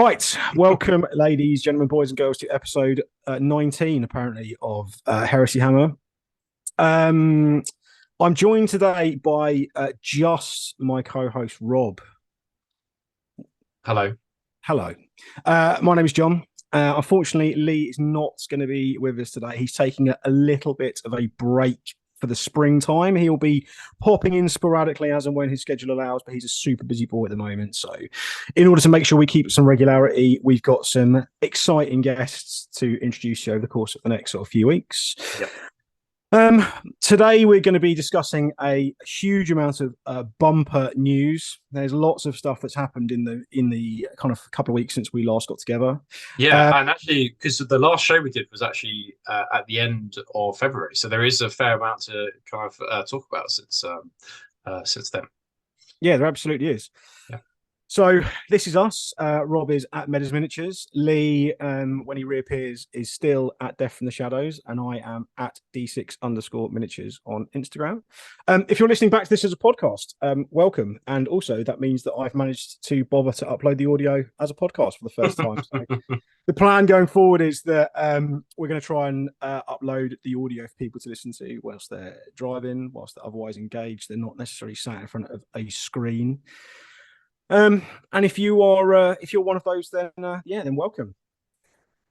Right, welcome, ladies, gentlemen, boys, and girls, to episode 19, apparently, of Heresy Hammer. I'm joined today by just my co-host, Rob. Hello. Hello. My name is John. Unfortunately, Lee is not going to be with us today. He's taking a little bit of a break for the springtime. He'll be popping in sporadically as and when his schedule allows, but he's a super busy boy at the moment. So in order to make sure we keep some regularity, we've got some exciting guests to introduce you over the course of the next sort of few weeks. Yep. Today we're going to be discussing a huge amount of bumper news. There's lots of stuff that's happened in the kind of couple of weeks since we last got together. Yeah, and actually, because the last show we did was actually at the end of February, so there is a fair amount to kind of talk about since then. Yeah, there absolutely is. Yeah. So this is us. Rob is at Medas Miniatures. Lee, when he reappears, is still at Death from the Shadows, and I am at D6_miniatures on Instagram. If you're listening back to this as a podcast, welcome. And also that means that I've managed to bother to upload the audio as a podcast for the first time. So the plan going forward is that we're going to try and upload the audio for people to listen to whilst they're driving, whilst they're otherwise engaged. They're not necessarily sat in front of a screen. And if you're one of those, then then welcome.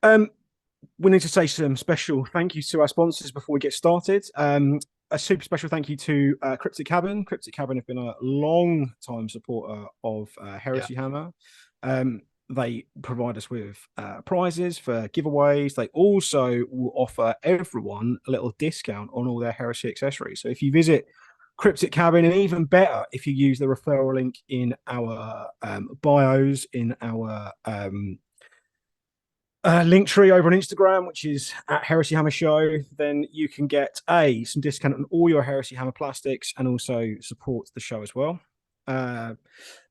We need to say some special thank yous to our sponsors before we get started. A super special thank you to Cryptic Cabin. Cryptic Cabin have been a long time supporter of Heresy Hammer. They provide us with prizes for giveaways. They also will offer everyone a little discount on all their Heresy accessories. So if you visit Cryptic Cabin, and even better if you use the referral link in our bios, in our link tree over on Instagram, which is at Heresy Hammer Show, then you can get some discount on all your Heresy Hammer plastics and also support the show as well. Our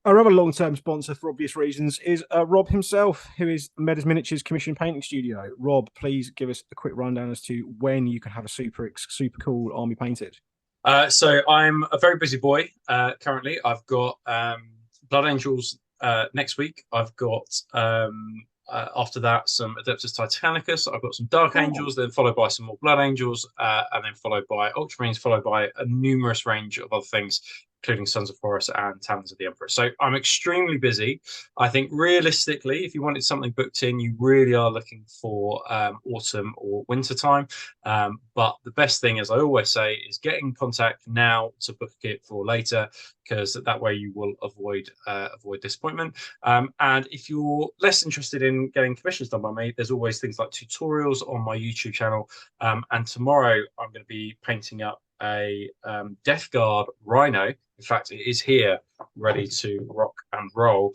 other long-term sponsor, for obvious reasons, is Rob himself, who is Medas Miniatures Commission Painting Studio. Rob, please give us a quick rundown as to when you can have a super cool army painted. So I'm a very busy boy currently. I've got Blood Angels next week. I've got after that some Adeptus Titanicus. I've got some Dark Angels, then followed by some more Blood Angels, and then followed by Ultramarines, followed by a numerous range of other things, including Sons of Horus and Talons of the Emperor. So I'm extremely busy. I think realistically, if you wanted something booked in, you really are looking for autumn or winter time. But the best thing, as I always say, is get in contact now to book it for later, because that way you will avoid disappointment. And if you're less interested in getting commissions done by me, there's always things like tutorials on my YouTube channel. And tomorrow I'm going to be painting up a Death Guard Rhino. In fact, it is here ready to rock and roll,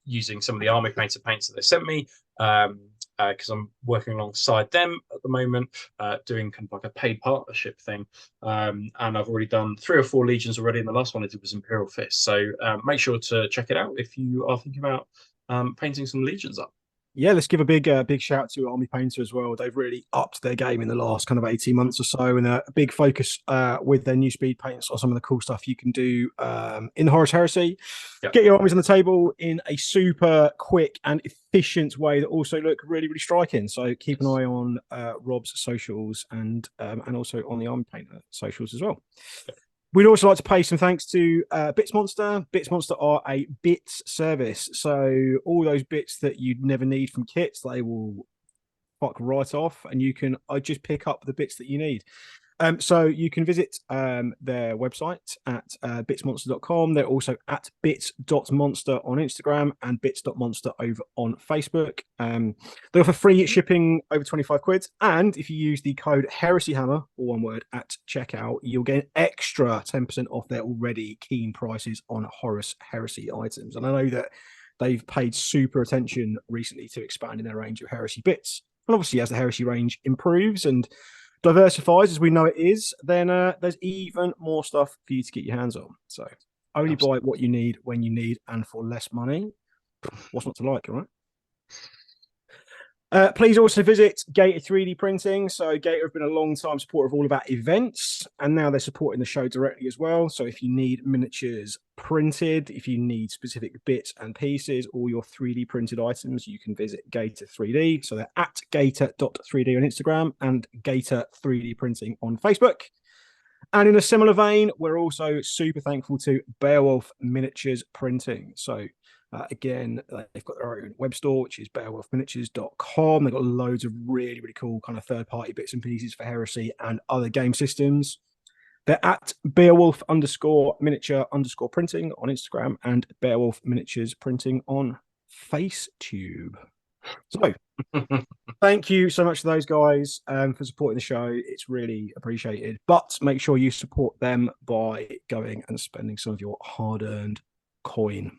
using some of the army painter paints that they sent me, because I'm working alongside them at the moment, doing kind of like a paid partnership thing. And I've already done 3 or 4 legions already, and the last one I did was Imperial Fist. So make sure to check it out if you are thinking about painting some legions up. Yeah, let's give a big shout to Army Painter as well. They've really upped their game in the last kind of 18 months or so, and a big focus with their new speed paints on some of the cool stuff you can do in the Horus Heresy. Yep. Get your armies on the table in a super quick and efficient way that also look really, really striking. So keep an eye on Rob's socials and also on the Army Painter socials as well. Yep. We'd also like to pay some thanks to Bits Monster. Bits Monster are a bits service. So all those bits that you'd never need from kits, they will fuck right off, and you can just pick up the bits that you need. So you can visit their website at bitsmonster.com. They're also at bits.monster on Instagram and bits.monster over on Facebook. They offer free shipping over 25 quid. And if you use the code Heresy Hammer, or one word, at checkout, you'll get an extra 10% off their already keen prices on Horus Heresy items. And I know that they've paid super attention recently to expanding their range of Heresy bits. And obviously, as the Heresy range improves and diversifies as we know it is, then there's even more stuff for you to get your hands on. So only buy what you need when you need, and for less money. What's not to like, all right? Please also visit Gator 3D Printing. So Gator have been a long time supporter of all of our events, and now they're supporting the show directly as well. So if you need miniatures printed, if you need specific bits and pieces, all your 3D printed items, you can visit Gator 3D. So they're at gator.3D on Instagram and Gator 3D Printing on Facebook. And in a similar vein, we're also super thankful to Beowulf Miniatures Printing. So again, they've got their own web store, which is beowulfminiatures.com. They've got loads of really, really cool kind of third-party bits and pieces for Heresy and other game systems. They're at Beowulf _miniature printing on Instagram and Beowulf Miniatures Printing on FaceTube. So thank you so much to those guys for supporting the show. It's really appreciated. But make sure you support them by going and spending some of your hard-earned coin.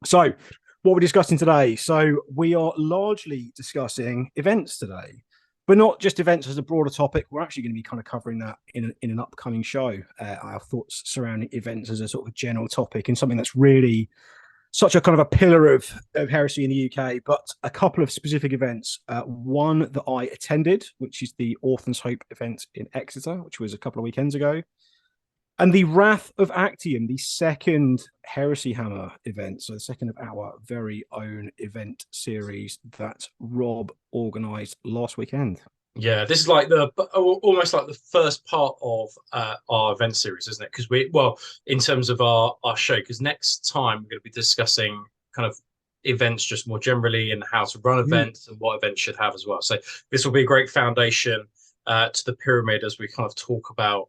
So what we're discussing today. So we are largely discussing events today, but not just events as a broader topic. We're actually going to be kind of covering that in an upcoming show. Our thoughts surrounding events as a sort of general topic and something that's really such a kind of a pillar of Heresy in the UK, but a couple of specific events. One that I attended, which is the Orphans Hope event in Exeter, which was a couple of weekends ago. And the Wrath of Actium, the second Heresy Hammer event. So the second of our very own event series that Rob organised last weekend. Yeah, this is like almost like the first part of our event series, isn't it? Because in terms of our show, because next time we're going to be discussing kind of events just more generally and how to run events and what events should have as well. So this will be a great foundation to the pyramid as we kind of talk about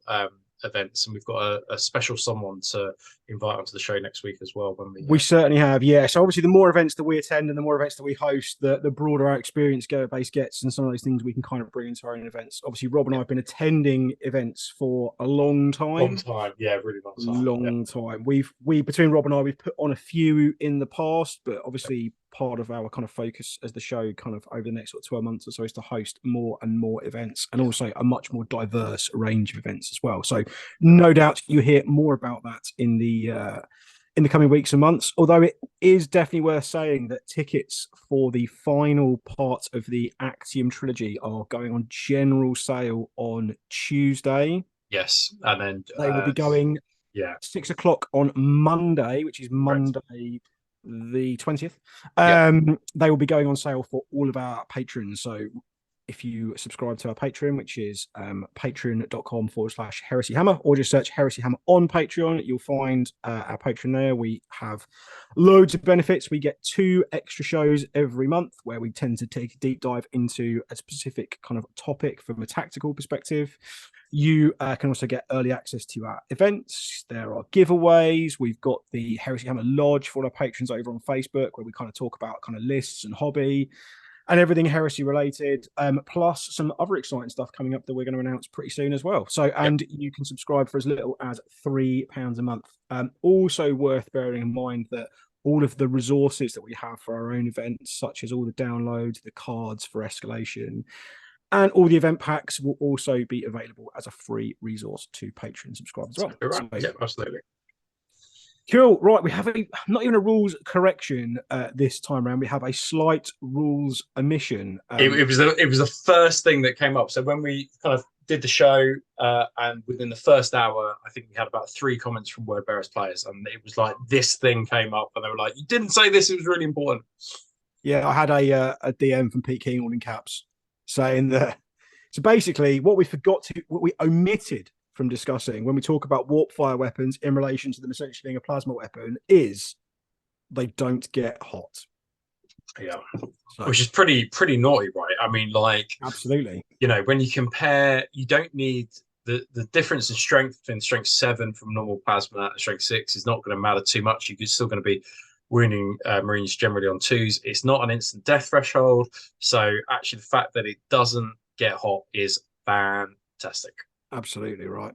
events, and we've got a special someone to invite onto the show next week as well when we certainly have. Yeah, so obviously the more events that we attend and the more events that we host, the broader our experience base gets, and some of those things we can kind of bring into our own events. Obviously Rob and I have been attending events for a long time. Yeah, really long time. We between Rob and I, we've put on a few in the past, but obviously part of our kind of focus as the show kind of over the next 12 months or so is to host more and more events, and also a much more diverse range of events as well. So no doubt you hear more about that in the coming weeks and months, although it is definitely worth saying that tickets for the final part of the Actium trilogy are going on general sale on Tuesday. Yes, and then they will be going 6 o'clock on Monday, which is Monday the 20th. They will be going on sale for all of our patrons. So if you subscribe to our Patreon, which is patreon.com/Heresy Hammer, or just search Heresy Hammer on Patreon, you'll find our Patreon there. We have loads of benefits. We get 2 extra shows every month where we tend to take a deep dive into a specific kind of topic from a tactical perspective. You can also get early access to our events. There are giveaways. We've got the Heresy Hammer Lodge for our patrons over on Facebook, where we kind of talk about kind of lists and hobby and everything Heresy related, plus some other exciting stuff coming up that we're going to announce pretty soon as well. So, and you can subscribe for as little as £3 a month. Also worth bearing in mind that all of the resources that we have for our own events, such as all the downloads, the cards for escalation, and all the event packs will also be available as a free resource to Patreon subscribers as well. Right. So, yeah, absolutely. Cool. Right, we have not even a rules correction this time around. We have a slight rules omission. It was the first thing that came up. So when we kind of did the show, and within the first hour, I think we had about 3 comments from Word Bearers players, and it was like this thing came up, and they were like, "You didn't say this. It was really important." Yeah, I had a DM from Pete King all in caps saying that. So basically, what we omitted from discussing when we talk about warp fire weapons in relation to them essentially being a plasma weapon is they don't get hot. Yeah, so, which is pretty naughty, right? I mean, like, absolutely. You know, when you compare, you don't need the difference in strength between strength 7 from normal plasma and strength 6 is not going to matter too much. You're still going to be wounding Marines generally on 2s. It's not an instant death threshold, so actually the fact that it doesn't get hot is fantastic. Absolutely right.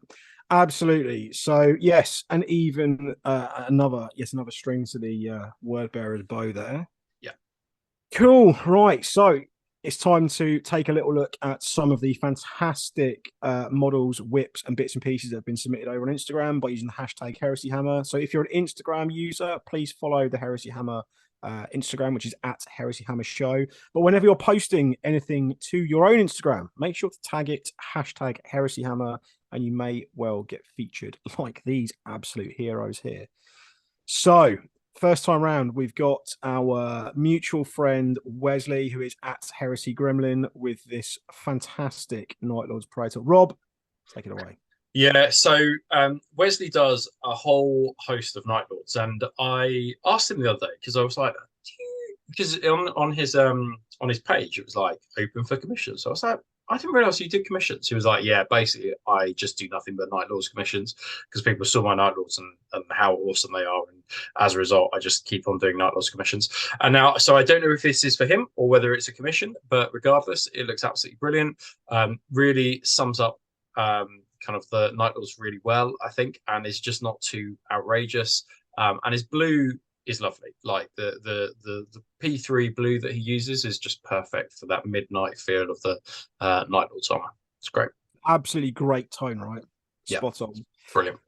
Absolutely. So yes, and even another string to the word bearer's bow there. Yeah. Cool. Right. So it's time to take a little look at some of the fantastic models, whips, and bits and pieces that have been submitted over on Instagram by using the hashtag Heresy Hammer. So if you're an Instagram user, please follow the Heresy Hammer Instagram, which is at Heresy Hammer Show. But whenever you're posting anything to your own Instagram, make sure to tag it hashtag Heresy Hammer, and you may well get featured like these absolute heroes here. So, first time round, we've got our mutual friend Wesley, who is at Heresy Gremlin, with this fantastic Night Lords Praetor. Rob, take it away. Yeah, so Wesley does a whole host of Night Lords, and I asked him the other day because I was like, because on his page it was like open for commissions. So I was like, I didn't realize you did commissions. He was like, yeah, basically I just do nothing but Night Lords commissions because people saw my Night Lords and how awesome they are, and as a result, I just keep on doing Night Lords commissions. And now, so I don't know if this is for him or whether it's a commission, but regardless, it looks absolutely brilliant. Really sums up kind of the Night Lords really well, I think, and is just not too outrageous. And his blue is lovely. Like the P3 blue that he uses is just perfect for that midnight feel of the Night Lord's armor. It's great. Absolutely great tone, right? Spot on. Brilliant.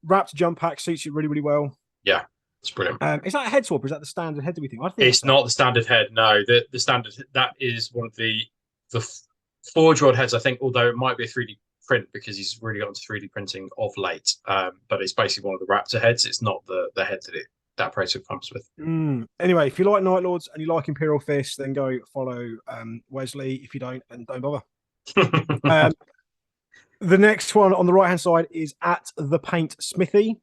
Raptor jump pack suits you really, really well. Yeah, it's brilliant. Is that a head swap? Or is that the standard head? Do we think? It's not the standard head. No, the standard, that is one of the Forge World heads, I think, although it might be a 3D print because he's really got into 3D printing of late. But it's basically one of the Raptor heads. It's not the head that Praetor comes with. Anyway, if you like Night Lords and you like Imperial Fist, then go follow Wesley. If you don't, then don't bother. The next one on the right hand side is at the Paint Smithy,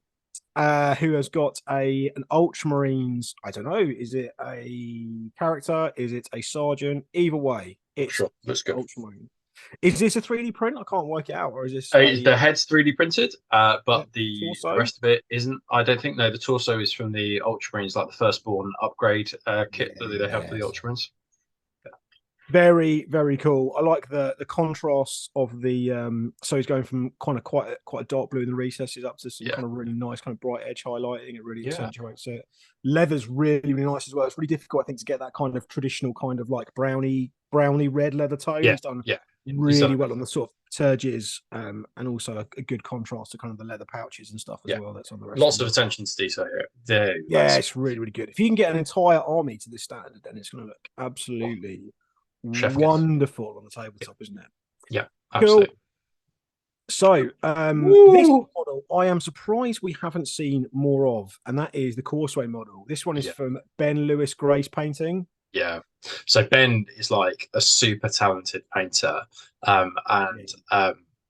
who has got an Ultramarines. I don't know. Is it a character? Is it a sergeant? Either way, it's sure. Let's go. Ultramarine. Is this a 3D print? I can't work it out. Or is this the head's 3D printed, but the torso? rest of it isn't. I don't think. No, the torso is from the Ultramarines, like the Firstborn upgrade kit that they have for the Ultramarines. Very, very cool. I like the contrast of the so he's going from kind of quite a dark blue in the recesses up to some kind of really nice kind of bright edge highlighting. It really accentuates it. Leather's really, really nice as well. It's really difficult, I think, to get that kind of traditional kind of like brownie red leather tone. It's done really well on the sort of turges, and also a good contrast to kind of the leather pouches and stuff as well. That's on the rest. Lots of attention to detail here. It's really, really good. If you can get an entire army to this standard, then it's going to look absolutely wonderful on the tabletop, isn't it? Yeah, absolutely. Cool. So this model I am surprised we haven't seen more of, and that is the Causeway model. This one is from Ben Lewis Grace Painting. Yeah, so Ben is like a super talented painter, and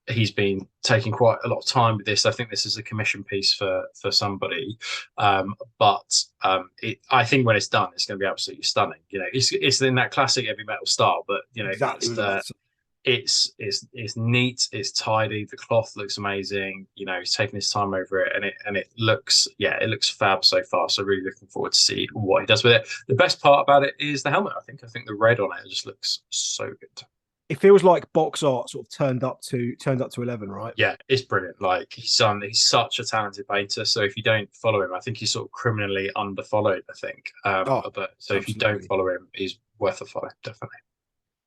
he's been taking quite a lot of time with this. I think this is a commission piece for somebody, but I think when it's done, it's going to be absolutely stunning. You know, it's in that classic heavy metal style, but you know, it's neat, it's tidy, the cloth looks amazing. You know, he's taking his time over it, and it looks fab so far. So really looking forward to see what he does with it. The best part about it is the helmet. I think the red on it just looks so good. It feels like box art sort of turned up to 11, right? Yeah, it's brilliant. Like he's such a talented painter. So if you don't follow him, I think he's sort of criminally underfollowed, I think. But so if you don't follow him, he's worth a follow, definitely.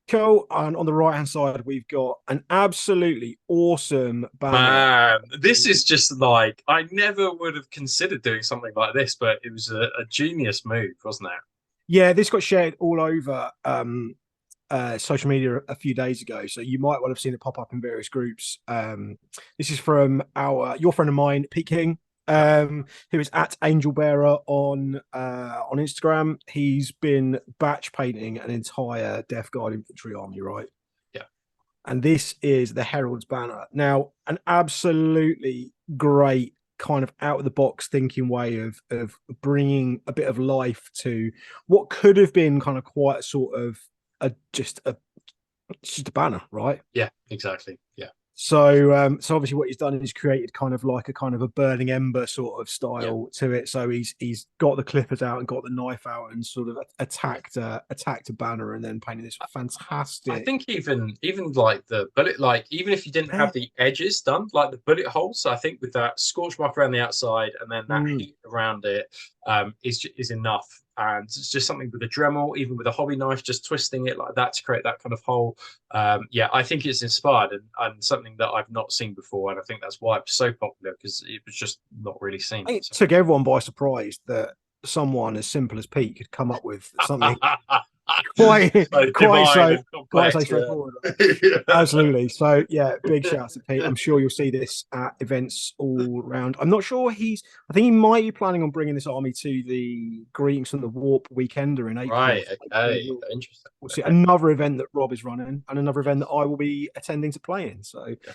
Cool. And on the right hand side, we've got an absolutely awesome banner. Man, this is just like, I never would have considered doing something like this, but it was a genius move, wasn't it? Yeah, this got shared all over social media a few days ago, so you might well have seen it pop up in various groups. This is from your friend of mine, Pete King, who is at Angel Bearer on Instagram. He's been batch painting an entire Death Guard infantry army, right? Yeah. And this is the Herald's banner. Now, an absolutely great kind of out of the box thinking way of bringing a bit of life to what could have been kind of quite a sort of just a banner, right? Yeah, exactly. Yeah. So obviously what he's done is created kind of a burning ember sort of style to it. So he's got the clippers out and got the knife out and sort of attacked a banner and then painted this fantastic. I think even like the bullet, like even if you didn't have the edges done, like the bullet holes, I think with that scorch mark around the outside and then that heat around it is enough. And it's just something with a Dremel, even with a hobby knife, just twisting it like that to create that kind of hole. I think it's inspired and something that I've not seen before. And I think that's why it's so popular, because it was just not really seen. It took everyone by surprise that someone as simple as Pete could come up with something quite So quite divine so and quite so complex, yeah. straightforward. Absolutely. So yeah, big shout out to Pete. I'm sure you'll see this at events all round. I'm not sure I think he might be planning on bringing this army to the Greetings from the Warp Weekender in April. Right. Okay. Interesting. We'll see Okay. another event that Rob is running and another event that I will be attending to play in. So Yeah.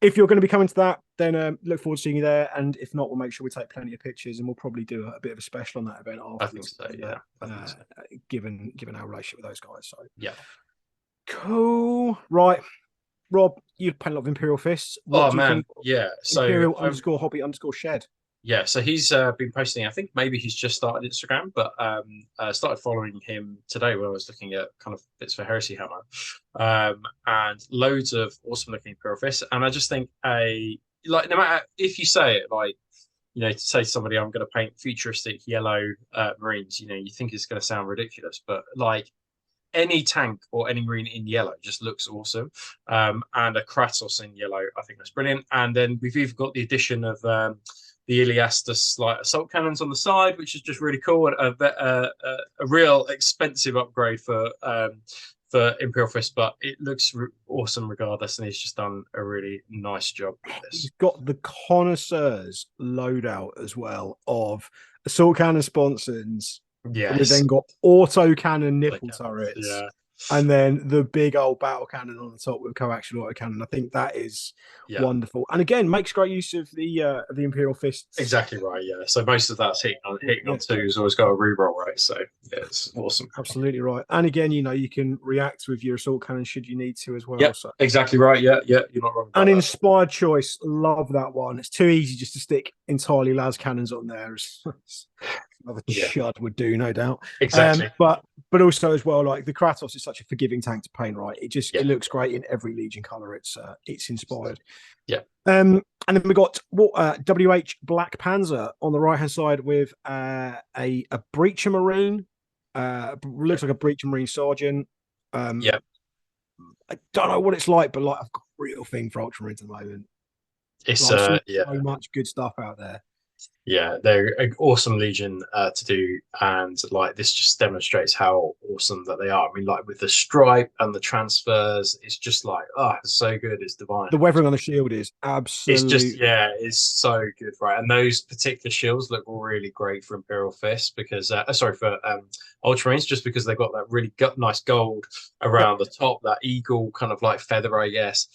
if you're going to be coming to that, then look forward to seeing you there. And if not, we'll make sure we take plenty of pictures, and we'll probably do a bit of a special on that event I think afterwards. so. Yeah. I think so. Given our relationship with those guys. So Yeah. cool. Right, Rob, you've played a lot of Imperial Fists. What Oh do you man. think? Yeah. So Imperial underscore hobby underscore shed. yeah, so he's been posting. I think maybe he's just started Instagram, but started following him today when I was looking at kind of bits for Heresy Hammer, and loads of awesome looking Imperial Fists. And I just think no matter if you say it like, to say to somebody I'm going to paint futuristic yellow Marines, you think it's going to sound ridiculous, but like any tank or any Marine in yellow just looks awesome. And a Kratos in yellow, I think that's brilliant. And then we've even got the addition of the Iliastus like assault cannons on the side, which is just really cool. A real expensive upgrade for Imperial Fist, but it looks awesome regardless. And he's just done a really nice job with this. He's got the connoisseurs loadout as well of assault cannon sponsons. Yes. We've then got auto cannon nipple turrets. Yeah. And then the big old battle cannon on the top with coaxial auto cannon. I think that is wonderful. And again, makes great use of the Imperial Fists. Exactly right, yeah. So most of that's hitting on twos, always got a reroll, right? So yeah, it's awesome. Absolutely right. And again, you can react with your assault cannon should you need to as well. Yeah, so. Exactly right. Yeah, you're not wrong. An inspired choice. Love that one. It's too easy just to stick entirely las cannons on there. Another chud would do, no doubt. Exactly. But also as well, like the Kratos is such a forgiving tank to paint, right? It looks great in every Legion color. It's inspired. Yeah. And then we got WH Black Panzer on the right hand side with a Breacher Marine. Looks like a Breacher Marine Sergeant. Yeah. I don't know what it's like, but like I've got a real thing for Ultramarines at the moment. It's so much good stuff out there. Yeah, they're an awesome Legion to do, and like this just demonstrates how awesome that they are. I mean, like with the stripe and the transfers, it's just like it's so good, it's divine. The weathering on the shield is absolutely. It's just it's so good, right? And those particular shields look really great for Imperial Fist because for Ultramarines, just because they've got that really nice gold around the top, that eagle kind of like feather, I guess.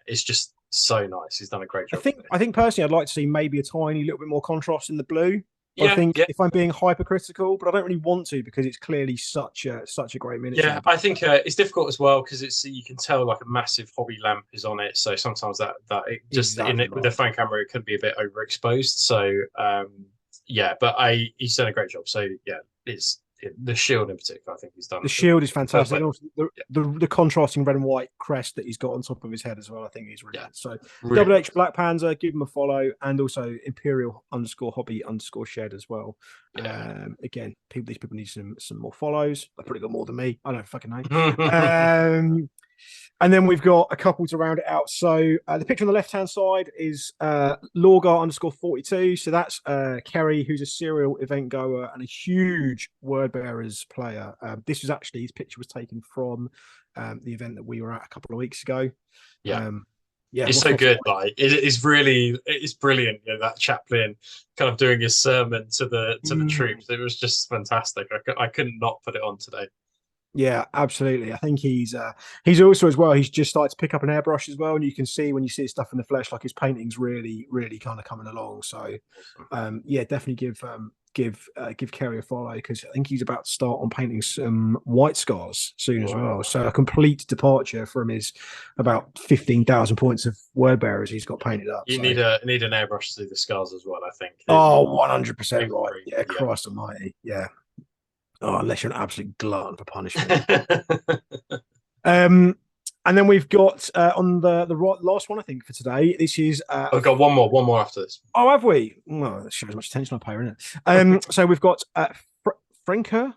It's just so nice. He's done a great job. I think personally, I'd like to see maybe a tiny little bit more contrast in the blue. Yeah, I think if I'm being hypercritical, but I don't really want to because it's clearly such a great miniature. Yeah, I think it's difficult as well because you can tell like a massive hobby lamp is on it. So sometimes that it just with the phone camera it can be a bit overexposed. So but he's done a great job. So yeah, it's the shield in particular. I think he's done. The shield is fantastic. And also the contrasting red and white crest that he's got on top of his head as well. I think he's really good. So really WH Black Panzer, give him a follow, and also Imperial _hobby_shed as well. Yeah. Again, these people need some more follows. They've probably got more than me. I don't fucking know. And then we've got a couple to round it out. So the picture on the left-hand side is Lorgar _42. So that's Kerry, who's a serial event goer and a huge Word Bearers player. This was actually, his picture was taken from the event that we were at a couple of weeks ago. Yeah. It's so good. Like it's brilliant. That chaplain kind of doing his sermon to the troops. It was just fantastic. I couldn't not put it on today. Yeah, absolutely. I think he's also as well. He's just started to pick up an airbrush as well, and you can see when you see his stuff in the flesh, like his painting's really, really kind of coming along. So, definitely give Kerry a follow because I think he's about to start on painting some white scars soon as well. So a complete departure from his about 15,000 points of Word Bearers he's got painted up. You need an airbrush to do the scars as well. I think. 100% right. Yeah, Christ Almighty. Yeah. Oh, unless you're an absolute glutton for punishment. And then we've got on the last one, I think, for today. This is. I've got one more after this. Oh, have we? Well, that shows how much attention I pay, isn't it? So we've got Frenker.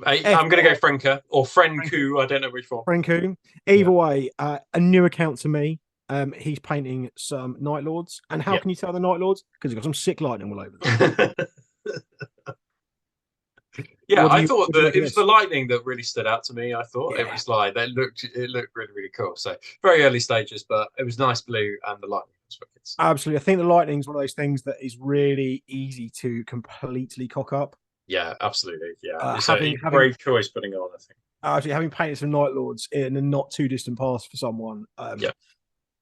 I'm going to go Frenker or Frenku. I don't know which one. Frenku. Either way, a new account to me. He's painting some Night Lords. And how can you tell the Night Lords? Because he's got some sick lightning all over them. Yeah, I thought what do you that make it of was the this? lightning that really stood out to me. I thought it Yeah, was like it looked really really cool. So very early stages, but it was nice blue and the lightning was wicked. So, absolutely. I think the lightning's one of those things that is really easy to completely cock up. yeah, absolutely. Yeah, Uh, it's a having having brave choice putting it on. I think. actually having painted some Night Lords in a not too distant past for someone, Yeah,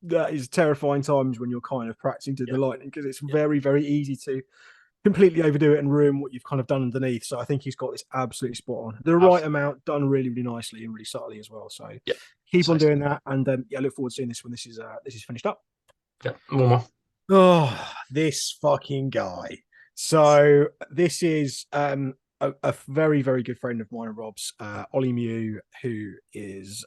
that is terrifying times when you're kind of practicing to yeah, the lightning because it's yeah. very, very easy to completely overdo it and ruin what you've kind of done underneath. So I think he's got this absolutely spot on. The right Absolutely. amount, done really, really nicely and really subtly as well. So Yeah. keep So on doing that, and yeah, I look forward to seeing this when this is finished up. yeah, more. Oh, this fucking guy. So this is a very, very good friend of mine and Rob's, Ollie Mew, who is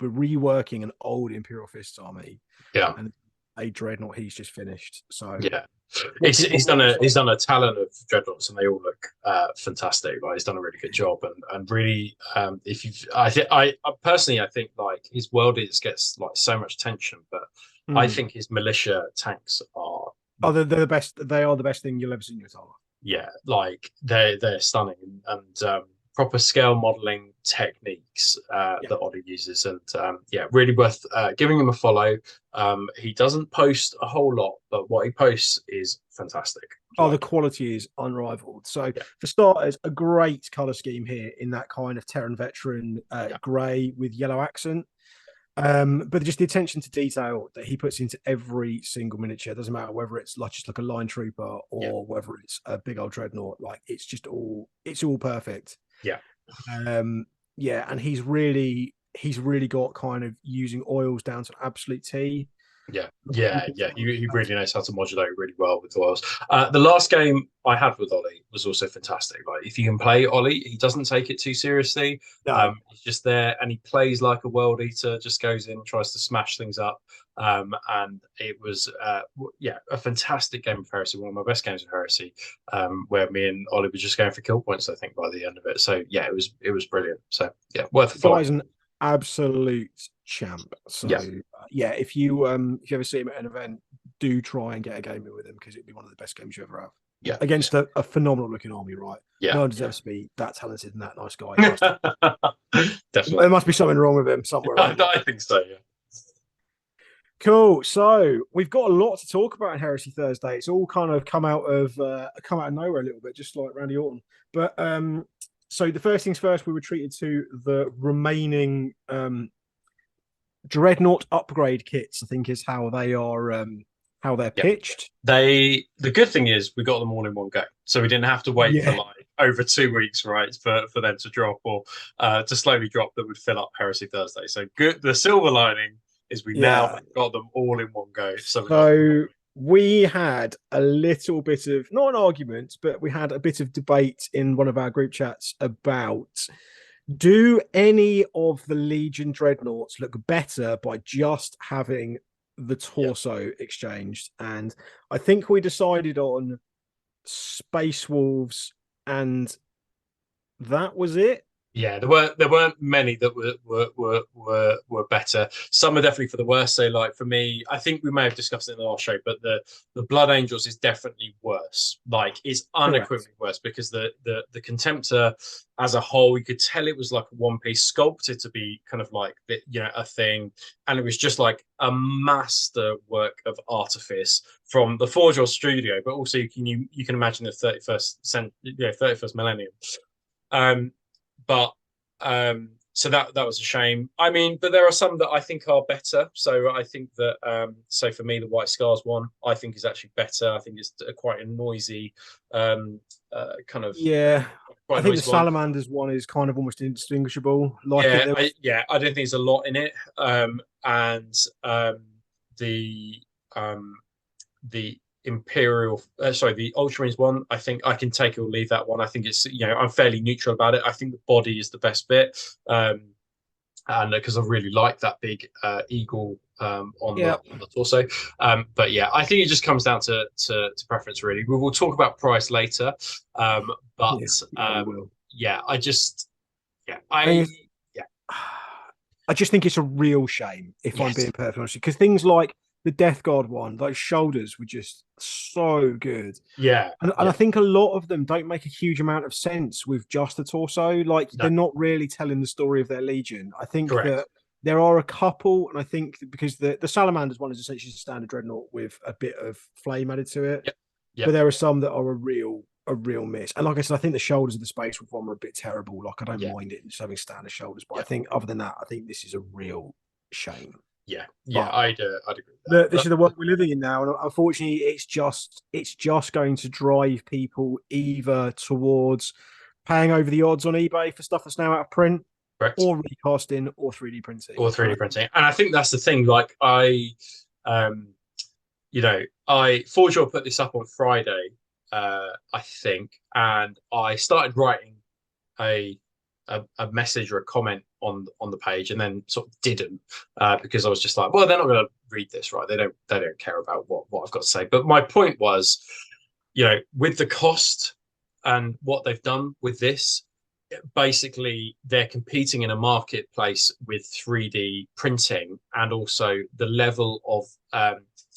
reworking an old Imperial Fists army Yeah, and a dreadnought he's just finished. So yeah. what He's what done can I a say? he's done a talent of dreadnoughts, and they all look fantastic. Like he's done a really good job, and really, if you, I personally, I think like his world is gets like so much tension, but I Mm. think his militia tanks are, Oh, they're the best. They are the best thing you'll ever see in your entire life. yeah, like they're stunning and proper scale modeling techniques Yeah. that Oddie uses, and yeah, really worth giving him a follow. He doesn't post a whole lot, but what he posts is fantastic. Oh, the Like, quality is unrivaled. So, yeah, for starters, a great color scheme here in that kind of Terran veteran yeah, grey with yellow accent. But just the attention to detail that he puts into every single miniature, doesn't matter whether it's like just like a line trooper yeah, or whether it's a big old dreadnought, like it's all perfect. yeah. Um, yeah, and he's really got kind of using oils down to an absolute T. Yeah, yeah, yeah. He really knows how to modulate really well with oils. The last game I had with Ollie was also fantastic. Like, if you can play Ollie, he doesn't take it too seriously. No, He's just there and he plays like a world eater. Just goes in, tries to smash things up. And it was, yeah, a fantastic game of Heresy. One of my best games of Heresy. Where me and Ollie were just going for kill points. I think by the end of it. So yeah, it was brilliant. So yeah, worth a the follow. guy's an absolute champ. So Yeah, yeah, if you ever see him at an event, do try and get a game in with him because it'd be one of the best games you ever have yeah, against a phenomenal looking army. Right? yeah. No one Yeah. deserves to be that talented and that nice guy. Definitely. There must be something wrong with him somewhere around here. I think so. Yeah. Cool. So we've got a lot to talk about in Heresy Thursday. It's all kind of come out of nowhere a little bit, just like Randy Orton. But so the first things first, we were treated to the remaining dreadnought upgrade kits. I think is how they're Yeah. pitched. The good thing is we got them all in one go. So we didn't have to wait for Yeah. like over 2 weeks, right, for them to drop or to slowly drop that would fill up Heresy Thursday. So good, the silver lining is we now Yeah. got them all in one go. So So we had a little bit of not an argument, but we had a bit of debate in one of our group chats about do any of the Legion dreadnoughts look better by just having the yeah. torso exchanged? And I think we decided on Space Wolves, and that was it. Yeah, there weren't many that were better. Some are definitely for the worse. So, like for me, I think we may have discussed it in the last show, but the Blood Angels is definitely worse. Like, it's Correct. unequivocally worse because the Contemptor as a whole, you could tell it was like a one piece sculpted to be kind of like a thing, and it was just like a master work of artifice from the Forge or Studio, but also you can imagine the 31st millennium. Um, but so that was a shame. I mean, but there are some that I think are better. So I think that so for me, the White Scars one I think is actually better. I think it's quite a noisy kind of Yeah. quite I a think the noisy one. Salamanders one is kind of almost indistinguishable. Like it, Yeah, there I was, yeah, I don't think there's a lot in it. And the um the Imperial, sorry, the Ultramarines one, I think I can take or leave that one. I think it's, I'm fairly neutral about it. I think the body is the best bit. And because I really like that big eagle on the yeah, on the torso. But yeah, I think it just comes down to preference really. We will talk about price later. But yeah, yeah, we will. yeah, I just yeah, I think yeah, I just think it's a real shame if I'm yes, being perfectly honest, because things like the Death Guard one, those shoulders were just so good. Yeah, And I think a lot of them don't make a huge amount of sense with just the torso. Like no, they're not really telling the story of their legion. I think correct. that there are a couple, and I think that because the Salamanders one is essentially a standard dreadnought with a bit of flame added to it, Yep, but yep, there are some that are a real miss. And like I said, I think the shoulders of the Space Wolf one are a bit terrible. Like I don't yeah, mind it just having standard shoulders, but I yeah, think other than that, I think this is a real shame. yeah. But I'd agree with that. this is the world we're living in now, and unfortunately, it's just going to drive people either towards paying over the odds on eBay for stuff that's now out of print, Correct. or recasting, or 3D printing. Or 3D printing, and I think that's the thing. Like um, I Forge put this up on Friday, I think, and I started writing a, a message or a comment on the page, and then sort of didn't because I was just like, well, they're not going to read this, right? They don't care about what I've got to say. But my point was, with the cost and what they've done with this, basically they're competing in a marketplace with 3D printing, and also the level of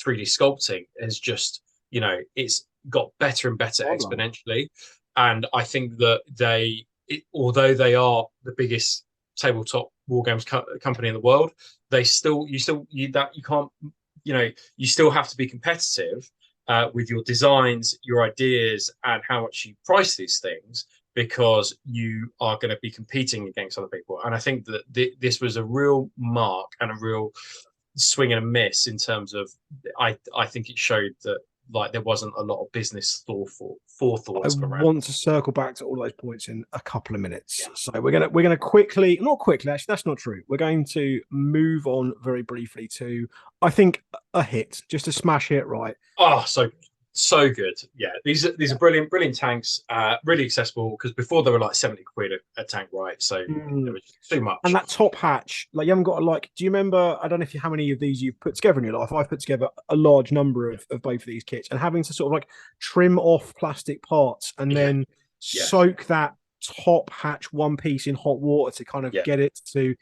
3D sculpting is just, it's got better and better exponentially. And I think that although they are the biggest tabletop war games company in the world, you can't, you still have to be competitive with your designs, your ideas, and how much you price these things, because you are going to be competing against other people. And I think that this was a real mark and a real swing and a miss in terms of, I think it showed that like there wasn't a lot of business I forethoughts around. want to circle back to all those points in a couple of minutes. Yeah. So we're gonna quickly, not quickly, actually, that's not true. We're going to move on very briefly to, I think, a hit, just a smash hit, right? Oh, so good. Yeah, these are brilliant tanks. Really accessible, because before they were like 70 quid a tank, right? So it was too much. And that top hatch, like you haven't got to like. Do you remember? I don't know how many of these you've put together in your life. I've put together a large number of both of these kits, and having to sort of like trim off plastic parts and then soak that top hatch one piece in hot water to kind of get it to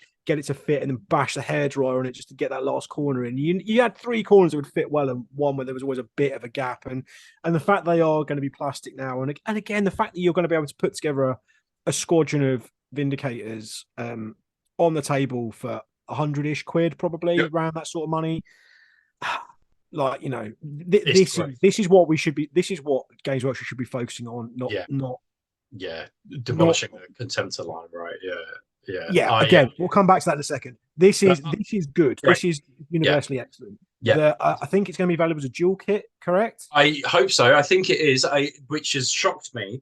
fit, and then bash the hairdryer on it just to get that last corner in. You had three corners that would fit well, and one where there was always a bit of a gap. And the fact they are going to be plastic now, and again the fact that you're going to be able to put together a squadron of Vindicators on the table for 100-ish quid, probably around that sort of money. Like, this is what we should be. This is what Games Workshop should be focusing on, not demolishing the Contemptor line, right? Again, we'll come back to that in a second. This is good. Great. This is universally excellent. Yeah, I think it's going to be available as a dual kit, correct? I hope so. I think it is. Which has shocked me.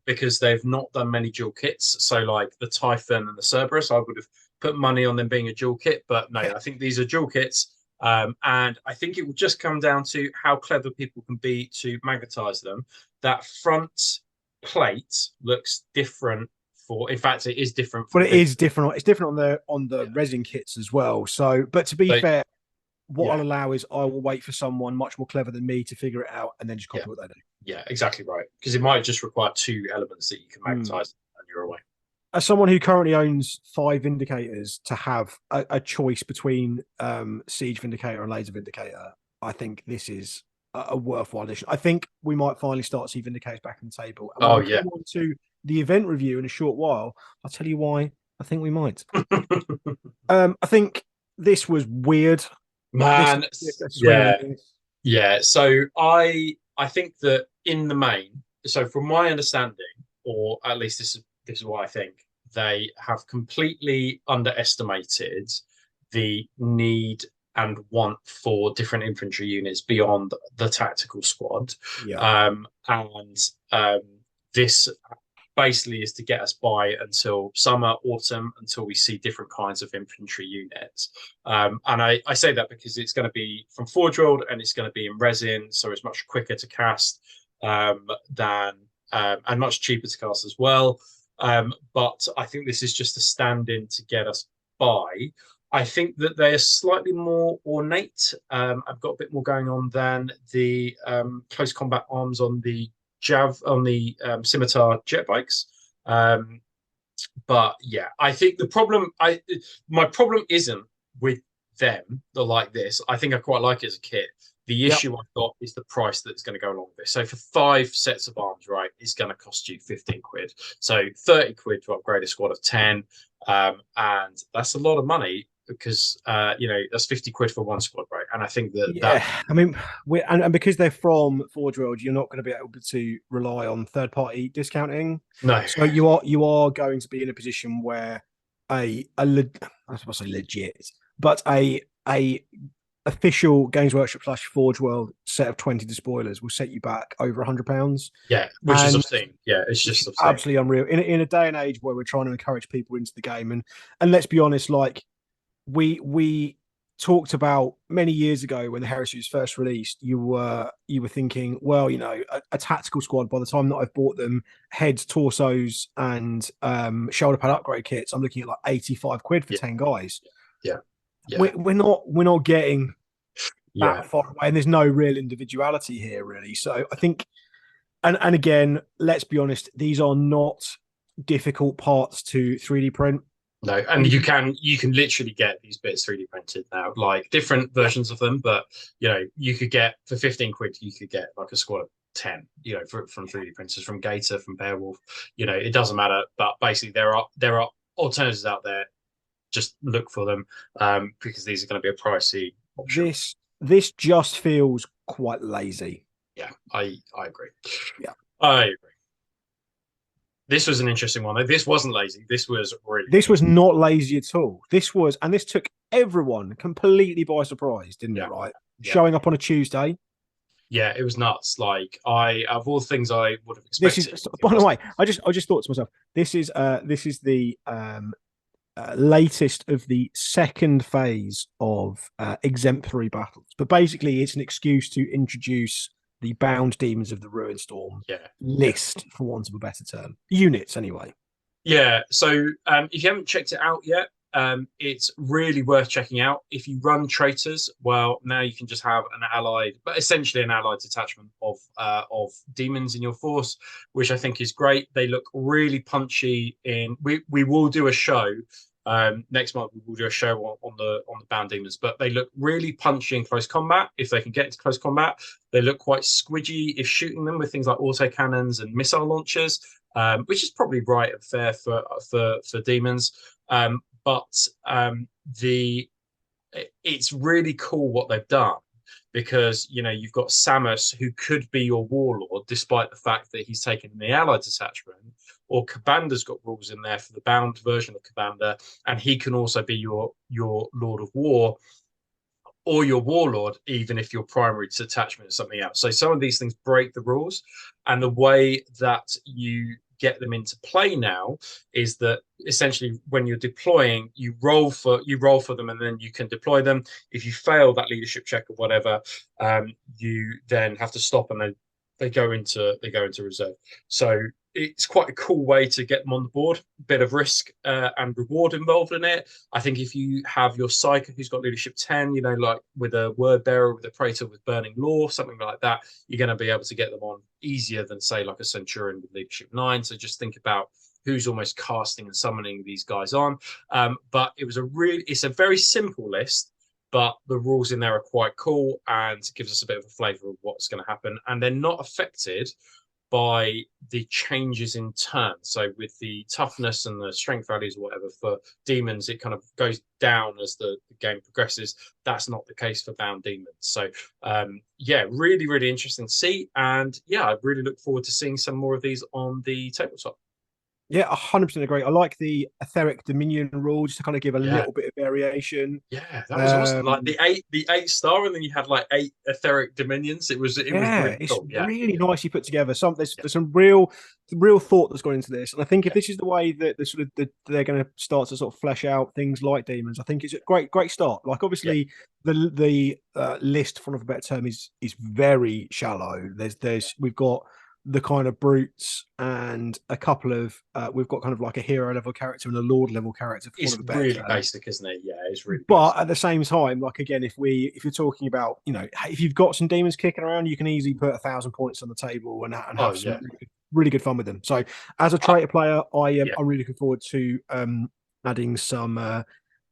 Because they've not done many dual kits. So like the Typhon and the Cerberus, I would have put money on them being a dual kit, but no, I think these are dual kits. And I think it will just come down to how clever people can be to magnetize them. That front plate looks different in fact, it is different. But it is different. It's different on the resin kits as well. So, but to be fair, what I'll allow is I will wait for someone much more clever than me to figure it out and then just copy what they do. Yeah, exactly right. Because it might just require two elements that you can magnetize and you're away. As someone who currently owns 5 Vindicators, to have a choice between Siege Vindicator and Laser Vindicator, I think this is a worthwhile addition. I think we might finally start to see Vindicators back on the table. And when we come on to the event review in a short while, I'll tell you why I think we might. I think this was weird. Man, So I think that in the main, so from my understanding, or at least this is what I think, they have completely underestimated the need and want for different infantry units beyond the tactical squad. This basically is to get us by until summer, autumn, until we see different kinds of infantry units. And I say that because it's going to be from Forge World and it's going to be in resin, so it's much quicker to cast than and much cheaper to cast as well. But I think this is just a stand-in to get us by. I think that they are slightly more ornate. I've got a bit more going on than the close combat arms on the scimitar jet bikes. But yeah, I think my problem isn't with them that like this, I think I quite like it as a kit. The Yep. issue I've got is the price that's going to go along with this. So for 5 sets of arms, right, it's going to cost you 15 quid. So 30 quid to upgrade a squad of 10. And that's a lot of money because, that's 50 quid for one squad, right? And I think that. I mean, and because they're from Forge World, you're not going to be able to rely on third party discounting. No. So you are going to be in a position where I suppose say legit, but a official Games Workshop / Forge World set of 20 despoilers will set you back over £100. Yeah, which is obscene. Yeah, it's Which just is obscene. absolutely unreal in a day and age where we're trying to encourage people into the game. And let's be honest, like we talked about many years ago when the Heresy was first released, you were thinking, well, a tactical squad, by the time that I've bought them heads, torsos, and shoulder pad upgrade kits, I'm looking at like 85 quid for 10 guys. Yeah. We're not getting Yeah. that far away, and there's no real individuality here, really. So I think, and again, let's be honest, these are not difficult parts to 3D print. No, and you can literally get these bits 3D printed now, like different versions of them. But you could get for 15 quid, you could get like a squad of 10, from 3D printers, from Gator, from Beowulf. It doesn't matter. But basically, there are alternatives out there. Just look for them, because these are going to be a pricey option. This just feels quite lazy. Yeah, I agree. Yeah, I agree. This was an interesting one. This wasn't lazy. This was really. This was not lazy at all. This took everyone completely by surprise, didn't it? Right, showing up on a Tuesday. Yeah, it was nuts. Like of all the things I would have expected. By the way, I just thought to myself, this is the latest of the second phase of exemplary battles. But basically, it's an excuse to introduce the bound demons of the Ruin Storm list, for want of a better term. Units, anyway. Yeah, so if you haven't checked it out yet, it's really worth checking out. If you run traitors, well, now you can just have essentially an allied detachment of demons in your force, which I think is great. They look really punchy. We will do a show next month. We will do a show on the bound demons, but they look really punchy in close combat. If they can get into close combat, they look quite squidgy if shooting them with things like autocannons and missile launchers, which is probably right and fair for demons. But it's really cool what they've done, because you've got Samus, who could be your warlord, despite the fact that he's taken the allied detachment, or Kabanda's got rules in there for the bound version of Kabanda, and he can also be your Lord of War or your warlord, even if your primary detachment is something else. So some of these things break the rules, and the way that you get them into play now is that essentially when you're deploying, you roll for them, and then you can deploy them. If you fail that leadership check or whatever, you then have to stop, and they go into reserve. So it's quite a cool way to get them on the board. Bit of risk and reward involved in it. I think if you have your Psyker who's got leadership 10, like with a word bearer, with a Praetor with burning law, something like that, you're going to be able to get them on easier than, say, like a Centurion with leadership 9. So just think about who's almost casting and summoning these guys on. But it's a very simple list, but the rules in there are quite cool and gives us a bit of a flavor of what's going to happen. And they're not affected by the changes in turn. So with the toughness and the strength values or whatever for demons, it kind of goes down as the game progresses. That's not the case for bound demons. So really, really interesting to see. And I really look forward to seeing some more of these on the tabletop. Yeah, 100% agree. I like the etheric dominion rule, just to kind of give a little bit of variation. Yeah, that was awesome. Like the 8 star, and then you had like 8 etheric dominions. It was really cool. Really nicely put together. There's some real thought that's gone into this, and I think if this is the way that they're going to start to sort of flesh out things like demons, I think it's a great start. Like obviously the list, for want of a better term, is very shallow. We've got the kind of brutes and a couple of we've got kind of like a hero level character and a lord level character. It's really basic, isn't it? Yeah, it's really. But basic. At the same time, like again, if you're talking about, if you've got some demons kicking around, you can easily put 1,000 points on the table and have some really good fun with them. So as a traitor player, I'm really looking forward to adding some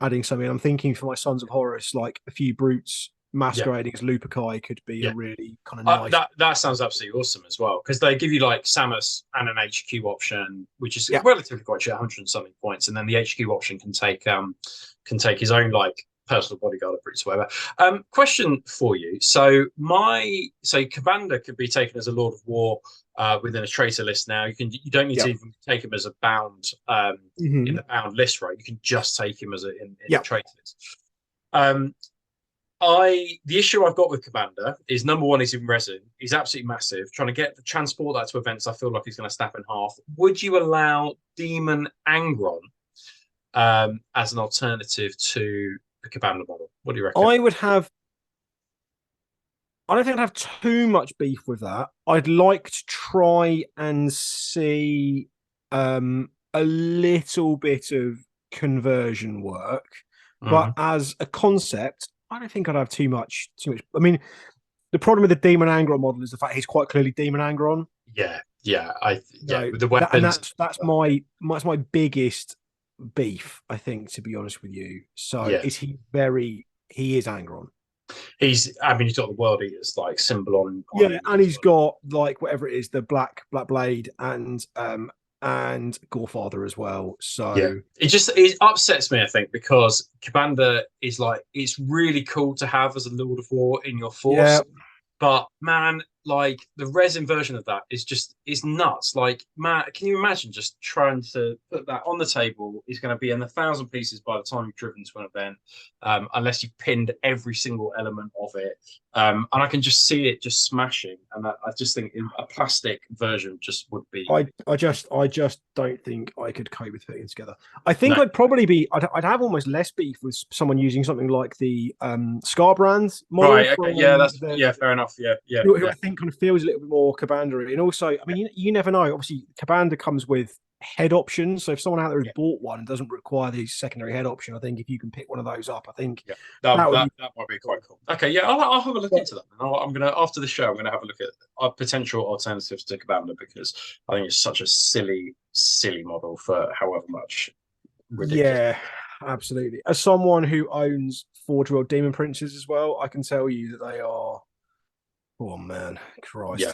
adding something. I'm thinking for my Sons of Horus, like a few brutes Yeah, masquerading as Luperci could be a yeah. really kind of nice. That sounds absolutely awesome as well because they give you like Samus and an HQ option, which is Yeah. relatively quite cheap, 100 and something points, and then the HQ option can take his own like personal bodyguard or brutes, whatever. Question for you: so Commander could be taken as a Lord of War within a traitor list now. You don't need Yeah. to even take him as a bound in the bound list, right? You can just take him as in Yeah. the traitor list. The issue I've got with Commander is number one, he's in resin. He's absolutely massive. Trying to transport that to events, I feel like he's going to snap in half. Would you allow Demon Angron as an alternative to the Commander model? What do you reckon? I don't think I'd have too much beef with that. I'd like to try and see a little bit of conversion work, but as a concept, I don't think I'd have too much. I mean, the problem with the Demon Angron model is the fact he's quite clearly Demon Angron. Yeah, with the weapons. That's my biggest beef, I think, to be honest with you. So he is Angron. He's got the World Eaters like symbol on and he's got like whatever it is, the black blade and Gorefather as well. So it upsets me, I think, because Commander is like, it's really cool to have as a Lord of War in your force, but man, like the resin version of that is nuts. Like, man, can you imagine just trying to put that on the table? Is going to be in 1,000 pieces by the time you've driven to an event, unless you pinned every single element of it. And I can just see it just smashing. And I just think a plastic version just would be. I just don't think I could cope with putting it together. I think I'd have almost less beef with someone using something like the Scarbrand model. Right. Okay. Fair enough. Yeah. Who I think kind of feels a little bit more Cabandery. And also, I mean, you never know. Obviously, Cabander comes with head options. So if someone out there has bought one and doesn't require the secondary head option, I think if you can pick one of those up, I think that might be quite cool. Okay, yeah, I'll have a look into that. I'm gonna, after the show, I'm gonna have a look at potential alternatives to Cabander because I think it's such a silly model for however much. Ridiculous. Yeah, absolutely. As someone who owns Forge World Demon Princes as well, I can tell you that they are. Oh man, Christ!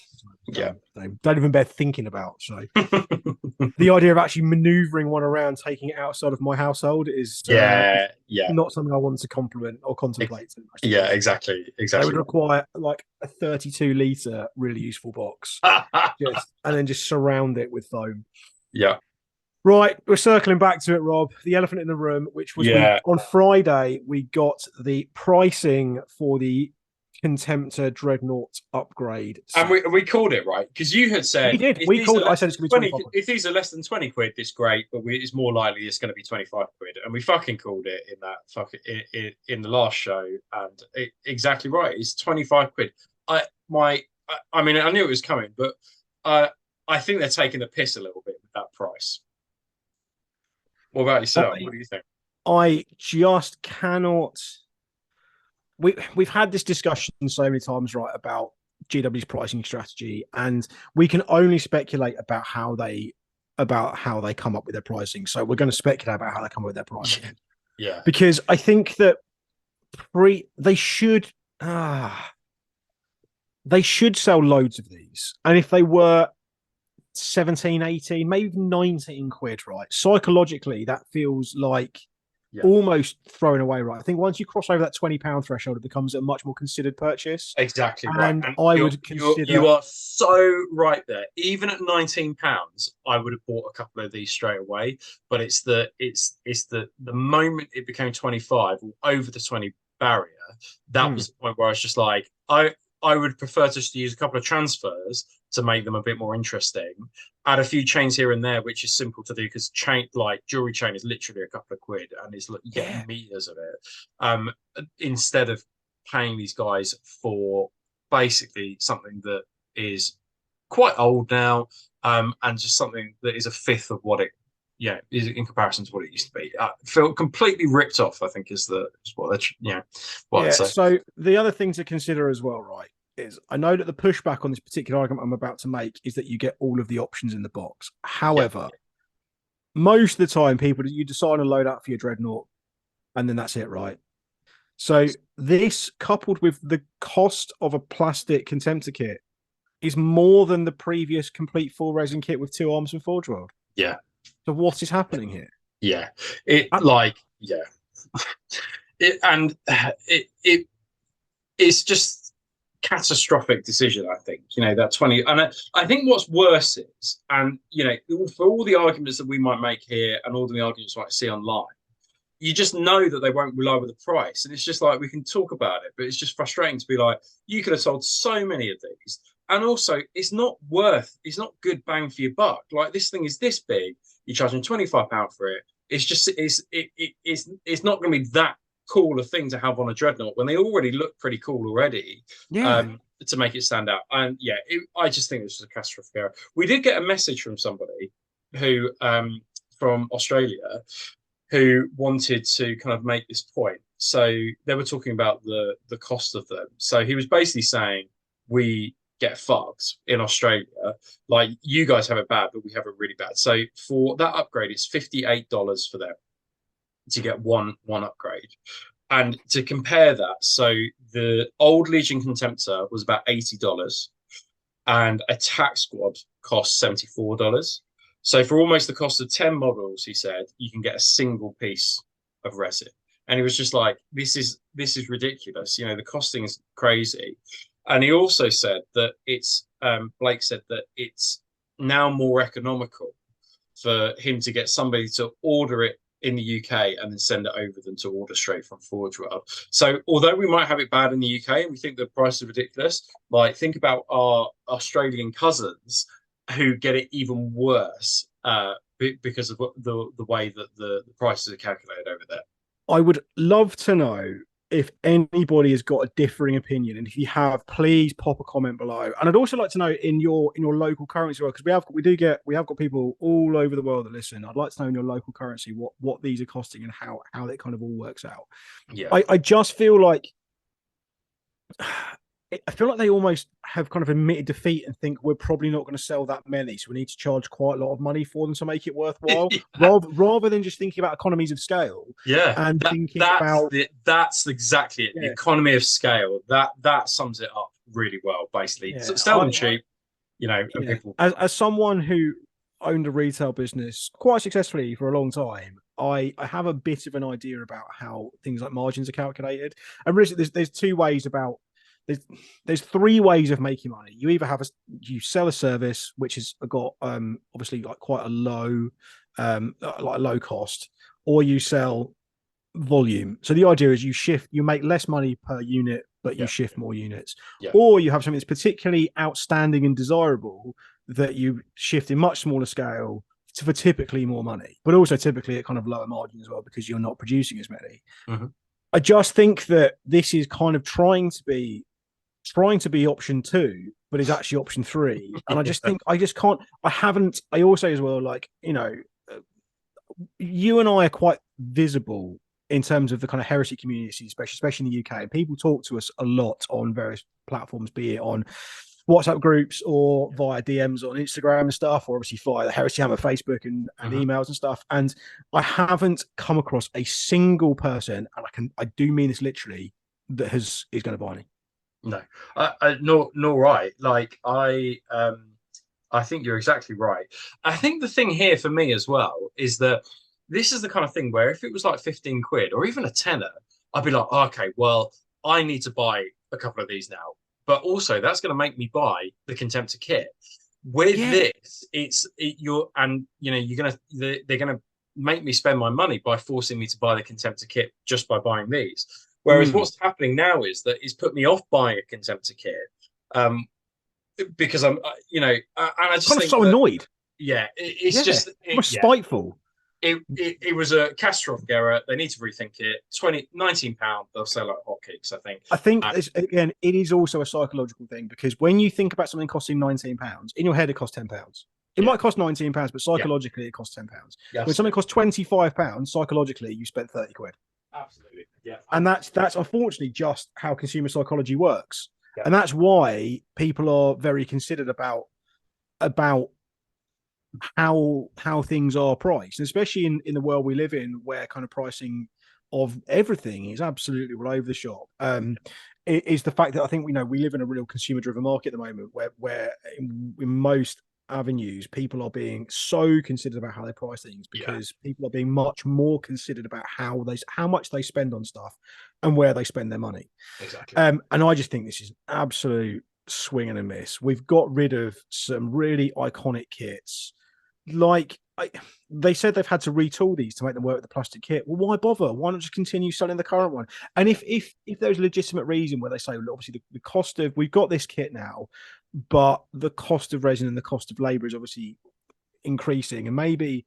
Don't even bear thinking about. So the idea of actually manoeuvring one around, taking it outside of my household is not something I want to compliment or contemplate. Exactly. They would require like a 32-liter really useful box, and then just surround it with foam. Yeah. Right, we're circling back to it, Rob. The elephant in the room, which was on Friday, we got the pricing for the Contemptor Dreadnought upgrade. And we called it, right? Because you had said... We did. We called it. I said it's going to be 25 quid. If these are less than 20 quid, it's great, but it's more likely it's going to be 25 quid. And we fucking called it in the last show. And exactly right. It's 25 quid. I mean, I knew it was coming, but I think they're taking the piss a little bit with that price. What about yourself? What do you think? I just cannot... We've had this discussion so many times, right, about GW's pricing strategy, and we can only speculate about how they come up with their pricing. So we're going to speculate about how they come up with their pricing. Yeah. Because I think that they should sell loads of these. And if they were 17, 18, maybe even 19 quid, right? Psychologically, that feels like almost thrown away, right? I think once you cross over that £20 threshold, it becomes a much more considered purchase. Exactly and right. And I would consider... You are so right there. Even at £19, I would have bought a couple of these straight away. But it's the moment it became 25 or over the 20 barrier, that was the point where I was just like, I would prefer to use a couple of transfers to make them a bit more interesting. Add a few chains here and there, which is simple to do because jewelry chain is literally a couple of quid and it's getting meters of it. Instead of paying these guys for basically something that is quite old now, and just something that is a fifth of what it is in comparison to what it used to be. Feel completely ripped off, I think, is what I'd say. So the other thing to consider as well, right, is I know that the pushback on this particular argument I'm about to make is that you get all of the options in the box. However, most of the time, you decide on a loadout for your Dreadnought, and then that's it, right? So this, coupled with the cost of a plastic Contemptor kit, is more than the previous complete full resin kit with 2 arms and Forge World. Yeah. So what is happening here? Yeah. It's just catastrophic decision, I think. That 20, and I think what's worse is, and for all the arguments that we might make here and all the arguments we might see online, you just know that they won't lower the price. And it's just like, we can talk about it, but it's just frustrating to be like, you could have sold so many of these. And also, it's not good bang for your buck. Like, this thing is this big, you're charging £25 for it. It's not going to be that cool a thing to have on a dreadnought when they already look pretty cool already. Yeah. To make it stand out. And yeah, I just think it's just a catastrophic error. We did get a message from somebody who from Australia who wanted to kind of make this point. So they were talking about the cost of them. So he was basically saying, we get fucked in Australia. Like, you guys have it bad, but we have it really bad. So for that upgrade, it's $58 for them to get one upgrade. And to compare that, so the old Legion Contemptor was about $80, and Attack Squad cost $74. So for almost the cost of 10 models, he said, you can get a single piece of resin. And he was just like, this is ridiculous. The costing is crazy. And he also said that Blake said that it's now more economical for him to get somebody to order it in the UK and then send it over than to order straight from Forge World. So although we might have it bad in the UK and we think the price is ridiculous, like, think about our Australian cousins who get it even worse because of the way that the prices are calculated over there. I would love to know if anybody has got a differing opinion, and if you have, please pop a comment below. And I'd also like to know in your local currency, because we have got people all over the world that listen. I'd like to know in your local currency what these are costing and how it kind of all works out. Yeah, I just feel like they almost have kind of admitted defeat and think we're probably not going to sell that many, so we need to charge quite a lot of money for them to make it worthwhile, rather than just thinking about economies of scale. Yeah, and that's exactly it. Yeah. The economy of scale, that sums it up really well. Basically, so sell them cheap, and people. As someone who owned a retail business quite successfully for a long time, I have a bit of an idea about how things like margins are calculated. And really, there's two ways about. There's 3 ways of making money. You either you sell a service which has got obviously like quite a low low cost, or you sell volume. So the idea is you make less money per unit, but you shift more units. Or you have something that's particularly outstanding and desirable that you shift in much smaller scale for typically more money, but also typically at kind of lower margin as well, because you're not producing as many. Mm-hmm. I just think that this is kind of trying to be option 2, but is actually option 3. And I just think I also as well, like, you and I are quite visible in terms of the kind of heresy community, especially in the UK. People talk to us a lot on various platforms, be it on WhatsApp groups or via DMs on Instagram and stuff, or obviously via the Heresy Hammer Facebook and emails and stuff. And I haven't come across a single person, and I do mean this literally, that is going to buy any. No, nor right. Like, I think you're exactly right. I think the thing here for me as well is that this is the kind of thing where if it was like 15 quid or even a tenner, I'd be like, oh, okay, well, I need to buy a couple of these now. But also, that's going to make me buy the Contemptor kit. With this, they're going to make me spend my money by forcing me to buy the Contemptor kit just by buying these. Whereas what's happening now is that it's put me off buying a Contemptor kit, because I'm, and I just kind of so annoyed. Yeah, it's spiteful. It was a catastrophic error. They need to rethink it. £19, they'll sell like hotcakes, I think. Again, it is also a psychological thing, because when you think about something costing £19, in your head it costs £10. It might cost £19, but psychologically it costs £10. When something costs £25, psychologically you spent 30 quid. Absolutely. Yeah. And that's unfortunately just how consumer psychology works. Yeah. And that's why people are very considered about how things are priced, and especially in the world we live in, where kind of pricing of everything is absolutely all over the shop. Is the fact that I think we live in a real consumer driven market at the moment where in most avenues people are being so considered about how they price things because people are being much more considered about how much they spend on stuff and where they spend their money. Exactly. And I just think this is an absolute swing and a miss. We've got rid of some really iconic kits. Like they said they've had to retool these to make them work with the plastic kit. Well, why bother? Why not just continue selling the current one? And if there's a legitimate reason where they say, well, obviously the cost of, we've got this kit now, but the cost of resin and the cost of labor is obviously increasing, and maybe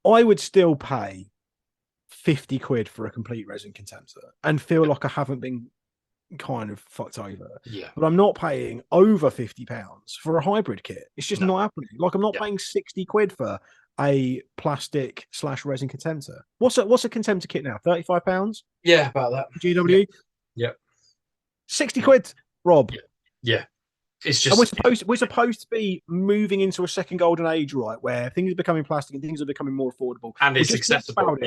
I would still pay 50 quid for a complete resin contemptor and feel like I haven't been kind of fucked over. Yeah. But I'm not paying over £50 for a hybrid kit. It's just not happening. Like I'm not paying 60 quid for a plastic / resin contemptor. What's a contemptor kit now? £35? Yeah, about that. GW? Yeah. 60 quid, Rob. Yeah. It's just, and we're supposed to be moving into a second golden age, right, where things are becoming plastic and things are becoming more affordable, and it's accessible.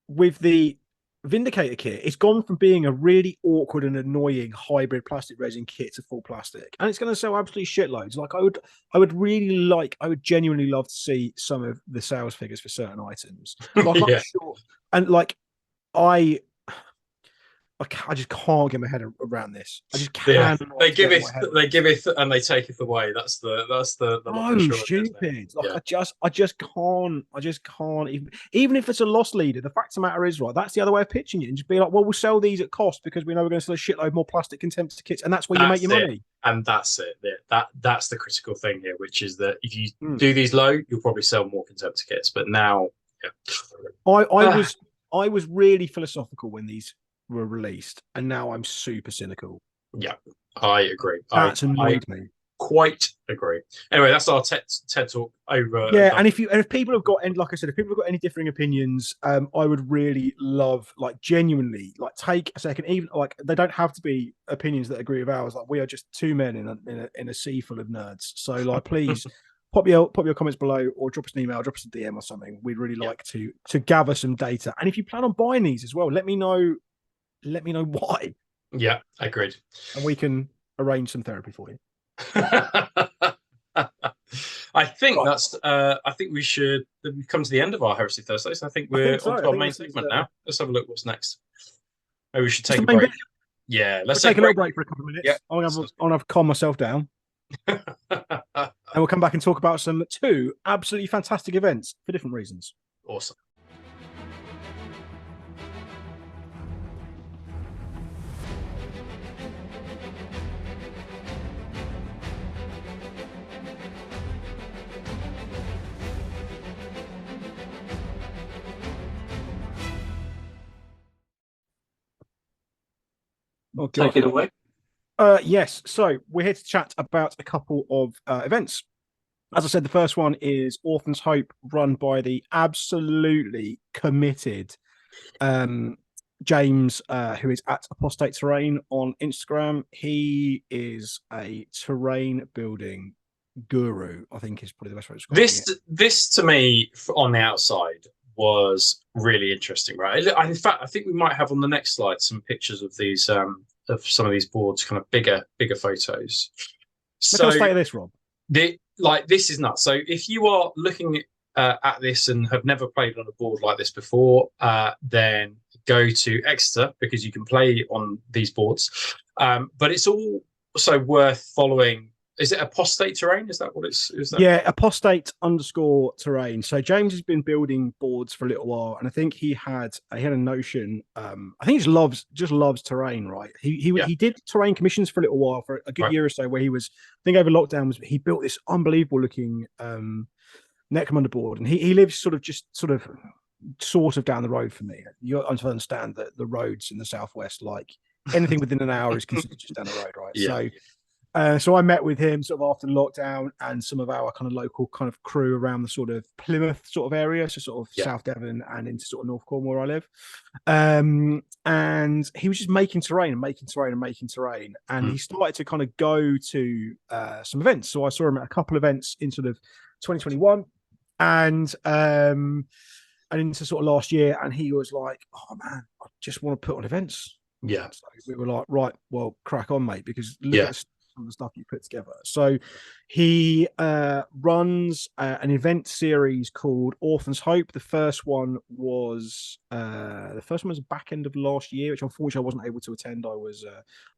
With the Vindicator kit, it's gone from being a really awkward and annoying hybrid plastic resin kit to full plastic, and it's going to sell absolutely shitloads. Like I would genuinely love to see some of the sales figures for certain items. Like I'm sure, and like I just can't get my head around this. I just can't. They give it, and they take it away. That's the stupid. Like I just can't. Even if it's a loss leader, the fact of the matter is, right, that's the other way of pitching it, and just be like, well, we'll sell these at cost because we know we're going to sell a shitload more plastic contemptor kits, and that's where you make your money. And that's it. That's the critical thing here, which is that if you do these low, you'll probably sell more contemptor kits. But now, I was really philosophical when these were released, and now I'm super cynical. Yeah, I agree. That's annoyed me. Quite agree. Anyway, that's our TED talk over. Yeah, and if people have got, and like I said, if people have got any differing opinions, I would really love, like, genuinely, like, take a second. Even like they don't have to be opinions that agree with ours. Like we are just two men in a sea full of nerds. So like, please. Pop your comments below, or drop us an email, drop us a DM or something. We'd really like to gather some data. And if you plan on buying these as well, let me know why. Yeah, agreed. And we can arrange some therapy for you. I think I think we should come to the end of our Heresy Thursdays. I think we're on to our main segment now. Let's have a look what's next. Maybe we should take a break. Yeah, let's take a little break for a couple of minutes. Yeah. I'll have to calm myself down. And we'll come back and talk about some two absolutely fantastic events for different reasons. Awesome. Take it away. Yes, so we're here to chat about a couple of events. As I said, the first one is Orphans Hope, run by the absolutely committed James, who is at Apostate Terrain on Instagram. He is a terrain building guru, I think is probably the best way to describe it. This to me, on the outside, was really interesting, right? In fact, I think we might have on the next slide some pictures of these of some of these boards, kind of bigger photos. So let's say this, Rob. This is nuts. So if you are looking at this and have never played on a board like this before, then go to Exeter, because you can play on these boards. But it's also worth following. Is it Apostate Terrain? Is that what it's? Is that? Yeah, Apostate_Terrain. So James has been building boards for a little while, and I think he had a notion. I think he just loves terrain, right? He did terrain commissions for a little while, for a good year or so, where he was, I think over lockdown, he built this unbelievable looking Necromunda board, and he lives sort of down the road from me. You understand that the roads in the southwest, like anything within an hour is considered just down the road, right? Yeah. So I met with him sort of after lockdown, and some of our kind of local kind of crew around the sort of Plymouth sort of area, so sort of South Devon and into sort of North Cornwall where I live. And he was just making terrain, and he started to kind of go to some events. So I saw him at a couple of events in sort of 2021, and and into sort of last year, and he was like, "Oh man, I just want to put on events." Yeah. So we were like, "Right, well, crack on, mate, because look Yeah. at some of the stuff you put together." So he runs an event series called Orphans Hope. The first one was back end of last year, which unfortunately I wasn't able to attend. I was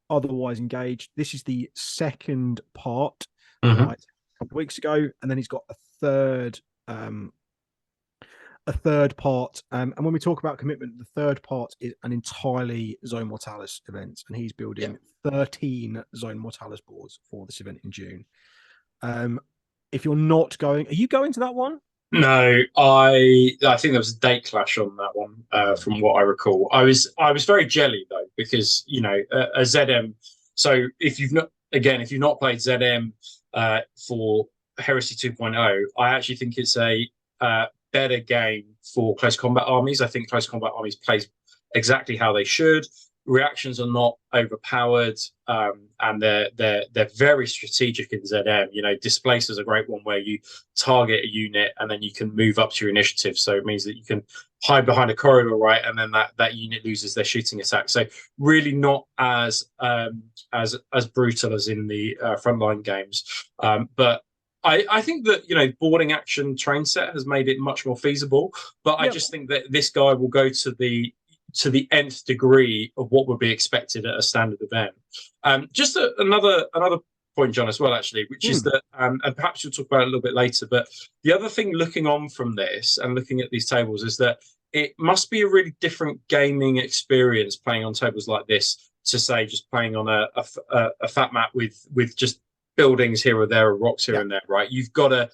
otherwise engaged. This is the second part. Mhm. A couple of weeks ago, and then he's got a third part. And when we talk about commitment, the third part is an entirely Zone Mortalis event, and he's building 13 Zone Mortalis boards for this event in June. If you're not going, are you going to that one? No, I think there was a date clash on that one, from what I recall. I was very jelly though, because a ZM. So if you've not played ZM for Heresy 2.0, I actually think it's a better game for close combat armies. I think close combat armies plays exactly how they should. Reactions are not overpowered, and they're very strategic in ZM. Displace is a great one where you target a unit and then you can move up to your initiative. So it means that you can hide behind a corridor, right, and then that unit loses their shooting attack. So really not as brutal as in the frontline games, but. I think that boarding action train set has made it much more feasible, but I just think that this guy will go to the nth degree of what would be expected at a standard event. Just another point, John, as well, actually, which is that, and perhaps you'll talk about it a little bit later, but the other thing looking on from this and looking at these tables is that it must be a really different gaming experience playing on tables like this to, say, just playing on a fat mat with just buildings here or there or rocks here and there, right? You've got to,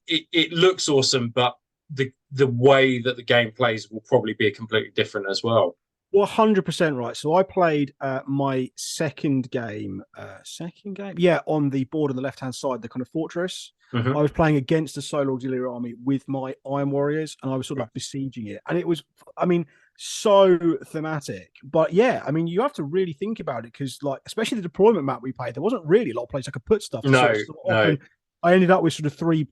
it looks awesome, but the way that the game plays will probably be completely different as well. 100% right. So I played my second game, on the board on the left-hand side, the kind of fortress. Mm-hmm. I was playing against a solo auxiliary army with my Iron Warriors, and I was sort of besieging it. And it was, so thematic. But yeah, you have to really think about it, because, especially the deployment map we played, there wasn't really a lot of places I could put stuff. No. I ended up with sort of three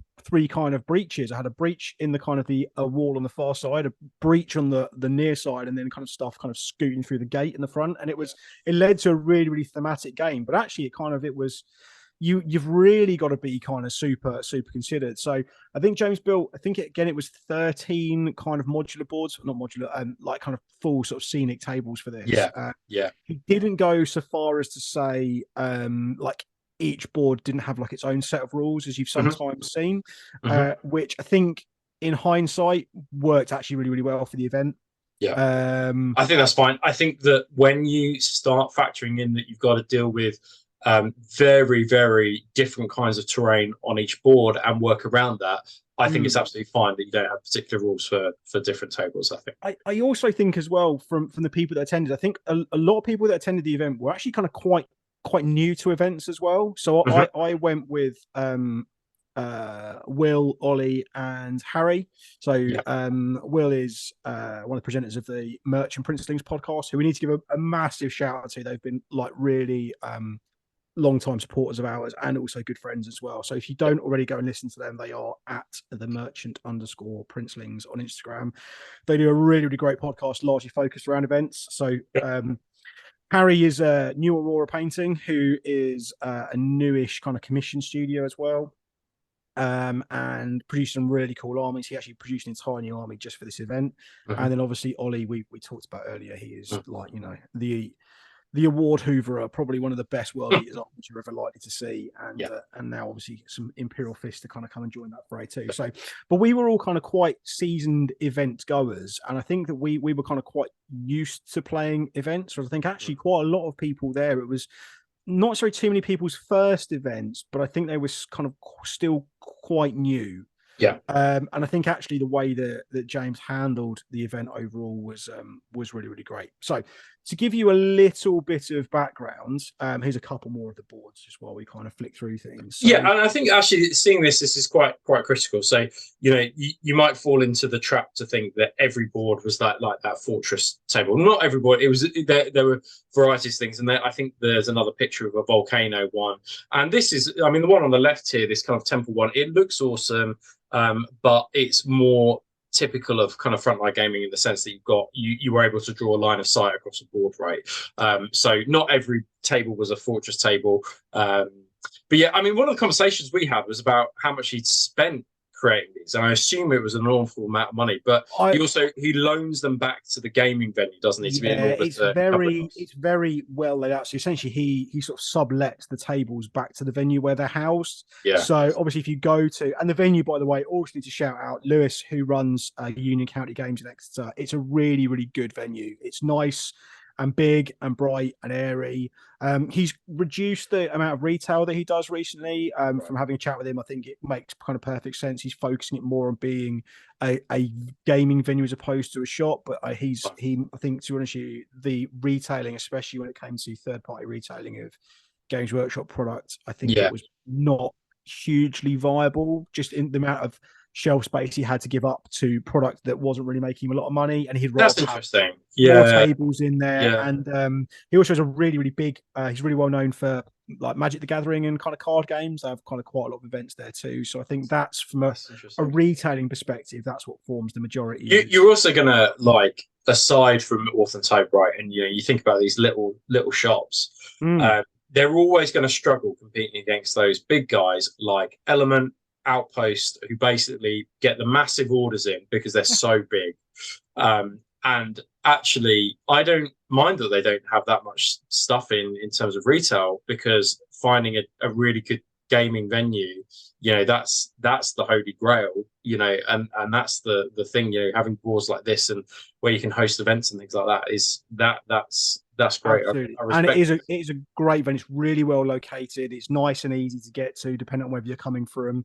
kind of breaches. I had a breach in the kind of a wall on the far side, a breach on the near side, and then kind of stuff kind of scooting through the gate in the front. And it led to a really, really thematic game. But actually, you've really got to be kind of super, super considered. So I think James built, it was 13 kind of modular boards, not modular, kind of full sort of scenic tables for this. He didn't go so far as to say, each board didn't have its own set of rules, as you've sometimes seen, which I think in hindsight worked actually really, really well for the event. I think that's fine. I think that when you start factoring in that you've got to deal with very, very different kinds of terrain on each board and work around that, I think it's absolutely fine that you don't have particular rules for different tables. I think. I also think as well from the people that attended, I think a lot of people that attended the event were actually kind of quite new to events as well. So I went with Will, Ollie, and Harry. So Will is one of the presenters of the Merchant Princelings podcast, who we need to give a massive shout out to. They've been really long-time supporters of ours and also good friends as well. So if you don't already go and listen to them, they are at the Merchant_Princelings on Instagram. They do a really, really great podcast, largely focused around events. So Harry is a New Aurora Painting, who is a newish kind of commission studio as well, and produced some really cool armies. He actually produced an entire new army just for this event. And then obviously Ollie, we talked about earlier, he is the award hooverer, probably one of the best world eaters armies you're ever likely to see, and now obviously some Imperial Fist to kind of come and join that fray too. So, but we were all kind of quite seasoned event goers, and I think that we were kind of quite used to playing events. So I think actually quite a lot of people there, it was not necessarily too many people's first events, but I think they were kind of still quite new. And I think actually the way that James handled the event overall was really, really great. So to give you a little bit of background, here's a couple more of the boards just while we kind of flick through things. So, and I think actually seeing this is quite critical. So you might fall into the trap to think that every board was like that fortress table. Not every board. It was there were varieties of things, and I think there's another picture of a volcano one. And this is, the one on the left here, this kind of temple one. It looks awesome. But it's more typical of kind of frontline gaming in the sense that you were able to draw a line of sight across the board, right? So not every table was a fortress table. But yeah, I mean, one of the conversations we had was about how much he'd spent creating these, and I assume it was an awful amount of money. But he loans them back to the gaming venue, doesn't he? To be in order it's very well laid out. So essentially, he sort of sublets the tables back to the venue where they're housed. Yeah. So obviously, if you go to, and the venue, by the way, also need to shout out Lewis, who runs Union County Games in Exeter. It's a really, really good venue. It's nice and big and bright and airy. He's reduced the amount of retail that he does recently. From having a chat with him, I think it makes kind of perfect sense. He's focusing it more on being a gaming venue as opposed to a shop. But I think, to be honest with you, the retailing, especially when it came to third-party retailing of Games Workshop product, I think it was not hugely viable, just in the amount of shelf space he had to give up to product that wasn't really making him a lot of money, and he'd rather have more tables in there. And he also has a really, really big, he's really well known for like Magic the Gathering and kind of card games. They have kind of quite a lot of events there too. So I think that's from a retailing perspective, that's what forms the majority. You're also gonna, like, aside from Orphans Hope, right? And you think about these little shops, they're always going to struggle competing against those big guys like Element, Outpost, who basically get the massive orders in because they're so big. And actually, I don't mind that they don't have that much stuff in terms of retail, because finding a really good gaming venue, that's the holy grail, and that's the thing, having boards like this and where you can host events and things like that that's great. And it is a great venue. It's really well located. It's nice and easy to get to, depending on whether you're coming from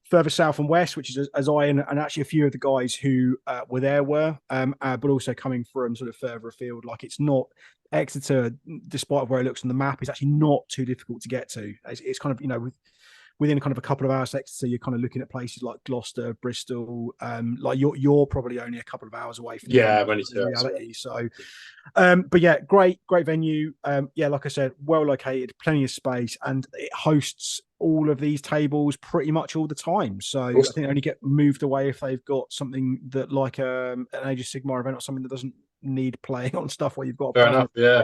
further south and west, which is as I and actually a few of the guys who were there were, but also coming from sort of further afield. Like, it's not Exeter, despite where it looks on the map, it's actually not too difficult to get to. It's kind of, within kind of a couple of hours Exeter, you're kind of looking at places like Gloucester, Bristol. Like you're probably only a couple of hours away from reality. So, but yeah, great venue. Like I said, well located, plenty of space, and it hosts all of these tables pretty much all the time. So I think they only get moved away if they've got something that, like an Age of Sigmar event or something that doesn't need playing on stuff where you've got. Fair enough. Yeah.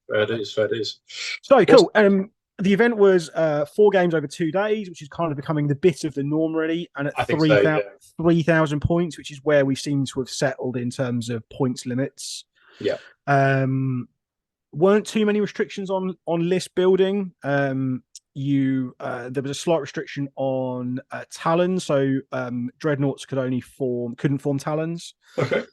Fair dues. So cool. The event was 4 games over 2 days, which is kind of becoming the bit of the norm, really. And at 3,000 points, which is where we seem to have settled in terms of points limits. Yeah. Weren't too many restrictions on list building. There was a slight restriction on talons, so dreadnoughts couldn't form talons. Okay.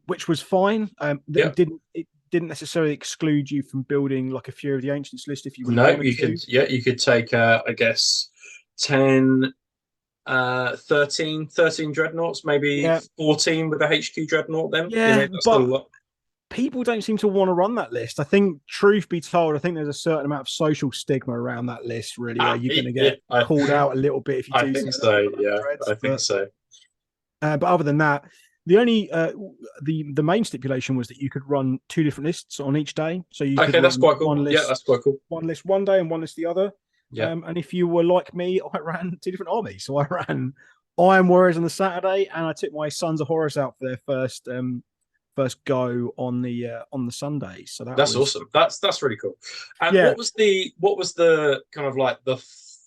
Which was fine. It didn't necessarily exclude you from building like a Fury of the Ancients list if you you could take I guess 10 13 dreadnoughts, maybe 14 with a HQ dreadnought then. But people don't seem to want to run that list. I think, truth be told, I think there's a certain amount of social stigma around that list, really, where you're going to get called out a little bit if you do. I think so. I think so. But other than that, the only the main stipulation was that you could run 2 different lists on each day. So you could that's quite cool. That's quite cool. One list one day and one list the other. Yeah. And if you were like me, I ran 2 different armies. So I ran Iron Warriors on the Saturday, and I took my Sons of Horus out for their first go on the Sunday. So that's awesome. That's really cool. And what was the kind of like the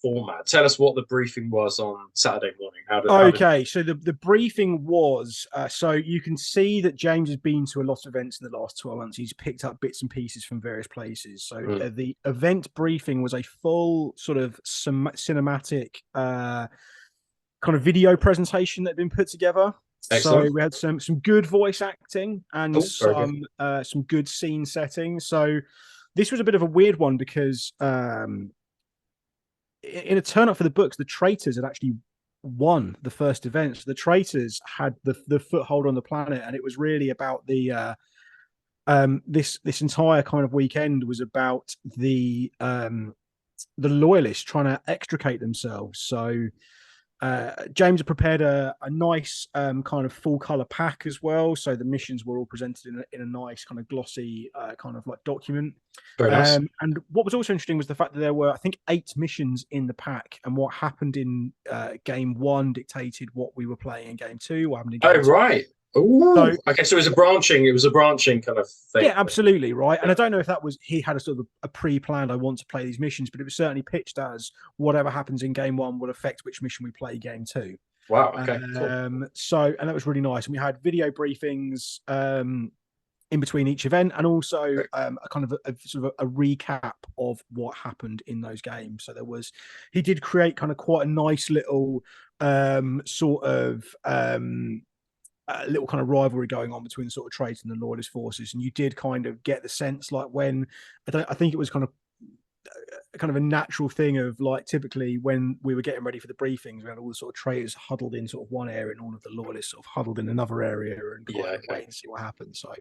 format? Tell us what the briefing was on Saturday morning. So the briefing was so you can see that James has been to a lot of events in the last 12 months. He's picked up bits and pieces from various places. So the event briefing was a full sort of cinematic kind of video presentation that had been put together. Excellent. So we had some good voice acting and some good scene setting. So this was a bit of a weird one because in a turn up for the books, the Traitors had actually won the first event. So the Traitors had the foothold on the planet, and it was really about the this entire kind of weekend was about the loyalists trying to extricate themselves. So James had prepared a nice kind of full color pack as well. So the missions were all presented in a nice kind of glossy kind of like document. Very nice. And what was also interesting was the fact that there were, I think, 8 missions in the pack, and what happened in game 1 dictated what we were playing in game 2. What happened in game 2. Right. Ooh. So, okay, so it was a branching kind of thing. yeah, absolutely, right. And I don't know if that was he had a sort of a pre-planned I want to play these missions, but it was certainly pitched as whatever happens in game 1 will affect which mission we play game 2. Wow. Okay. Cool. So, and that was really nice. And we had video briefings in between each event, and also a kind of a sort of a recap of what happened in those games. So he did create kind of quite a nice little sort of a little kind of rivalry going on between the sort of traitor and the loyalist forces, and you did kind of get the sense like when I think it was kind of a natural thing of like typically when we were getting ready for the briefings, we had all the sort of traitors huddled in sort of one area and all of the loyalists sort of huddled in another area and wait and see what happens. So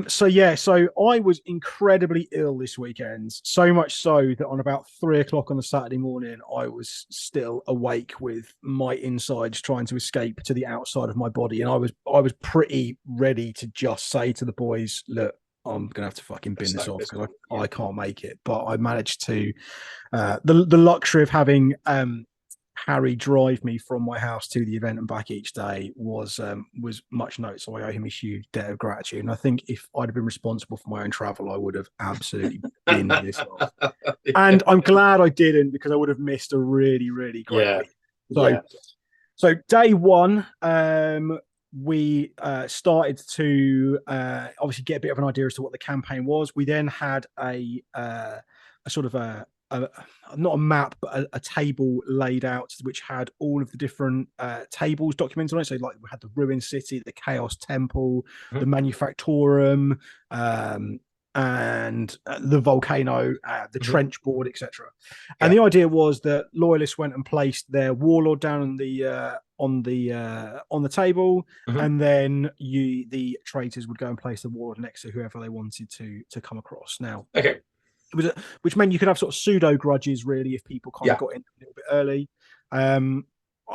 so I was incredibly ill this weekend, so much so that on about 3 o'clock on a Saturday morning, I was still awake with my insides trying to escape to the outside of my body, and I was pretty ready to just say to the boys, look, I'm gonna have to fucking bin this off because I can't make it. But I managed to the luxury of having Harry drive me from my house to the event and back each day was much noted. So I owe him a huge debt of gratitude. And I think if I'd have been responsible for my own travel, I would have absolutely binned this off. And I'm glad I didn't, because I would have missed a really, really great week. So day 1, we started to obviously get a bit of an idea as to what the campaign was. We then had a sort of not a map, but a table laid out which had all of the different tables documented on it. So like we had the ruined city, the chaos temple, the manufactorum, and the volcano, the trench board, etc. And the idea was that loyalists went and placed their warlord down on the table, and then the traitors would go and place the warlord next to whoever they wanted to come across. Now, which meant you could have sort of pseudo grudges, really, if people kind of got in a little bit early. I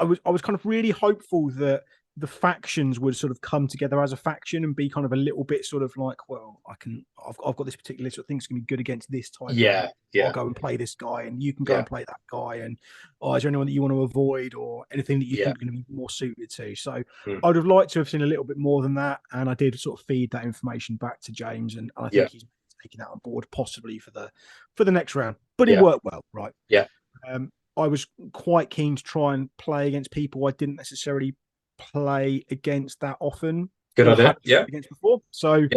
was kind of really hopeful that the factions would sort of come together as a faction and be kind of a little bit sort of like, well, I've got this particular sort of thing that's going to be good against this type. I'll go and play this guy, and you can go and play that guy. And is there anyone that you want to avoid, or anything that you think is going to be more suited to? So I would have liked to have seen a little bit more than that, and I did sort of feed that information back to James, and I think he's taking that on board possibly for the next round. But it worked well, right? I was quite keen to try and play against people I didn't necessarily play against that often. Good idea. Against before. So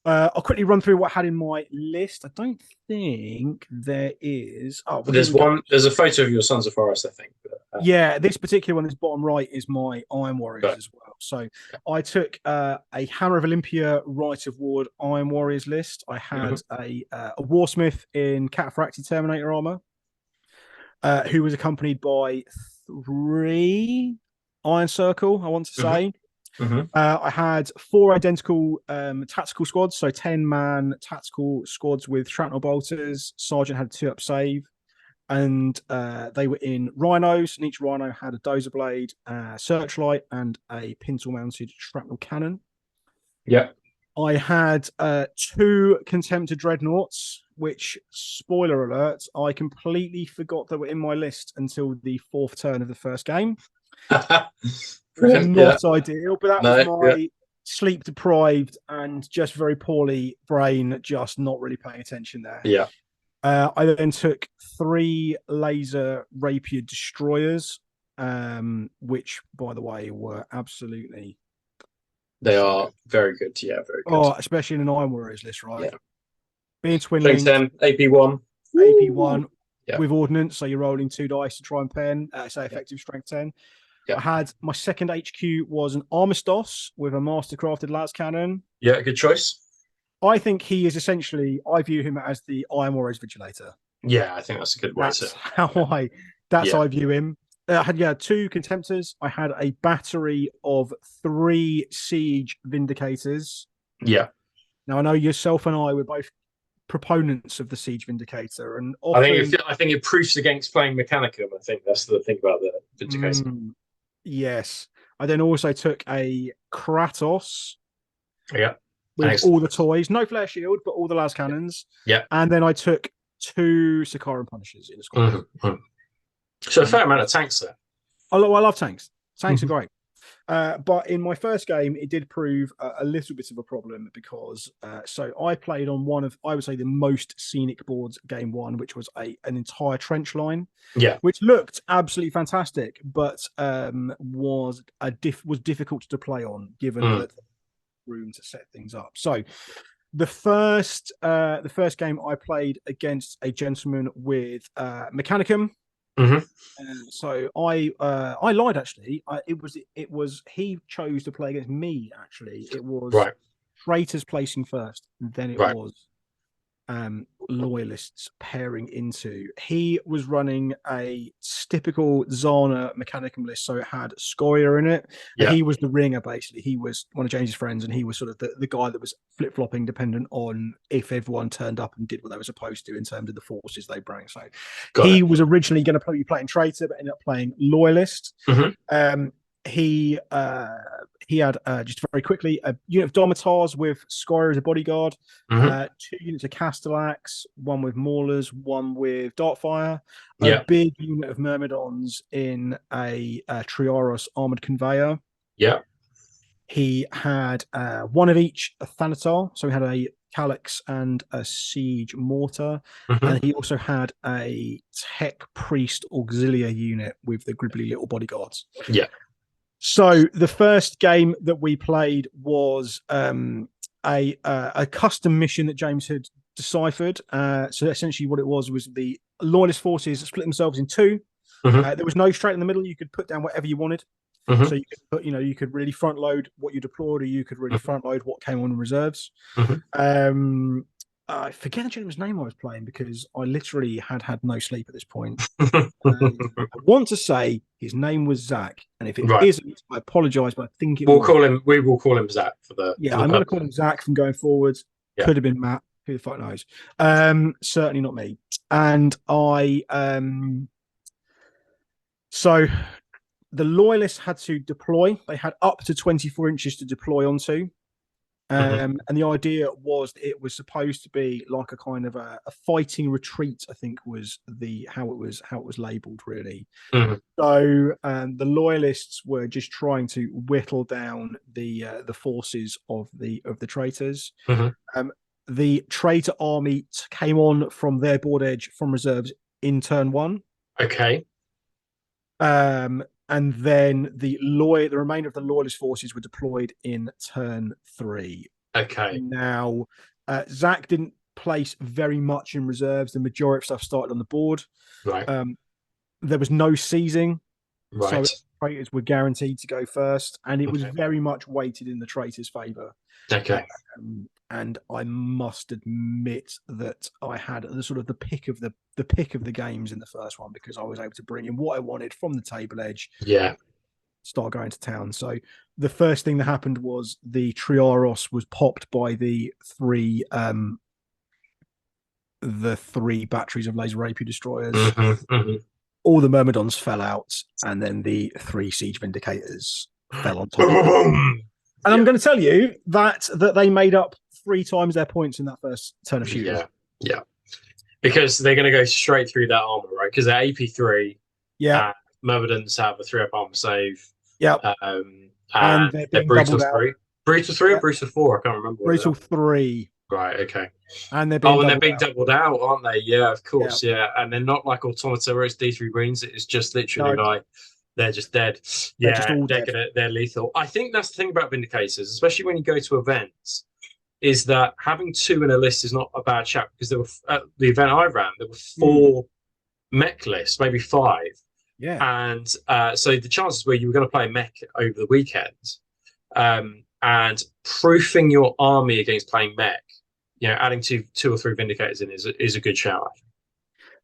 I'll quickly run through what I had in my list. I don't think there is. Oh, there's a photo of your Sons of Horus, I think. This particular one, this bottom right, is my Iron Warriors as well. So I took a Hammer of Olympia Rite of Ward Iron Warriors list. I had a Warsmith in Cataphractii Terminator armor, who was accompanied by 3 Iron Circle, I want to say. I had 4 identical tactical squads, so 10-man tactical squads with shrapnel bolters. Sergeant had 2-up save, and they were in rhinos, and each rhino had a dozer blade, searchlight, and a pintle-mounted shrapnel cannon. I had 2 Contemptor dreadnoughts, which, spoiler alert, I completely forgot that were in my list until the 4th turn of the first game. Not ideal, but that was my sleep deprived and just very poorly brain, just not really paying attention there. I then took 3 laser rapier destroyers, which, by the way, were absolutely very good. Very good. Especially in an Iron Warriors list, right? Being twin linked, AP1 with ordnance, so you're rolling 2 dice to try and pen, say effective strength 10. I had my second HQ was an Armistos with a mastercrafted las cannon. Good choice. I think he is essentially, I view him as the Iron Warriors Vigilator. I think that's a good way to. How I view him. I had 2 Contemptors. I had a battery of 3 Siege Vindicators. Now I know yourself and I were both proponents of the Siege Vindicator, and I often think it proofs against playing Mechanicum. I think that's the thing about the Vindicator. Yes. I then also took a Kratos Yeah. with Thanks. all the toys, no flare shield, but all the las cannons. Yeah. And then I took 2 Sakaran Punishers in the squad. So a fair amount of tanks there. I love tanks. Tanks are great. But in my first game, it did prove a little bit of a problem because so I played on one of, I would say, the most scenic boards game one, which was an entire trench line. Yeah. Which looked absolutely fantastic, but was difficult to play on given that room to set things up. So the first game I played against a gentleman with Mechanicum. So I lied actually. It was he chose to play against me actually. It was traitors placing first, and then it was loyalists pairing into. He was running a typical Zana Mechanicum list, so it had Scoria in it. And he was the ringer basically. He was one of James's friends, and he was sort of the guy that was flip-flopping dependent on if everyone turned up and did what they were supposed to in terms of the forces they bring. So he was originally going to be playing traitor, but ended up playing loyalist. He had just very quickly a unit of Domitars with Scoria as a bodyguard, 2 units of Castellax, 1 with Maulers, 1 with Dartfire, a big unit of Myrmidons in a Triaros armored conveyor. He had 1 of each Thanatar, so he had a Calyx and a Siege Mortar, and he also had a Tech Priest Auxilia unit with the gribbly little bodyguards. So the first game that we played was a custom mission that James had deciphered. So essentially, what it was the loyalist forces split themselves in 2. There was no straight in the middle. You could put down whatever you wanted. So you could put, you could really front load what you deployed, or you could really front load what came on in reserves. I forget the gentleman's name I was playing because I literally had no sleep at this point. I want to say his name was Zach, and if it isn't, I apologise, but I think it was. We will call him Zach for the. I'm going to call him Zach from going forwards. Could have been Matt. Who the fuck knows? Certainly not me. And I so the loyalists had to deploy. They had up to 24 inches to deploy onto. And the idea was it was supposed to be like a kind of a fighting retreat, I think was how it was labeled really. So the loyalists were just trying to whittle down the forces of the traitors. The traitor army came on from their board edge from reserves in turn 1. And then the remainder of the loyalist forces were deployed in turn 3. Now, Zach didn't place very much in reserves. The majority of stuff started on the board. There was no seizing. So traitors were guaranteed to go first. And it was very much weighted in the traitors' favour. And I must admit that I had the pick of the games in the first one because I was able to bring in what I wanted from the table edge. Start going to town. So the first thing that happened was the Triaros was popped by the 3 batteries of laser rapier destroyers. All the Myrmidons fell out, and then the 3 siege vindicators fell on top. And I'm going to tell you that they made up 3 times their points in that first turn of shooting. Because they're going to go straight through that armor, right? Because they're AP3. Myrmidons have a 3-up armor save. And they're Brutal 3. Brutal 3 or Brutal 4? I can't remember. Brutal 3. Right, okay. And they're being doubled out, aren't they? Yeah, of course, And they're not like Automata where it's D3 greens. It's just literally like they're just dead. They're lethal. I think that's the thing about Vindicators, especially when you go to events, is that having 2 in a list is not a bad shout because there were at the event I ran, there were 4 mech lists, maybe 5. And so the chances were you were going to play mech over the weekend, and proofing your army against playing mech, adding two or three Vindicators in is a good shout.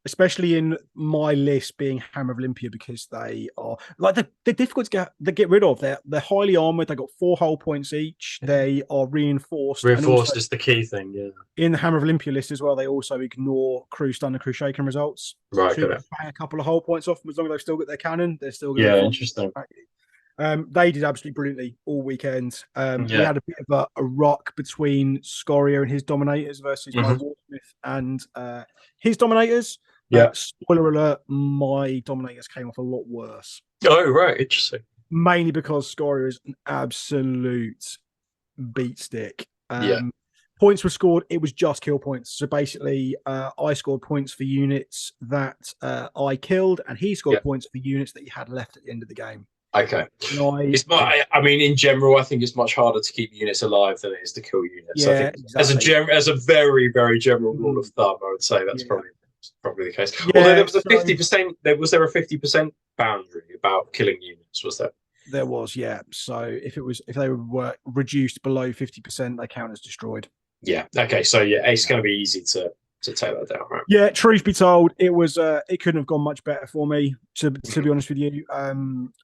especially in my list being Hammer of Olympia, because they are like they're difficult to get rid of. They're highly armored. They got 4 hull points each. They are reinforced. And Reinforced also, is the key thing. Yeah. in the Hammer of Olympia list as well, they also ignore crew stun and crew shaken results. Right. So you can bang a couple of hull points off them, as long as they've still got their cannon, they're still going to. Yeah. Interesting. They did absolutely brilliantly all weekend. We Yeah. had a bit of a rock between Scoria and his Dominators versus my Warsmith and his Dominators. Yeah. Spoiler alert, my Dominators came off a lot worse. Oh, right. Interesting. Mainly because Scoria is an absolute beat stick. Yeah. Points were scored. It was just kill points. So basically, I scored points for units that I killed, and he scored points for units that he had left at the end of the game. Okay. I mean, in general, I think it's much harder to keep units alive than it is to kill units. Yeah, I think exactly. as a very, very general rule of thumb, I would say that's probably the case. Yeah, although there was a 50%, was there a 50% boundary about killing units? Was there? There was, yeah. So if they were reduced below 50%, they count as destroyed. Yeah. Okay. So yeah, it's going to be easy to take that down, right? Yeah. Truth be told, it couldn't have gone much better for me. To be honest with you, I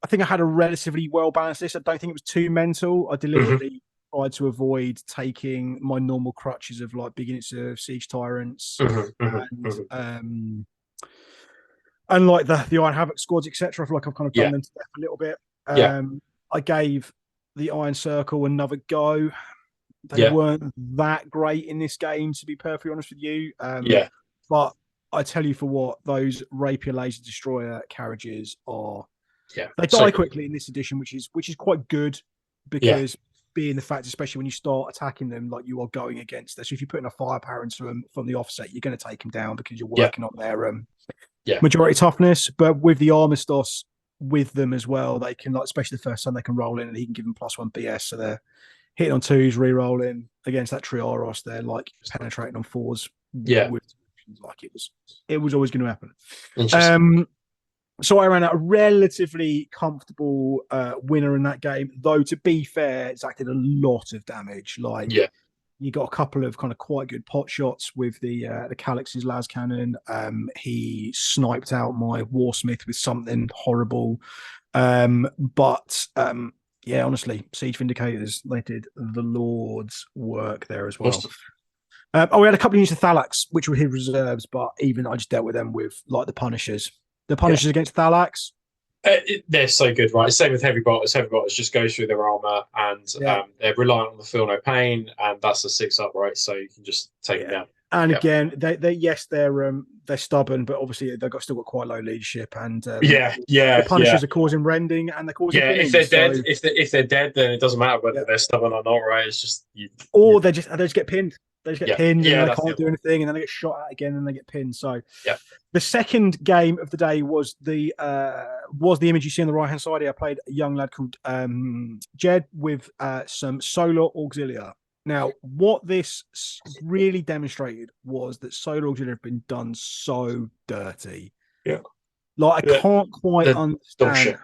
think I had a relatively well balanced list. I don't think it was too mental. I deliberately tried to avoid taking my normal crutches of like big units of siege tyrants and like the Iron Havoc squads, etc. I feel like I've kind of done them to death a little bit. I gave the Iron Circle another go. They weren't that great in this game, to be perfectly honest with you. But I tell you for what, those Rapier Laser Destroyer carriages are. They die quickly in this edition, which is quite good, because being the fact, especially when you start attacking them, like you are going against this. So if you put enough firepower into them from the offset, you're going to take them down because you're working on their majority toughness. But with the Armistos with them as well, they can, like, especially the first time, they can roll in and he can give them +1 BS. So they're hitting on 2s, re-rolling against that Triaros. They're like penetrating on 4s. Like it was always going to happen. So I ran out a relatively comfortable winner in that game, though to be fair, Zach did a lot of damage. Like you got a couple of kind of quite good pot shots with the Calix's las cannon. He sniped out my Warsmith with something horrible. Yeah, honestly, Siege Vindicators, they did the Lord's work there as well. Awesome. We had a couple of units of Thalax, which were his reserves, but even I just dealt with them with like the Punishers. The Punishers against Thalax. They're so good, right? Same with Heavy Bolters. Heavy Bolters just go through their armor, and they're reliant on the Feel No Pain, and that's a 6-up, right? So you can just take them down. And again, they're stubborn, but obviously they've still got quite low leadership. And the Punishers are causing rending, and they're causing if they're dead, if they're dead, then it doesn't matter whether they're stubborn or not, right? It's just they just get pinned. They just get pinned, and they can't do anything, and then they get shot at again, and they get pinned. So the second game of the day was the image you see on the right hand side here. I played a young lad called Jed with some Solar Auxilia. Now, what this really demonstrated was that Solar Auxilia have been done so dirty. Like I can't quite understand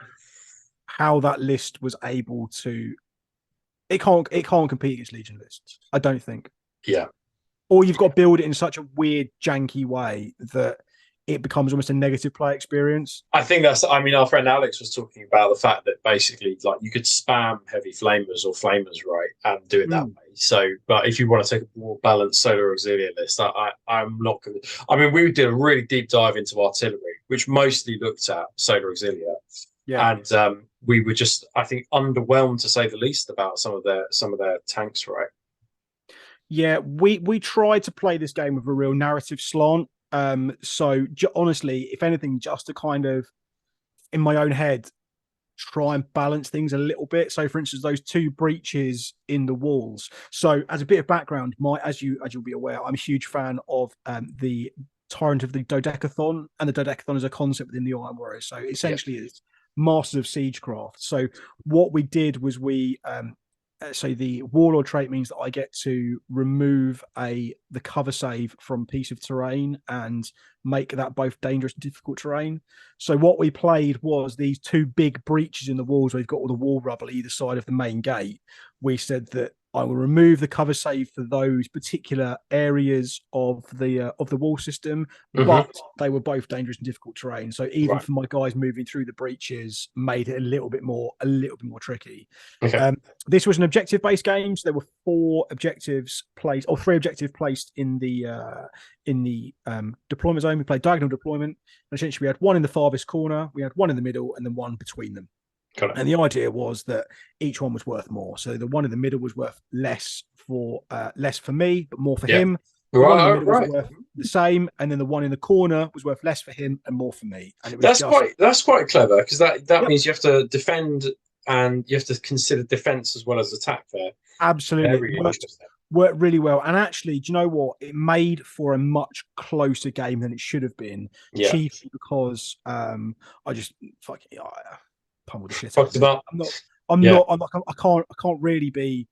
how that list was able to. It can't compete against Legion lists. I don't think. Or you've got to build it in such a weird, janky way that it becomes almost a negative play experience. I think our friend Alex was talking about the fact that basically, like, you could spam heavy flamers or flamers, right, and do it that way. So, but if you want to take a more balanced Solar Auxilia list, I'm not going to. I mean, we did a really deep dive into artillery, which mostly looked at Solar Auxilia. And we were just, I think, underwhelmed to say the least about some of their tanks, right? Yeah, we tried to play this game with a real narrative slant. So honestly, if anything, just to kind of, in my own head, try and balance things a little bit. So, for instance, those 2 breaches in the walls. So, as a bit of background, as you'll be aware, I'm a huge fan of the Tyrant of the Dodecathon, and the Dodecathon is a concept within the Iron Warriors. So, essentially, it's Masters of Siegecraft. So, what we did was so the Warlord trait means that I get to remove the cover save from piece of terrain and make that both dangerous and difficult terrain. So what we played was these 2 big breaches in the walls where you've got all the wall rubble either side of the main gate. We said that I will remove the cover save for those particular areas of the wall system, but they were both dangerous and difficult terrain. So even for my guys moving through the breaches, made it a little bit more tricky. Okay. This was an objective-based game, so there were 4 objectives placed, or 3 objectives placed in the deployment zone. We played diagonal deployment, and essentially we had 1 in the farthest corner, we had 1 in the middle, and then 1 between them. And the idea was that each one was worth more. So the one in the middle was worth less for me, but more for him. The one in the middle was worth the same, and then the one in the corner was worth less for him and more for me. And it was that's quite clever, because that means you have to defend and you have to consider defense as well as attack there. Absolutely. Worked really well. And actually, do you know what? It made for a much closer game than it should have been. Chiefly because I just pummeled the shit out of it. I can't really be,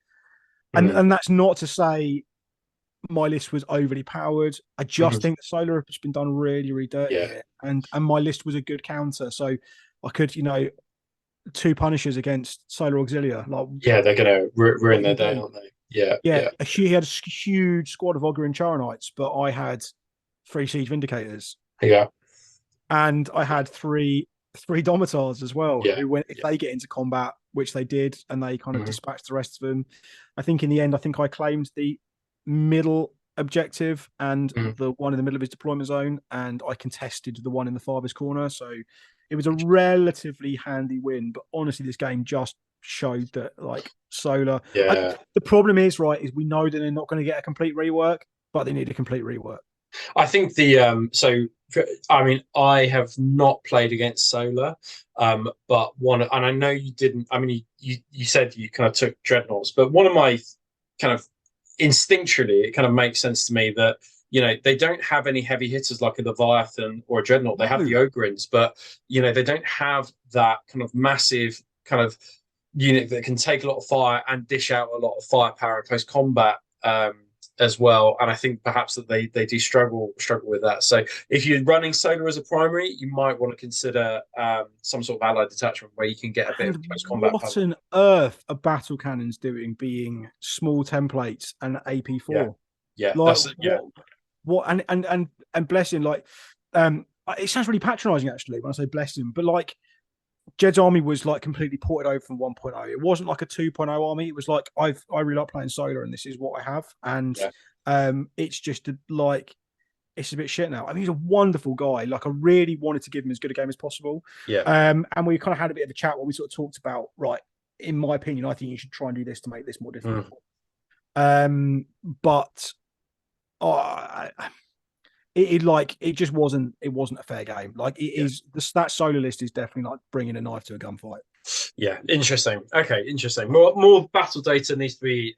and that's not to say my list was overly powered. I just think the solar has been done really, really dirty here. And my list was a good counter. So I could, 2 Punishers against Solar Auxilia. They're gonna ruin their day, aren't they? He had a huge squad of Ogre and Charonites, but I had 3 Siege Vindicators. And I had 3 Domitars as well, who went, if they get into combat, which they did, and they kind of dispatched the rest of them. I think in the end, I claimed the middle objective and the one in the middle of his deployment zone, and I contested the one in the farthest corner. So it was a relatively handy win. But honestly, this game just showed that Solar. The problem is we know that they're not going to get a complete rework, but they need a complete rework. I think I have not played against Solar, but and I know you didn't. I mean, you said you kind of took Dreadnoughts, but one of my kind of instinctually, it kind of makes sense to me that they don't have any heavy hitters like a Leviathan or a Dreadnought. They have the Ogrins, but they don't have that kind of massive kind of unit that can take a lot of fire and dish out a lot of firepower in close combat. As well, and I think perhaps that they do struggle with that. So if you're running Solar as a primary, you might want to consider some sort of allied detachment where you can get a bit of close combat. What on earth are battle cannons doing, being small templates and AP4? What and bless him. It sounds really patronising actually when I say bless him, but Jed's army was completely ported over from 1.0. It wasn't like a 2.0 army. It was I really like playing Solar, and this is what I have. And it's just it's a bit shit now. I mean, he's a wonderful guy. I really wanted to give him as good a game as possible. And we kind of had a bit of a chat where we sort of talked about, in my opinion, I think you should try and do this to make this more difficult. But it just wasn't a fair game. That Solar list is definitely bringing a knife to a gunfight. Interesting. Okay, interesting. More battle data needs to be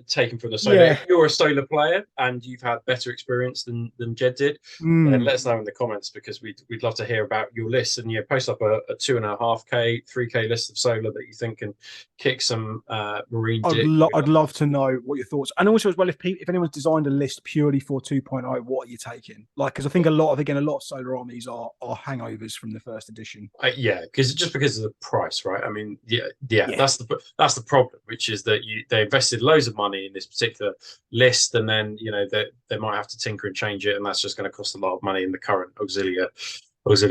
taken from the Solar. If you're a Solar player and you've had better experience than Jed did, then let us know in the comments, because we'd love to hear about your list, and post up a 2.5K, 3K list of Solar that you think can kick some Marine. I'd love to know what your thoughts, and also as well, if anyone's designed a list purely for 2.0, what are you taking? Because I think a lot of Solar armies are hangovers from the first edition. Because of the price. Right, I mean, that's the problem, which is that they invested loads of money in this particular list, and then they might have to tinker and change it, and that's just going to cost a lot of money in the current Auxilia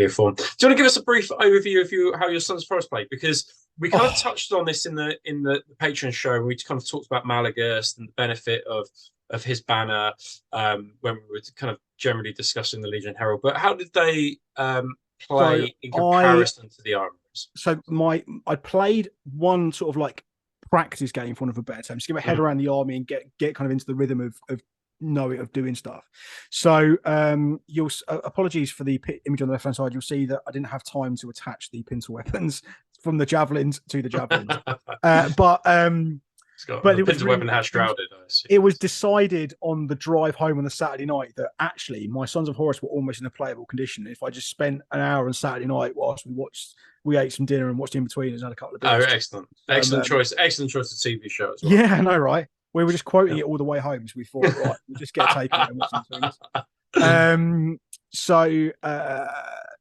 form. Do you want to give us a brief overview of how your Sons of Horus played? Because we kind of touched on this in the Patreon show. We kind of talked about Malagurst and the benefit of his banner when we were kind of generally discussing the Legion Herald. But how did they play in comparison to the army? So I played one sort of practice game, for want of a better term, just get my head around the army and get kind of into the rhythm of doing stuff. So you'll apologies for the image on the left hand side. You'll see that I didn't have time to attach the pincer weapons from the javelins to the javelins. But it was weapon has shrouded. It was decided on the drive home on the Saturday night that actually my Sons of Horus were almost in a playable condition. If I just spent an hour on Saturday night whilst we ate some dinner and watched In Between and had a couple of beers. Oh, excellent choice of TV show as well. Yeah, I know, right? We were just quoting it all the way home, so we thought, right, we'll just get a takeaway and watch some things.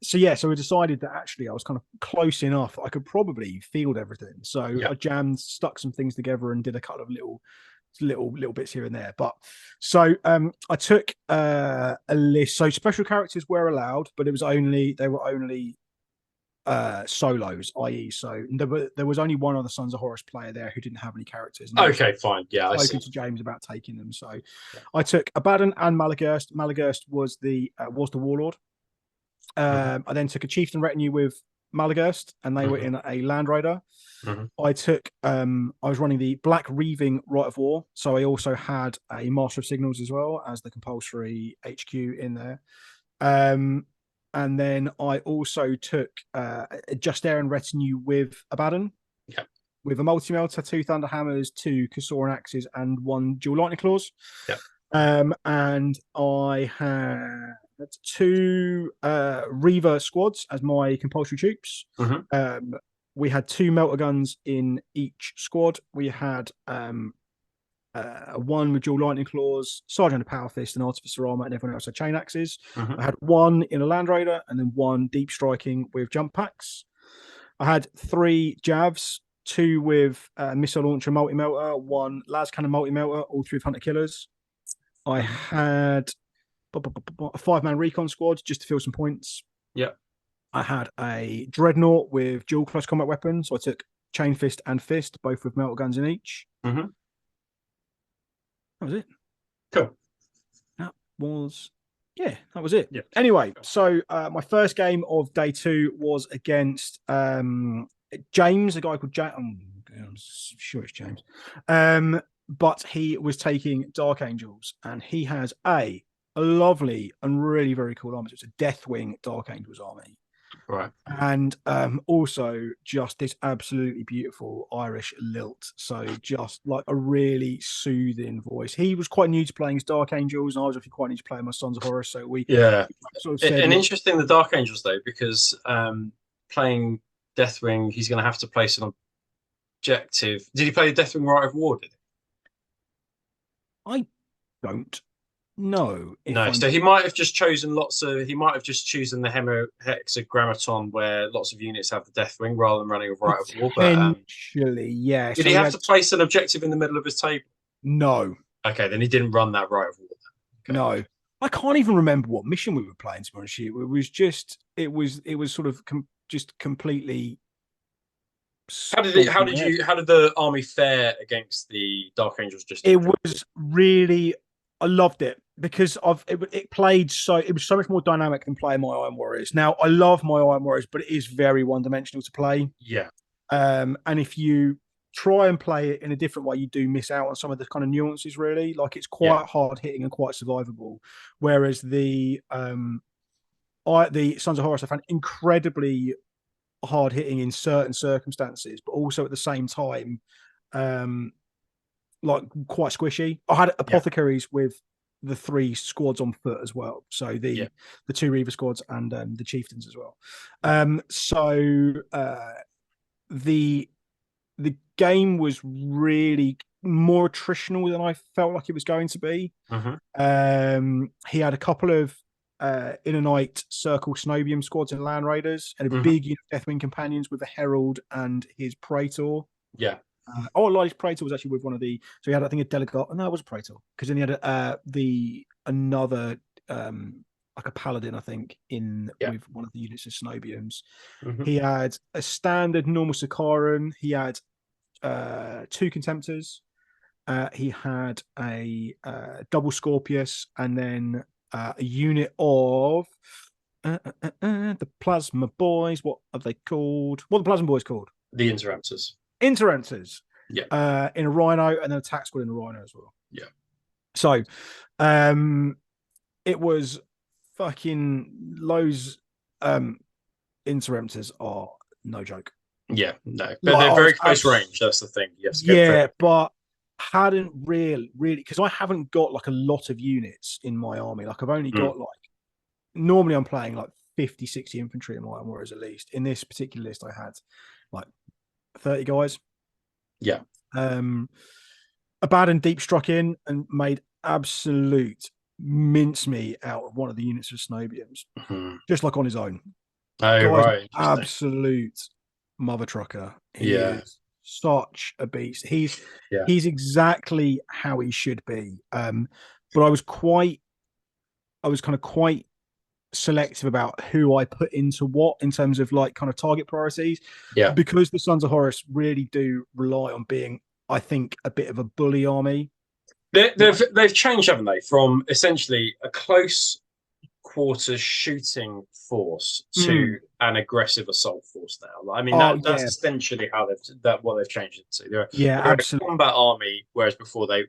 so we decided that actually I was kind of close enough. I could probably field everything. So Yeah. I jammed, stuck some things together, and did a couple of little bits here and there. But so I took a list. So special characters were allowed, but they were only solos, i.e., so there was only one other Sons of Horus player there who didn't have any characters. Okay, fine. Yeah, I see. Spoken to James about taking them. So Yeah. I took Abaddon and Malagurst. Malagurst was the warlord. I then took a chieftain retinue with Malagurst, and they were in a Land Raider. I took I was running the Black Reaving Rite of War, so I also had a Master of Signals as well as the compulsory HQ in there. And then I also took a Justarian retinue with Abaddon. Yeah. With a multi-melter, 2 Thunder Hammers, 2 Kassoran Axes, and 1 Dual Lightning Claws. Yeah. And I had 2 Reaver squads as my compulsory troops. We had 2 melter guns in each squad. We had 1 with Dual Lightning Claws, Sergeant of Power Fist, and Artificer Armor, and everyone else had chain axes. I had 1 in a Land Raider, and then 1 deep striking with jump packs. I had 3 Javs, 2 with missile launcher multi melter, 1 las cannon multi melter, all 3 with hunter killers. I had a 5-man recon squad just to fill some points. Yeah. I had a dreadnought with dual close combat weapons. So I took chain fist and fist, both with melter guns in each. That was it. Cool. That was it. Yeah. Anyway, so my first game of day 2 was against James, a guy called James. I'm sure it's James. But he was taking Dark Angels, and he has a lovely and really very cool army. It's a Deathwing Dark Angels army. Right. And also just this absolutely beautiful Irish lilt. So just like a really soothing voice. He was quite new to playing his Dark Angels, and I was actually quite new to playing my Sons of Horus. So we sort of said, and interesting the Dark Angels though, because playing Deathwing, he's going to have to place an objective. Did he play the Deathwing Rite of War? Did he? I don't know. No, so he might have just chosen he might have just chosen the hexagrammaton where lots of units have the Deathwing rather than running a Rite of War. Potentially, yeah. Did he have to place an objective in the middle of his table? No. Okay, then he didn't run that Rite of War. Okay. No. I can't even remember what mission we were playing, to be honest. It was just, it was sort of just completely. How did the army fare against the Dark Angels? It was really, I loved it because it played it was so much more dynamic than playing my Iron Warriors. Now I love my Iron Warriors, but it is very one-dimensional to play. Yeah. And if you try and play it in a different way, you do miss out on some of the kind of nuances. Really, like it's quite hard hitting and quite survivable. Whereas the Sons of Horus I found incredibly hard hitting in certain circumstances, but also at the same time, like quite squishy. I had apothecaries with the 3 squads on foot as well. So the 2 Reaver squads and the chieftains as well. The game was really more attritional than I felt like it was going to be. He had a couple of in a night circle Snobium squads and Land Raiders, and a big unit of Deathwing companions with a Herald and his Praetor. Yeah. His Praetor was actually with one of the. So he had, I think, a Delegate. No, it was a Praetor, because then he had another like a Paladin, I think, with one of the units of Snobiums. He had a standard normal Sakaran. He had 2 Contemptors. He had a double Scorpius, and then a unit of the Plasma Boys. What are they called? What are the Plasma Boys called? The Interrupters. Yeah. In a Rhino, and then attack squad in a Rhino as well. Yeah. So it was fucking loads. Interrupters are no joke. Yeah, no. But they're very close range. That's the thing. Yes. But hadn't really because I haven't got like a lot of units in my army. Like I've only got like, normally I'm playing like 50, 60 infantry in my Iron Warriors at least. In this particular list, I had like 30 guys. Yeah. Abaddon deep struck in and made absolute mincemeat out of one of the units of Snobiums, just like on his own. Oh, Guy's an right. Interesting. absolute mother trucker. He Yeah. is such a beast. Yeah. He's exactly how he should be. But I was kind of quite selective about who I put into what in terms of like kind of target priorities, Yeah. because the Sons of Horus really do rely on being, I think, a bit of a bully army. They've changed, haven't they, from essentially a close quarters shooting force Mm. to an aggressive assault force now. I mean, Oh that's yeah, essentially how what they've changed it to. yeah, They're a absolutely. combat army, whereas before they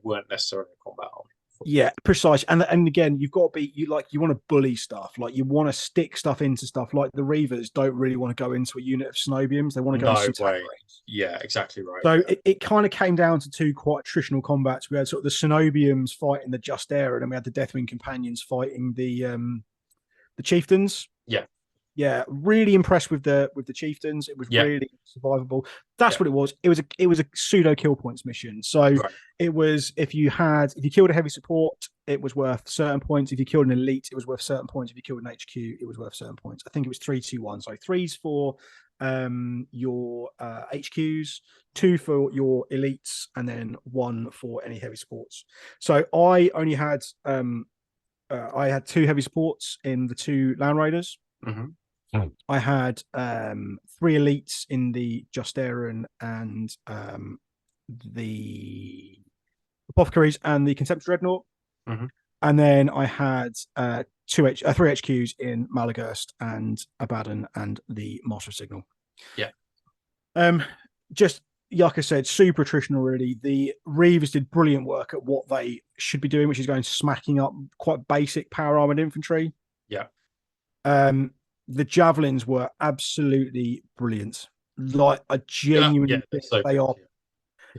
weren't necessarily a combat army. Yeah, precise. And again, you've got to be you want to bully stuff, like you want to stick stuff into stuff. Like the Reavers don't really want to go into a unit of Cenobiums; they want to go into No some tank way. ranks. Yeah, exactly right. So Yeah. it kind of came down to two quite traditional combats. We had sort of the Cenobiums fighting the Justera, and then we had the Deathwing Companions fighting the Chieftains. Yeah. Yeah, really impressed with the chieftains. It was Yeah. really survivable. That's Yeah. what it was. It was a pseudo kill points mission. So Right. it was, if you killed a heavy support, it was worth certain points. If you killed an elite, it was worth certain points. If you killed an HQ, it was worth certain points. I think it was 3-2-1. So threes for your HQs, two for your elites, and then one for any heavy supports. So I had two heavy supports in the two Land Raiders. Mm-hmm. I had three elites in the Justaran and the Apothecaries and the Contempt Dreadnought. Mm-hmm. And then I had three HQs in Malagurst and Abaddon and the Master of Signal. Yeah. Just like I said, super attritional, really. The Reavers did brilliant work at what they should be doing, which is going smacking up quite basic power armored infantry. Yeah. The javelins were absolutely brilliant. Like I genuinely think So they good. are,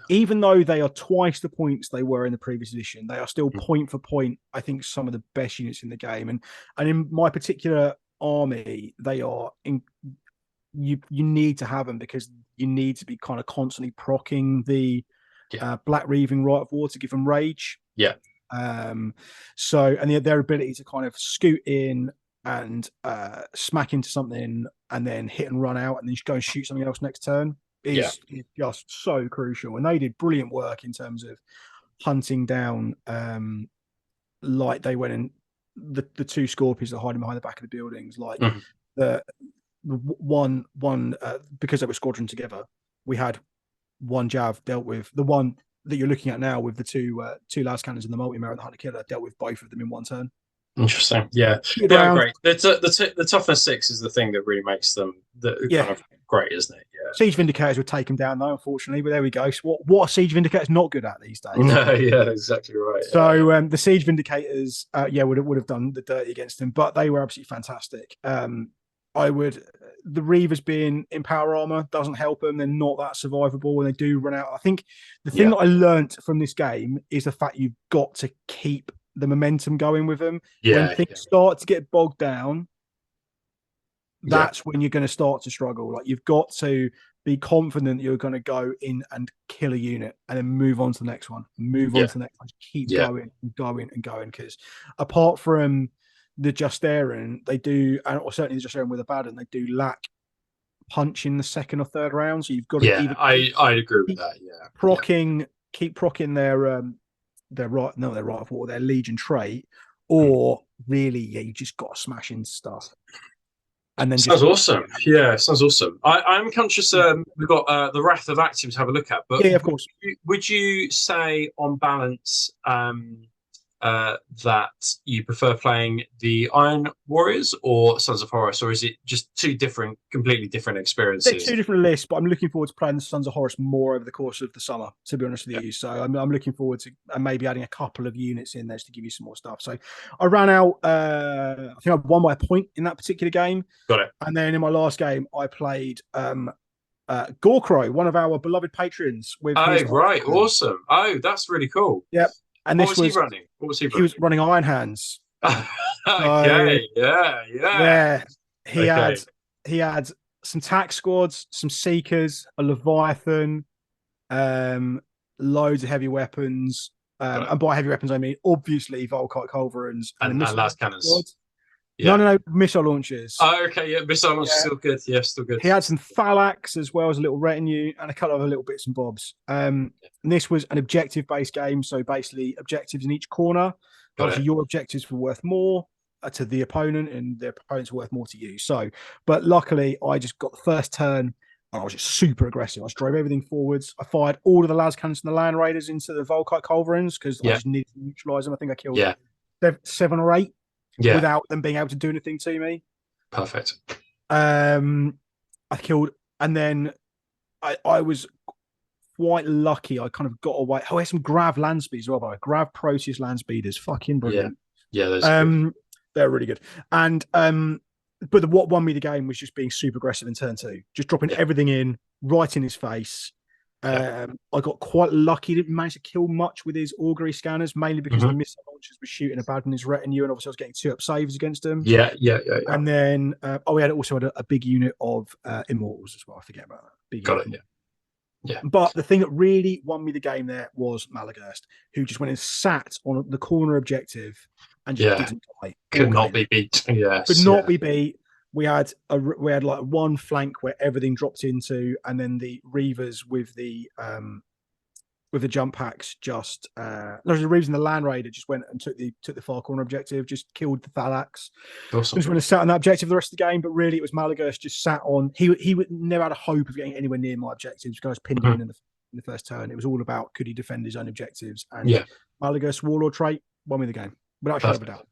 even though they are twice the points they were in the previous edition, they are still point for point, I think, some of the best units in the game. And in my particular army, they are you need to have them because you need to be kind of constantly procking the Black Reaving Rite of War to give them rage. Yeah. So their ability to kind of scoot in and smack into something and then hit and run out and then go and shoot something else next turn is just so crucial. And they did brilliant work in terms of hunting down like they went in the two Scorpions that hiding behind the back of the buildings, like the one because they were squadron together. We had one Jav dealt with the one that you're looking at now with the two las cannons and the multi-mirror and the hunter killer, dealt with both of them in one turn. Interesting. Yeah. Yeah, great. The toughness 6 is the thing that really makes them kind of great, isn't it? Yeah. Siege Vindicators would take them down though, unfortunately, but there we go. So what are Siege Vindicators not good at these days? No, yeah, exactly right. So the Siege Vindicators, would have done the dirty against them, but they were absolutely fantastic. The Reavers being in power armor doesn't help them. They're not that survivable when they do run out. I think the thing that I learned from this game is the fact you've got to keep the momentum going with them. When things start to get bogged down, that's when you're going to start to struggle. Like you've got to be confident that you're going to go in and kill a unit and then move on to the next one, move on to the next one, keep going and going and going. Because apart from the Justaran, they do, or certainly the Justaran with Abaddon, they do lack punch in the second or third round. So you've got to either I agree with that. Yeah, keep procking their right of war, their Legion trait, or really, you just got to smash into stuff. And then sounds awesome. Yeah, sounds awesome. I'm conscious we've got the Wrath of Actium to have a look at, but of course. Would you say on balance that you prefer playing the Iron Warriors or Sons of Horus, or is it just completely different experiences? They're two different lists, but I'm looking forward to playing the Sons of Horus more over the course of the summer, to be honest with you. So I'm looking forward to maybe adding a couple of units in there to give you some more stuff. So I ran out, I think I won by a point in that particular game. Got it. And then in my last game, I played Gorkrow, one of our beloved patrons. Awesome. Oh, that's really cool. Yep. And what was he running? He was running Iron Hands. Okay. Yeah. He had some tax squads, some Seekers, a Leviathan, loads of heavy weapons. And by heavy weapons, I mean obviously Volkite Culverins and las cannons. No, Yeah. no, no, missile launchers. Oh, okay. Yeah. Missile launch is Yeah. still good. Yeah, still good. He had some Thalax as well as a little retinue and a couple of other little bits and bobs. And this was an objective-based game, so basically objectives in each corner. Got Obviously, it. your objectives were worth more to the opponent, and their opponents were worth more to you. So, but luckily, I just got the first turn. And I was just super aggressive. I just drove everything forwards. I fired all of the las cannons and the land raiders into the Volkite culverins because I Yeah. just needed to neutralize them. I think I killed Yeah. 7 or 8 Yeah. without them being able to do anything to me. Perfect. I killed, and then I was quite lucky. I kind of got away. Oh, I had some Grav land speeds as well, by Grav Proteus land speeders. Fucking brilliant. Yeah. Those are good. They're really good. And but what won me the game was just being super aggressive in turn 2, just dropping everything in right in his face. I got quite lucky. Didn't manage to kill much with his augury scanners, mainly because the missile launchers were shooting a bad in his retinue, and obviously I was getting 2-up saves against him. Yeah. And then we had also had a big unit of immortals as well. I forget about that. Big Got unit. it. Yeah. But the thing that really won me the game there was Malagurst, who just went and sat on the corner objective and just didn't die. Could not be beat. Yes. Could not be beat. We had like one flank where everything dropped into, and then the Reavers with the jump packs just the Reavers and the Land Raider just went and took the far corner objective, just killed the Thalax. Awesome. Just went and sat on that objective the rest of the game, but really it was Malagurst just sat on. He would never had a hope of getting anywhere near my objectives. Guys pinned him in the first turn. It was all about could he defend his own objectives, and Malagurst Warlord trait won me the game without a shadow of a doubt.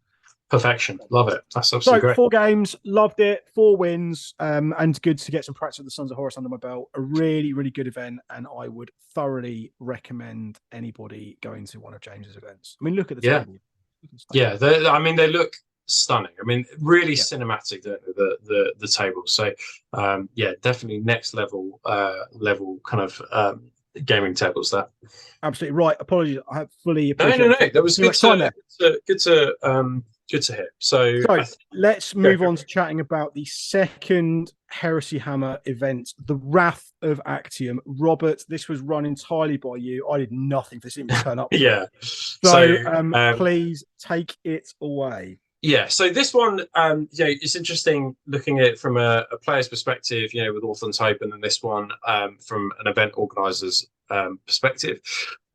Perfection. Love it. That's absolutely great. 4 games, loved it, 4 wins, and good to get some practice with the Sons of Horus under my belt. A really, really good event, and I would thoroughly recommend anybody going to one of James's events. I mean, look at the table. Yeah, I mean, they look stunning. I mean, really cinematic, the table. So, definitely next level kind of gaming tables there. Absolutely right. Apologies, I have fully appreciated. No. That was good to hear. So let's move on to chatting about the second Heresy Hammer event, the Wrath of Actium. Robert, this was run entirely by you. I did nothing for this to turn up. So please take it away. Yeah, so this one, it's interesting looking at it from a player's perspective, with Orphans Hope, and then this one from an event organizer's perspective.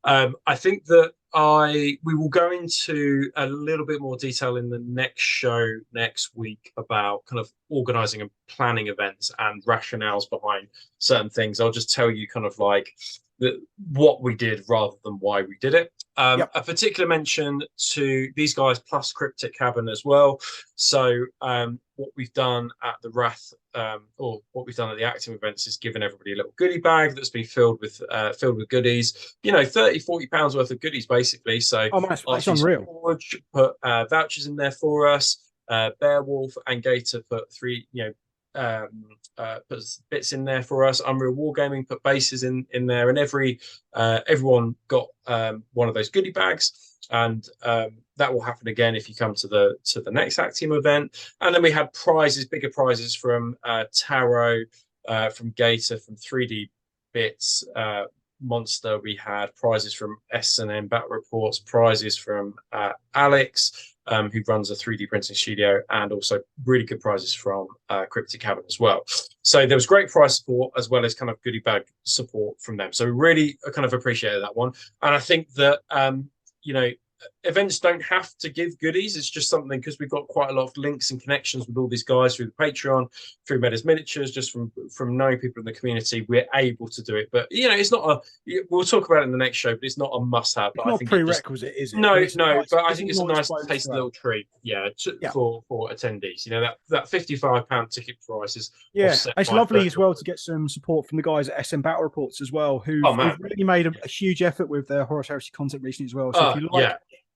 I think that we will go into a little bit more detail in the next show next week about kind of organizing and planning events and rationales behind certain things. I'll just tell you kind of like what we did rather than why we did it. A particular mention to these guys plus Cryptic Cabin as well. So what we've done at the Wrath or what we've done at the Actium events is given everybody a little goodie bag that's been filled with goodies, 30-40 pounds worth of goodies basicui. So that's unreal. Forge put vouchers in there for us. Beowulf and Gator put 3 put bits in there for us. Unreal Wargaming put bases in there, and everyone got one of those goodie bags, and that will happen again if you come to the next Actium event. And then we had bigger prizes from Tarot, from Gator, from 3D Bits, Monster. We had prizes from S&M Battle Reports, prizes from Alex, who runs a 3D printing studio, and also really good prizes from Cryptic Cabin as well. So there was great prize support as well as kind of goodie bag support from them. So we really kind of appreciated that one. And I think that, events don't have to give goodies. It's just something because we've got quite a lot of links and connections with all these guys through the Patreon, through Metas Miniatures, just from knowing people in the community, we're able to do it. But it's not we'll talk about it in the next show, but it's not a must-have. It's not a prerequisite, is it? No, but I think it's a nice tasty little treat, for attendees. That £55 ticket price is it's lovely as well to get some support from the guys at SM Battle Reports as well, who've really made a huge effort with their Horus Heresy content recently as well. So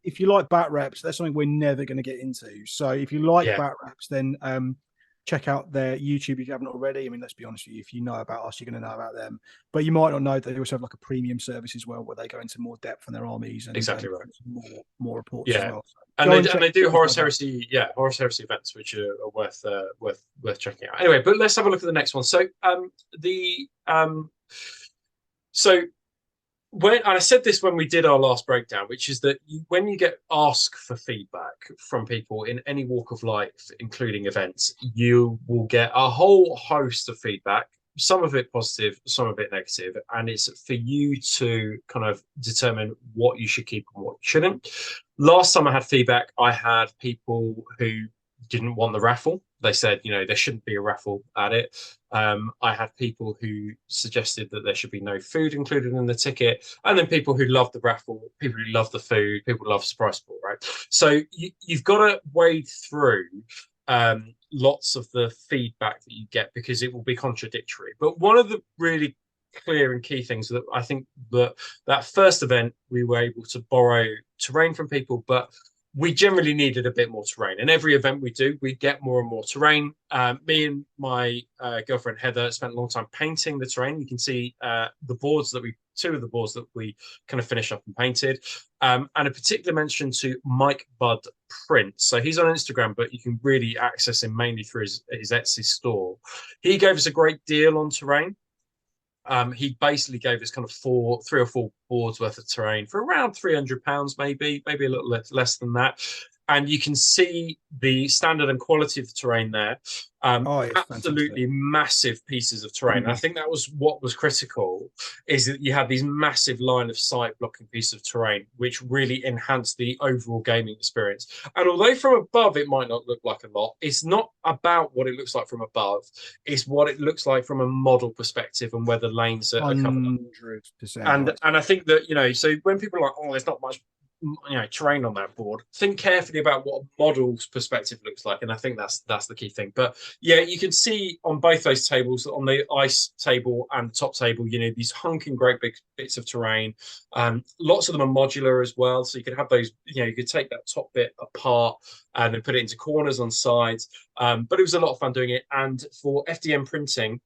if you like bat reps, that's something we're never going to get into. So if you like bat reps, then check out their YouTube if you haven't already. I mean, let's be honest with you, if you know about us, you're going to know about them. But you might not know that they also have like a premium service as well, where they go into more depth on their armies and more reports as well. So and they do Horus Heresy, Horus Heresy events, which are worth checking out. Anyway, but let's have a look at the next one. So and I said this when we did our last breakdown, which is that when you get asked for feedback from people in any walk of life, including events, you will get a whole host of feedback, some of it positive, some of it negative, and it's for you to kind of determine what you should keep and what you shouldn't. Last time I had feedback, I had people who didn't want the raffle. They said, there shouldn't be a raffle at it. I had people who suggested that there should be no food included in the ticket, and then people who love the raffle, people who love the food, people who love surprise ball, right? So you've got to wade through lots of the feedback that you get because it will be contradictory. But one of the really clear and key things that I think that first event we were able to borrow terrain from people, but we generally needed a bit more terrain. And every event we do, we get more and more terrain. Me and my girlfriend Heather spent a long time painting the terrain. You can see two of the boards that we kind of finished up and painted. And a particular mention to Mike Bud Print. So he's on Instagram, but you can really access him mainly through his Etsy store. He gave us a great deal on terrain. He basically gave us kind of 3 or 4 boards worth of terrain for around £300, maybe a little less than that. And you can see the standard and quality of the terrain there. Absolutely fantastic. Massive pieces of terrain. I think that was what was critical, is that you had these massive line of sight blocking pieces of terrain, which really enhanced the overall gaming experience. And although from above it might not look like a lot, it's not about what it looks like from above. It's what it looks like from a model perspective and where the lanes are covered up. 100%. And I think that, so when people are like, oh, there's not much terrain on that board, think carefully about what a model's perspective looks like, and I think that's the key thing. But yeah, you can see on both those tables, on the ice table and the top table, these hunking great big bits of terrain. Lots of them are modular as well, so you could have those, you could take that top bit apart and then put it into corners on sides. But it was a lot of fun doing it. And for FDM printing,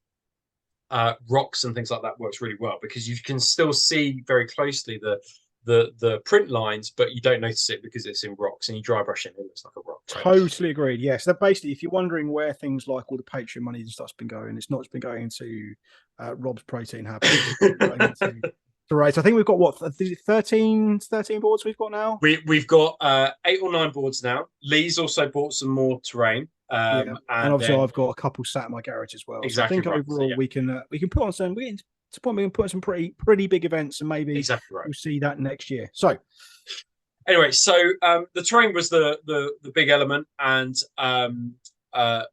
rocks and things like that works really well, because you can still see very closely the print lines, but you don't notice it because it's in rocks, and you dry brush it and it looks like a rock. Right? Totally agreed. Yes. So basically, if you're wondering where things like all the Patreon money and stuff's been going, it's not just been going into Rob's protein habits. Right. So I think we've got what, 13 boards we've got now? We've got 8 or 9 boards now. Lee's also bought some more terrain. And obviously I've got a couple sat in my garage as well. Exactly. So I think overall we can put on some we can put on some pretty big events, and maybe we'll see that next year. So anyway, the terrain was the big element, and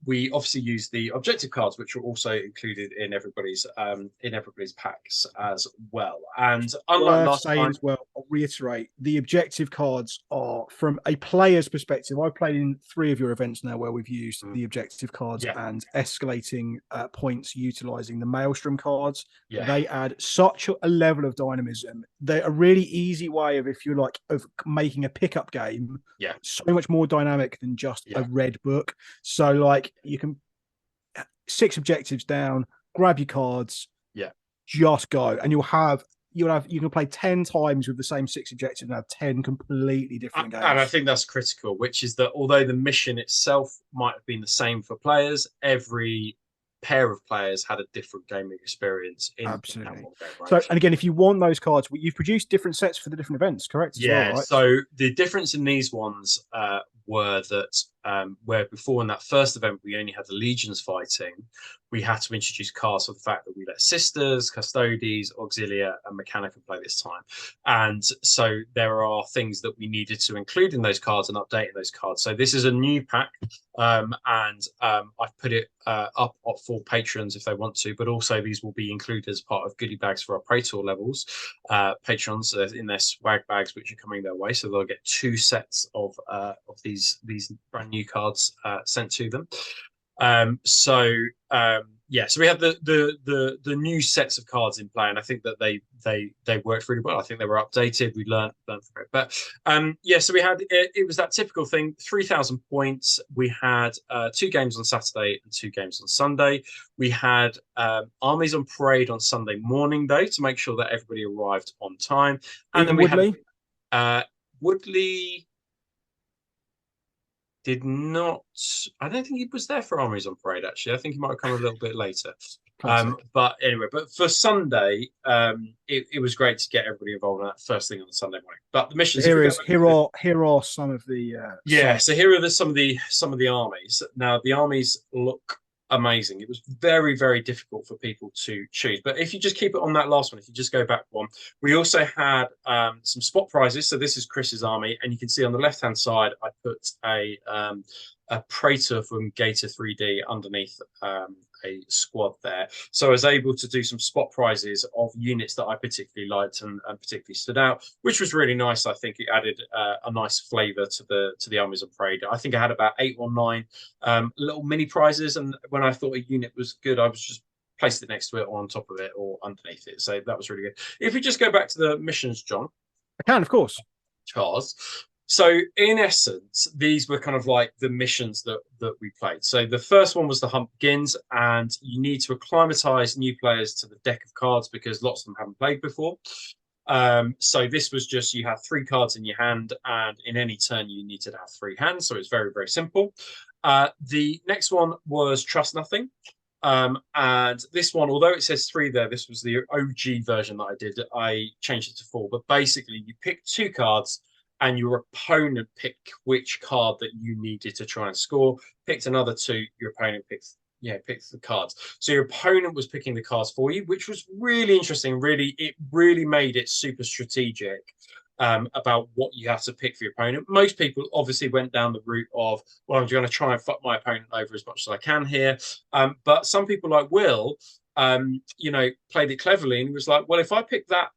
we obviously used the objective cards, which were also included in everybody's packs as well. And unlike last time, as well, I'll reiterate, the objective cards are from a player's perspective. I've played in 3 of your events now where we've used the objective cards and escalating points utilizing the Maelstrom cards. They add such a level of dynamism. They're a really easy way of making a pickup game so much more dynamic than just a red book. So you can 6 objectives down, grab your cards, just go, and you can play 10 times with the same 6 objectives and have 10 completely different games. And I think that's critical, which is that although the mission itself might have been the same for players, every pair of players had a different gaming experience. Absolutely. Game, right? So, and again, if you want those cards, you've produced different sets for the different events, correct? Right? So the difference in these ones were that where before in that first event we only had the legions fighting, we had to introduce cards for the fact that we let sisters, custodes, auxilia, and mechanica play this time. And so there are things that we needed to include in those cards and update in those cards. So this is a new pack, and I've put it up for patrons if they want to, but also these will be included as part of goodie bags for our Praetor levels. Patrons in their swag bags, which are coming their way, so they'll get 2 sets of these brand new cards sent to them. So we have the new sets of cards in play, and I think that they worked really well. I think they were updated. We learned from it. But so we had it was that typical thing. 3,000 points. We had 2 games on Saturday and 2 games on Sunday. We had armies on parade on Sunday morning though, to make sure that everybody arrived on time. And then we had Woodley. Did not. I don't think he was there for Armies on Parade. Actually, I think he might have come a little bit later. Classic. But anyway, but for Sunday, it was great to get everybody involved in that first thing on the Sunday morning. But the So missions, if we go back to here are some of the yeah, so here are some of the armies. Now the armies look amazing. It was very, very difficult for people to choose. But if you just keep it on that last one, if you just go back one, we also had some spot prizes. So this is Chris's army, and you can see on the left-hand side, I put a Praetor from Gator 3D underneath a squad there. So I was able to do some spot prizes of units that I particularly liked and particularly stood out, which was really nice. I think it added a nice flavour to the armies of Parade. I think I had about 8 or 9 little mini prizes, and when I thought a unit was good, I was just placed it next to it or on top of it or underneath it. So that was really good. If we just go back to the missions, John. I can, of course. Charles. So in essence, these were kind of like the missions that we played. So the first one was the hunt begins, and you need to acclimatize new players to the deck of cards because lots of them haven't played before. So this was just you have 3 cards in your hand, and in any turn you need to have 3 hands. So it's very, very simple. The next one was Trust Nothing. And this one, although it says 3 there, this was the OG version that I did. I changed it to 4. But basically, you pick 2 cards, and your opponent picked which card that you needed to try and score. Picked another 2, your opponent picked the cards. So your opponent was picking the cards for you, which was really interesting. It really made it super strategic about what you have to pick for your opponent. Most people obviously went down the route of, well, I'm going to try and fuck my opponent over as much as I can here. But some people like Will, played it cleverly and was like, well, if I pick that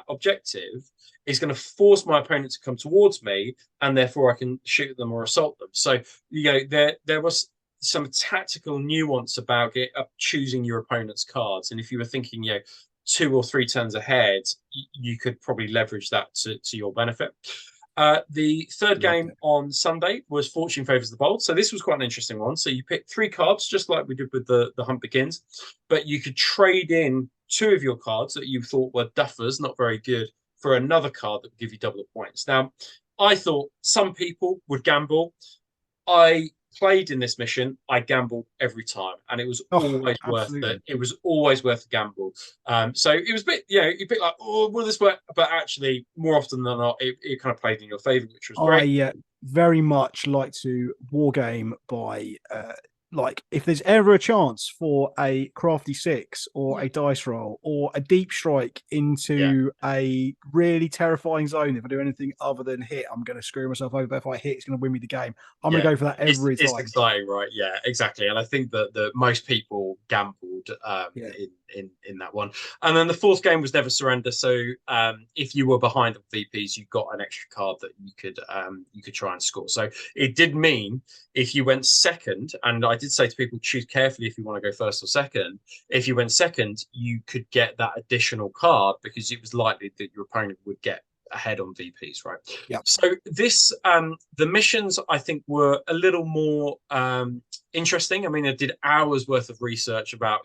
objective, is going to force my opponent to come towards me, and therefore I can shoot them or assault them. So there was some tactical nuance about it, choosing your opponent's cards, and if you were thinking 2 or 3 turns ahead, you could probably leverage that to your benefit. The third game on Sunday was Fortune Favors the Bold. So this was quite an interesting one. So you picked 3 cards, just like we did with the Hunt Begins, but you could trade in 2 of your cards that you thought were duffers, not very good, for another card that would give you double the points. Now, I thought some people would gamble. I played in this mission. I gambled every time, and it was always worth it. It was always worth the gamble. So it was a bit, you bit like, oh, will this work? But actually, more often than not, it kind of played in your favor, which was great. I very much like to wargame by like if there's ever a chance for a crafty 6 or a dice roll or a deep strike into a really terrifying zone, if I do anything other than hit, I'm going to screw myself over. If I hit, it's going to win me the game. I'm going to go for that every time. It's exciting, right? Yeah, exactly. And I think that most people gambled in that one. And then the 4th game was Never Surrender. So if you were behind on VPs, you got an extra card that you could try and score. So it did mean if you went second, and I did say to people, choose carefully if you want to go first or second. If you went second, you could get that additional card because it was likely that your opponent would get ahead on VPs, right? Yeah. So this, the missions I think were a little more interesting. I mean, I did hours worth of research about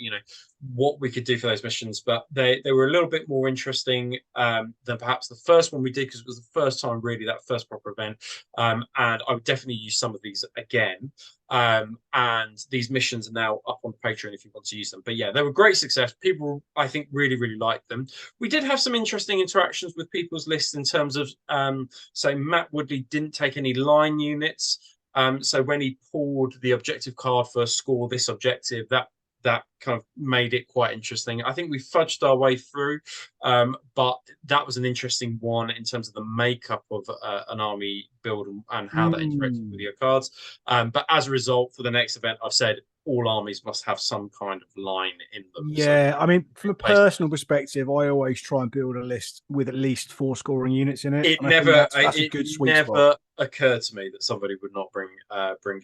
what we could do for those missions, but they were a little bit more interesting than perhaps the first one we did because it was the first time really that first proper event. And I would definitely use some of these again. And these missions are now up on Patreon if you want to use them. But yeah, they were great success. People, I think, really, really liked them. We did have some interesting interactions with people's lists in terms of, so Matt Woodley didn't take any line units. So when he pulled the objective card for score this objective, that kind of made it quite interesting. I think we fudged our way through, but that was an interesting one in terms of the makeup of an army build and how that interacted with your cards. But as a result, for the next event, I've said all armies must have some kind of line in them. Yeah, so, I mean, from a personal perspective, I always try and build a list with at least 4 scoring units in it. It that's a good sweet spot. Occurred to me that somebody would not bring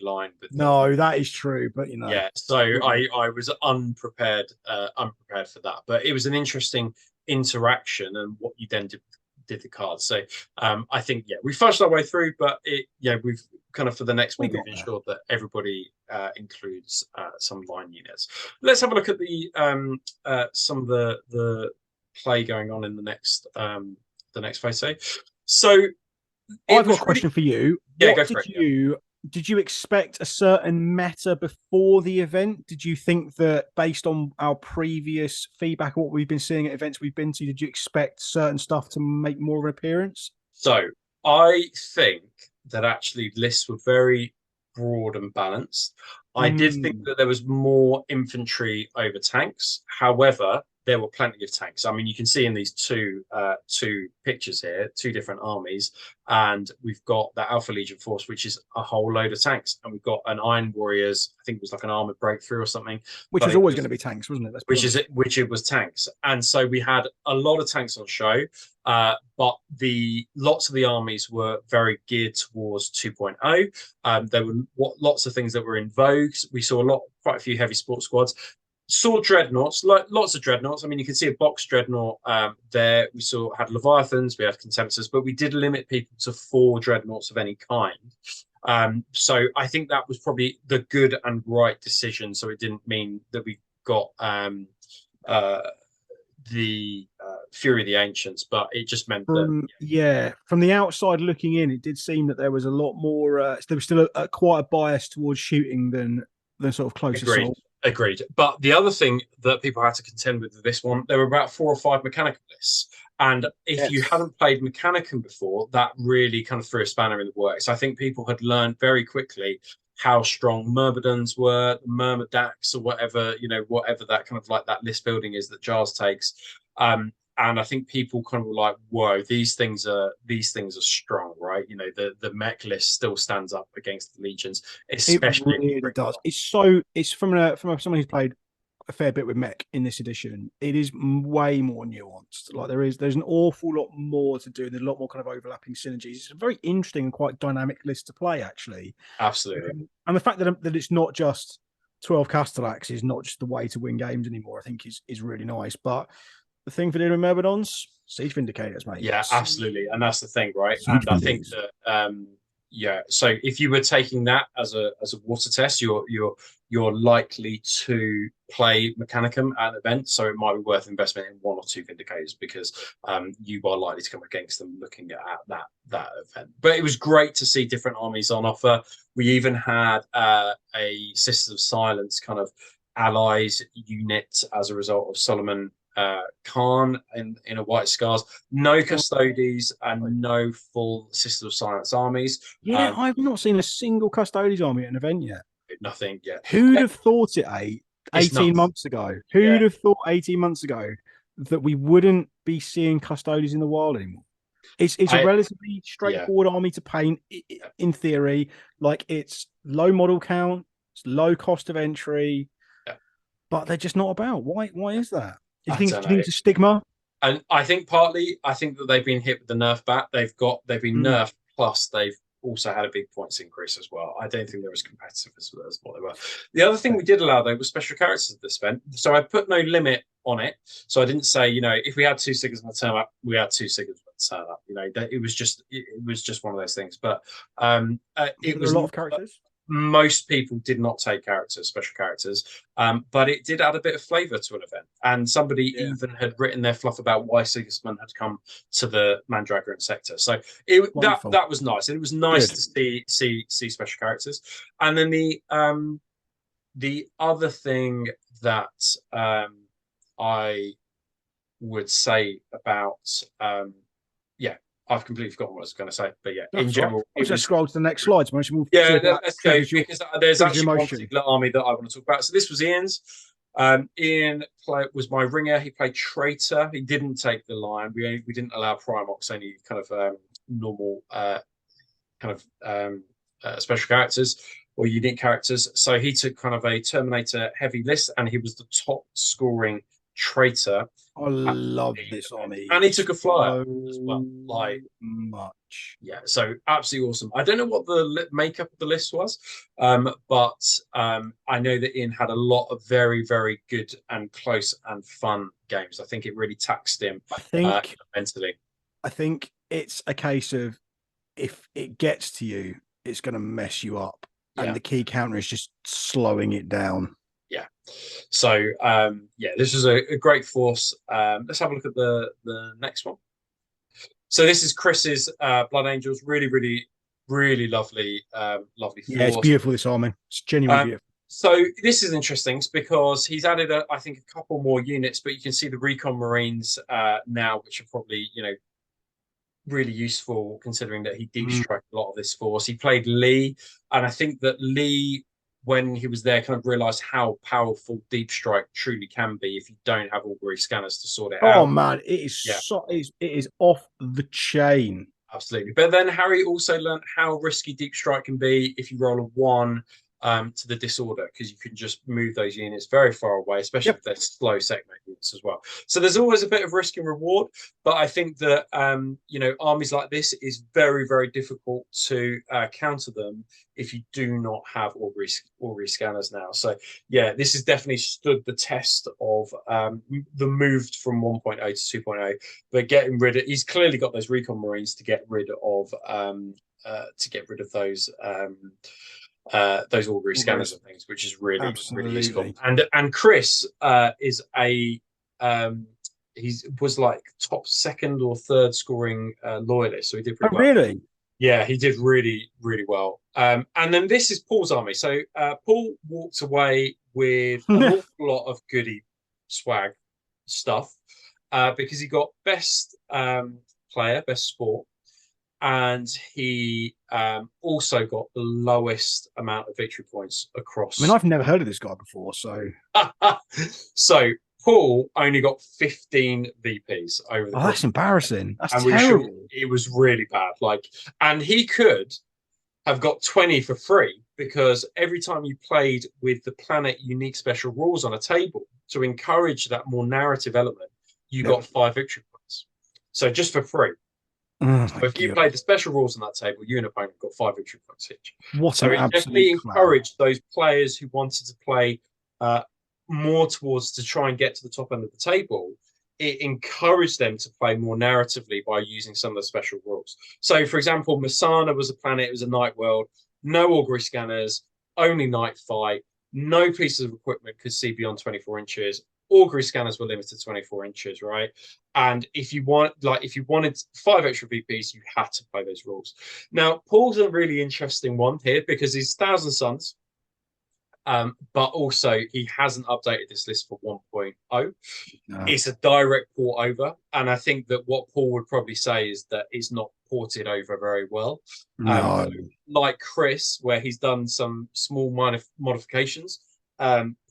line with them. No, that is true, but yeah, so I was unprepared for that, but it was an interesting interaction and what you then did the cards. So I think we fudged our way through, but we've kind of for the next one we've ensured that everybody includes some line units. Let's have a look at the some of the play going on in the next phase. So I've got a question for you. Yeah, what did you did you expect a certain meta before the event? Did you think that based on our previous feedback, what we've been seeing at events we've been to, did you expect certain stuff to make more of an appearance? So I think that actually lists were very broad and balanced. I did think Mm, that there was more infantry over tanks. However, there were plenty of tanks. I mean, you can see in these two pictures here, two different armies, and we've got the Alpha Legion force, which is a whole load of tanks, and we've got an Iron Warriors. I think it was like an armored breakthrough or something, which but was it always going was to be tanks, wasn't it? Let's be which is honest. it, which it was tanks, and so we had a lot of tanks on show. But the lots of the armies were very geared towards 2.0. There were lots of things that were in vogue. We saw quite a few heavy sports squads. Saw dreadnoughts, lots of dreadnoughts. I mean, you can see a box dreadnought there. We had Leviathans, we had Contemptors, but we did limit people to 4 dreadnoughts of any kind. So I think that was probably the good and right decision. So it didn't mean that we got uh, the Fury of the Ancients, but it just meant that From the outside looking in, it did seem that there was a lot more. There was still quite a bias towards shooting than sort of close agreed. assault. Agreed. But the other thing that people had to contend with this one, there were about 4 or 5 Mechanicum lists. And if you Yes. hadn't played Mechanicum before, that really kind of threw a spanner in the works. I think people had learned very quickly how strong Myrmidons were, Myrmidaks, or whatever, whatever that kind of like that list building is that Jars takes. And I think people kind of were like, "Whoa, these things are strong, right?" The mech list still stands up against the legions, It especially if you really bring does. them. It's from someone who's played a fair bit with mech in this edition. It is way more nuanced. Like there's an awful lot more to do. There's a lot more kind of overlapping synergies. It's a very interesting and quite dynamic list to play, actually. Absolutely. And the fact that it's not just 12 Castellax is not just the way to win games anymore. I think is really nice. But the thing for dealing with Myrmidons, Siege Vindicators, mate. Yeah, absolutely. And that's the thing, right? Siege And I think Vindicators. that yeah, so if you were taking that as a water test, you're likely to play Mechanicum at an event, so it might be worth investment in 1 or 2 Vindicators because you are likely to come against them looking at that event. But it was great to see different armies on offer. We even had a Sisters of Silence kind of allies unit as a result of Solomon Khan in a White Scars. No Custodes and no full Sisters of Silence armies. Yeah, I've not seen a single Custodes army at an event yet. Nothing yet. Who'd have thought 18 Nuts. months ago? Yeah, Who'd have thought 18 months ago that we wouldn't be seeing Custodes in the wild anymore? It's a I relatively yeah. straightforward army to paint in theory. Like it's low model count, it's low cost of entry, Yeah. but they're just not about. Why is that? Do you I think don't do you think know. it's a stigma? And I think partly, I think that they've been hit with the nerf bat. They've been Mm. nerfed, plus they've also had a big points increase as well. I don't think they're as competitive as what they were. The other thing we did allow though was special characters at this event. So I put no limit on it. So I didn't say, if we had 2 Sigmas on the turn up, we had 2 Sigmas on the turn up. It was just one of those things. But it Were there was a lot of characters? most people did not take special characters, but it did add a bit of flavour to an event. And somebody Yeah, even had written their fluff about why Sigismund had come to the Mandragoran sector. So that wonderful. that was nice, and it was nice Good. to see special characters. And then the other thing that I would say about yeah, I've completely forgotten what I was going to say, but yeah, in That's right. general, I'll it just was. scroll to the next slide. So we'll see Yeah, if that let's go because there's triggers your actually one emotion. particular army that I want to talk about. So this was Ian's. Ian was my ringer. He played traitor. He didn't take the lion. We didn't allow Primox, any kind of normal kind of special characters or unique characters. So he took kind of a Terminator heavy list, and he was the top scoring traitor. I love this army And he took a flyer so as well. Like, much. yeah, so absolutely awesome. I don't know what the makeup of the list was, but I know that Ian had a lot of very, very good and close and fun games. I think it really taxed him I think mentally. I think it's a case of if it gets to you, it's going to mess you up, and Yeah, the key counter is just slowing it down. yeah. So yeah, this was a great force. Let's have a look at the next one. So this is Chris's Blood Angels. Really, really Really lovely, lovely Yeah, it's force. beautiful, this army. It's genuinely Um, beautiful. so this is interesting because he's added, I think, a couple more units, but you can see the Recon Marines now, which are probably, really useful considering that he deep Mm. strike a lot of this force. He played Lee, and I think that Lee, when he was there, kind of realized how powerful deep strike truly can be if you don't have augury scanners to sort it Oh out. man, it is Yeah, it is off the chain. absolutely. But then Harry also learned how risky deep strike can be if you roll a one to the disorder, because you can just move those units very far away, especially Yep. if they're slow segment units as well. So there's always a bit of risk and reward, but I think that armies like this is very, very difficult to counter them if you do not have augury scanners now. So yeah, this has definitely stood the test of the move from 1.0 to 2.0, but getting rid of, he's clearly got those recon marines to get rid of those augury scanners and things, which is really, really useful. Absolutely. And Chris is a he was like top second or third scoring loyalist, so he did Oh, pretty well. really? Yeah, he did really, really well. And then this is Paul's army. So Paul walked away with an awful lot of goodie swag stuff because he got best player, best sport, and he also got the lowest amount of victory points I mean, across. I've never heard of this guy before, so So Paul only got 15 VPs over the oh, course that's of the weekend, embarrassing. That's and we should. terrible. It was really bad. Like, and he could have got 20 for free because every time you played with the planet unique special rules on a table to encourage that more narrative element, you Yep. got 5 victory points. So just for free. Oh So my if you god. played the special rules on that table, you and opponent got 5 victory points each. What So an it absolute definitely clown. encouraged those players who wanted to play uh, more towards to try and get to the top end of the table. It encouraged them to play more narratively by using some of the special rules. So, for example, Masana was a planet, it was a night world, no augury scanners, only night fight, no pieces of equipment could see beyond 24 inches. Augury scanners were limited to 24 inches, right? And if you wanted 5 extra VPs, you had to play those rules. Now, Paul's a really interesting one here because he's Thousand Suns, but also he hasn't updated this list for 1.0. No. It's a direct port over, and I think that what Paul would probably say is that it's not ported over very well. No. So like Chris, where he's done some small minor modifications,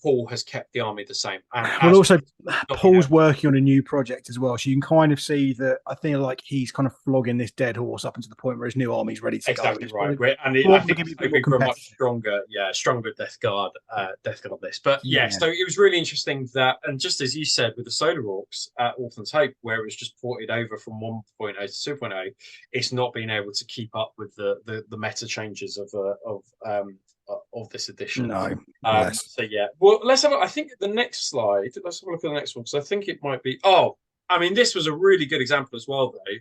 Paul has kept the army the same. And Well, as also, not been Paul's able to, working on a new project as well, so you can kind of see that. I feel like he's kind of flogging this dead horse up into the point where his new army's ready to go. exactly It's right. probably, I probably think going to he's be a bit more hoping for a much competitive. stronger, stronger Death Guard on this. But yeah, Yeah. so it was really interesting that, and just as you said with the Solar Orcs at Orphans Hope, where it was just ported over from 1.0 to 2.0, it's not been able to keep up with the meta changes of this edition. No. Bless. So yeah, well, let's have. I think the next slide. Let's have a look at the next one because I think it might be. Oh, I mean, this was a really good example as well, though,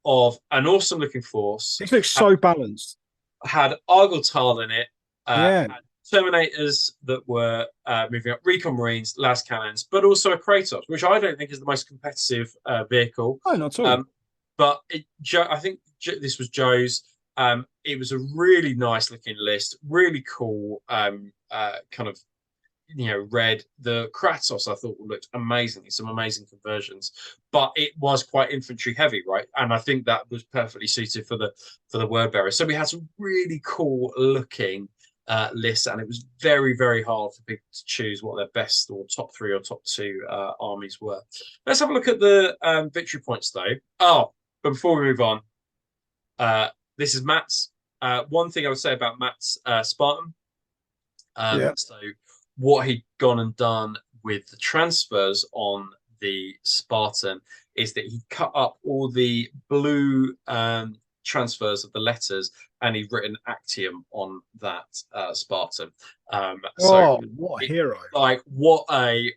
of an awesome looking force. This looks so balanced. Had Argyltal in it. Yeah. Had Terminators that were moving up, Recon Marines, Las Cannons, but also a Kratos, which I don't think is the most competitive vehicle. Oh, not at all. But I think this was Joe's. It was a really nice looking list, really cool. Kind of red. The Kratos I thought looked amazing. Some amazing conversions, but it was quite infantry heavy, right? And I think that was perfectly suited for the word bearer. So we had some really cool looking lists, and it was very, very hard for people to choose what their best or top 3 or top 2 armies were. Let's have a look at the victory points though. Oh, but before we move on, this is Matt's. One thing I would say about Matt's Spartan. Yeah. So what he'd gone and done with the transfers on the Spartan is that he cut up all the blue transfers of the letters and he'd written Actium on that Spartan. Oh, what a hero! Like what a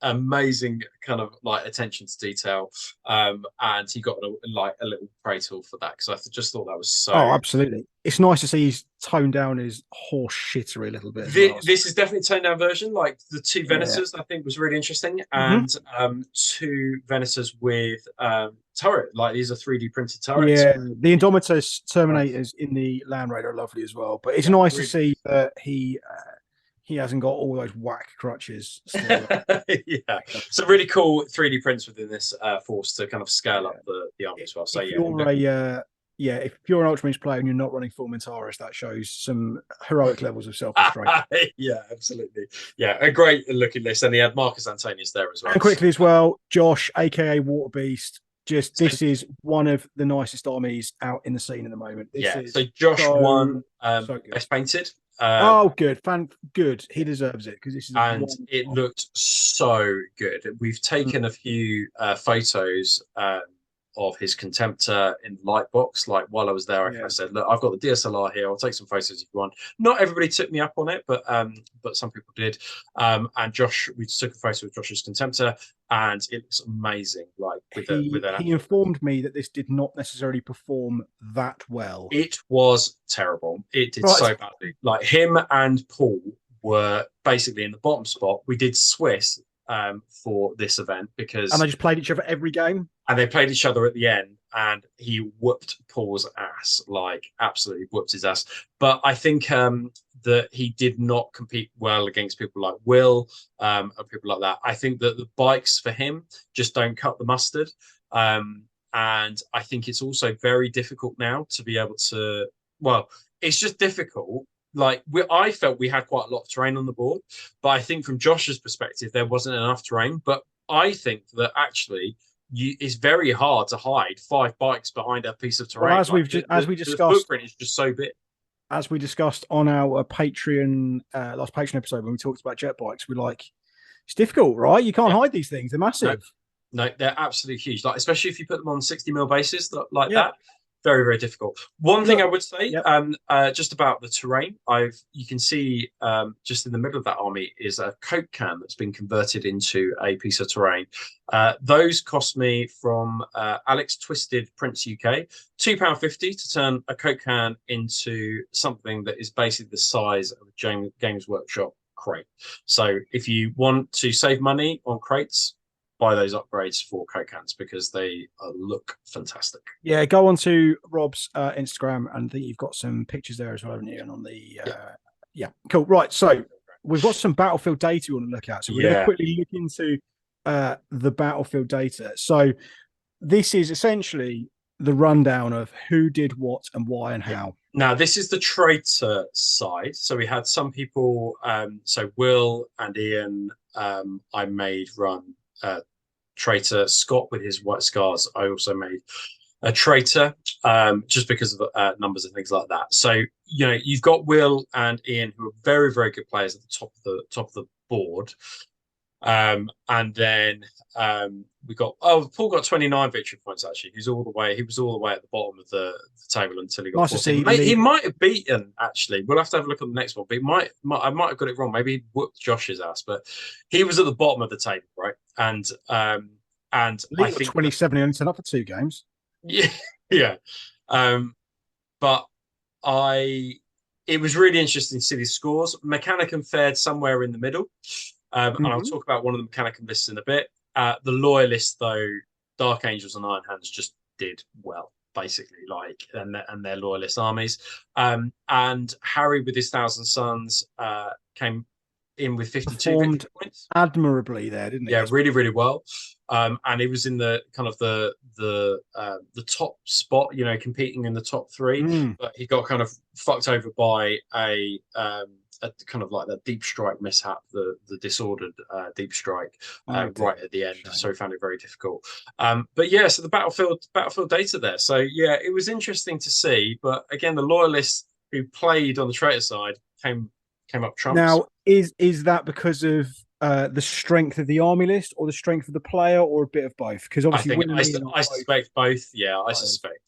amazing kind of like attention to detail. And he got like a little praetor for that because I just thought that was so. Oh, absolutely. It's nice to see he's toned down his horse shittery a little bit as well. This is definitely a toned down version. Like the two Yeah. Venators, I think was really interesting, Mhm. and two Venators with turret. Like these are 3D printed turrets. Yeah, the Indomitus Terminators in the Land Raider are lovely as well. But it's Yeah, nice to really. see that he hasn't got all those whack crutches still. Yeah, so really cool 3D prints within this force to kind of scale Yeah. up the army as well. So If yeah, you're if you're an Ultramarines player and you're not running full Mentaurus, that shows some heroic levels of self-restraint. yeah, absolutely. Yeah, a great looking list, and he had Marcus Antonius there as well. And quickly as well, Josh, aka Water Beast. Just So, this is one of the nicest armies out in the scene at the moment. This is so Josh won so good. Best Painted. Oh, good, good. He deserves it because this is And it looked so good. We've taken a few photos of his Contemptor in the light box. Like while I was there, I said, "Look, I've got the DSLR here. I'll take some photos if you want." Not everybody took me up on it, but some people did. And Josh, we took a photo of Josh's Contemptor, and it looks amazing. Like he informed me that this did not necessarily perform that well. It was terrible. It did so badly. Like him and Paul were basically in the bottom spot. We did Swiss for this event because they just played each other every game. And they played each other at the end, and he whooped Paul's ass, like absolutely whooped his ass. But I think that he did not compete well against people like Will and people like that. I think that the bikes for him just don't cut the mustard. And I think it's also very difficult now to be able to. Well, it's just difficult. Like I felt we had quite a lot of terrain on the board, but I think from Josh's perspective there wasn't enough terrain. But I think that actually. It's very hard to hide 5 bikes behind a piece of terrain. Well, as we discussed, the footprint is just so big. As we discussed on our Patreon last Patreon episode when we talked about jet bikes, we're like, it's difficult, right? You can't hide these things; they're massive. No, they're absolutely huge. Like especially if you put them on 60mm bases like that. Very, very difficult. One thing I would say, just about the terrain, you can see just in the middle of that army is a Coke can that's been converted into a piece of terrain. Those cost me from Alex Twisted Prince UK £2.50 to turn a Coke can into something that is basically the size of a Games Workshop crate. So if you want to save money on crates, buy those upgrades for Coke cans because they look fantastic. Yeah, go on to Rob's Instagram and I think you've got some pictures there as well, haven't you? And on the cool. Right, so we've got some battlefield data we want to look at. So we're going to quickly look into the battlefield data. So this is essentially the rundown of who did what and why and how. Now, this is the traitor side. So we had some people, so Will and Ian, I made run traitor. Scott with his white scars, I also made a traitor just because of numbers and things like that. So you've got Will and Ian who are very, very good players at the top of the board. And then we got Paul got 29 victory points actually. He was all the way at the bottom of the table until he got 14. He might have beaten actually. We'll have to have a look at the next one, but I might have got it wrong. Maybe he whooped Josh's ass, but he was at the bottom of the table, right? And I think 27 he only turned up for 2 games. Yeah. But it was really interesting to see these scores. Mechanicum fared somewhere in the middle. And I'll talk about one of the Mechanicum lists in a bit. The Loyalists, though, Dark Angels and Iron Hands just did well, basically, and their Loyalist armies. And Harry, with his Thousand Sons, came in with 52 victory points. Admirably there, didn't he? Yeah, really, really well. And he was in the kind of the top spot, competing in the top 3. But he got kind of fucked over by a kind of like that deep strike mishap, the disordered deep strike right at the end. Shame. So he found it very difficult. But yeah, so the battlefield data there. So yeah, it was interesting to see. But again, the Loyalists who played on the traitor side came up trumps. Now, is that because of the strength of the army list or the strength of the player or a bit of both? Because obviously I suspect both. Yeah, I suspect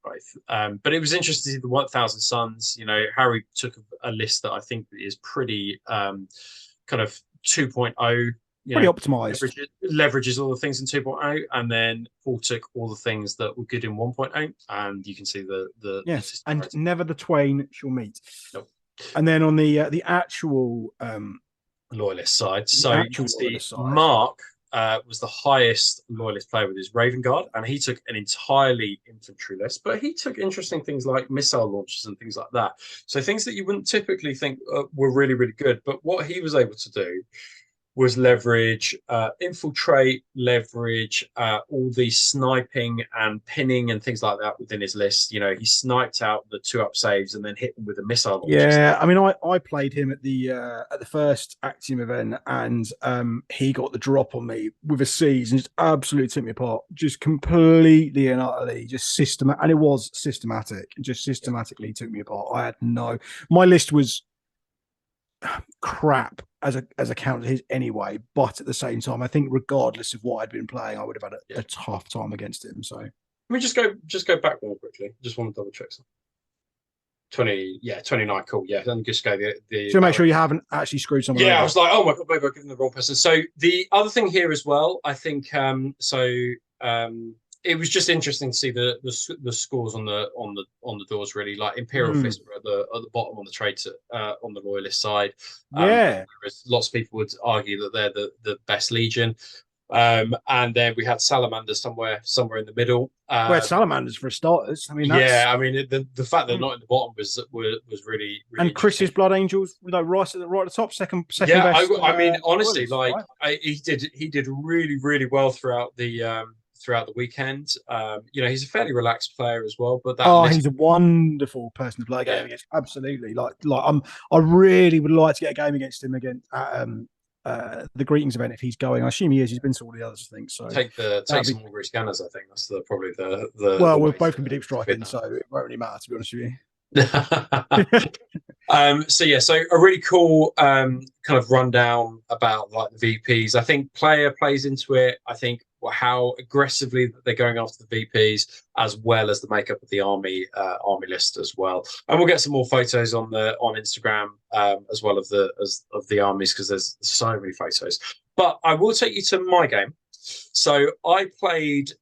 both. But it was interesting to see the 1000 Sons. Harry took a list that I think is pretty kind of 2.0 pretty optimized. Leverages all the things in 2.0, and then Paul took all the things that were good in 1.0, and you can see the yes, and rating. Never the twain shall meet. Nope. And then on the actual loyalist side, so you can see Mark was the highest loyalist player with his Raven Guard, and he took an entirely infantry list, but he took interesting things like missile launchers and things like that. So things that you wouldn't typically think were really, really good. But what he was able to do was leverage infiltrate, leverage all the sniping and pinning and things like that within his list. You know, he sniped out the 2-up saves and then hit them with a missile launcher. Yeah, I mean, I played him at the first Actium event, and he got the drop on me with a siege and just absolutely took me apart, just completely and utterly, just systematic, and it was systematic, just systematically took me apart. I had my list was crap as a counter his anyway, but at the same time, I think regardless of what I'd been playing, I would have had a tough time against him. So let me just go back one quickly. Just want to double check something. 29, cool. Yeah, then just go the so make sure you haven't actually screwed someone over. I was like, oh my god, maybe I've given the wrong person. So the other thing here as well, I think it was just interesting to see the scores on the doors, really. Like Imperial Fist were at the bottom on the traitor on the loyalist side. Whereas lots of people would argue that they're the best legion. And then we had Salamanders somewhere in the middle. Where Salamanders for starters. I mean, the fact they're not in the bottom was really and Chris's Blood Angels, right at the top, second best. I mean, honestly, he did really, really well throughout the weekend. He's a fairly relaxed player as well, but he's a wonderful person to play a game against. Absolutely, I really would like to get a game against him again at the greetings event if he's going. I assume he is. He's been to all the others, I think. So take some more scanners. I think that's probably the. Well, we're both going to be deep striking, so it won't really matter, to be honest with you. So a really cool kind of rundown about like the VPs. I think player plays into it. I think how aggressively they're going after the VPs, as well as the makeup of the army list as well. And we'll get some more photos on Instagram as well of the armies, because there's so many photos. But I will take you to my game. So I played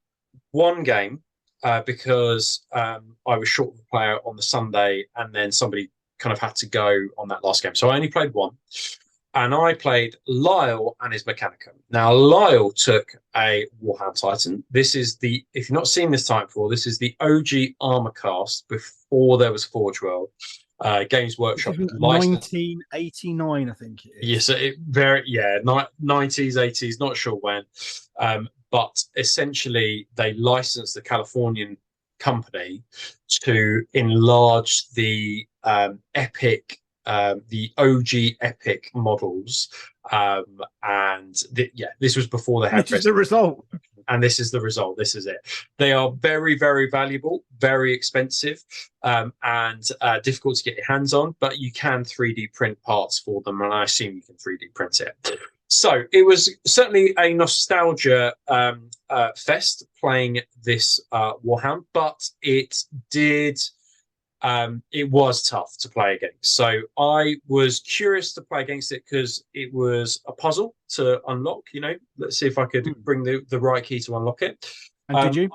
one game because I was short of a player on the Sunday, and then somebody kind of had to go on that last game. So I only played one, and I played Lyle and his Mechanicum. Now, Lyle took a Warhammer Titan. This is if you've not seen this Titan before, this is the OG armor cast before there was Forge World. Games Workshop 1989, I think it is. Yes, 90s, 80s, not sure when. But essentially, they licensed the Californian company to enlarge the Epic, the OG Epic models. This was before they had. This is the result. And this is the result. This is it. They are very, very valuable, very expensive, and difficult to get your hands on. But you can 3D print parts for them, and I assume you can 3D print it. So it was certainly a nostalgia fest playing this Warhammer, but it was tough to play against. So I was curious to play against it because it was a puzzle to unlock. Let's see if I could bring the right key to unlock it. And did you?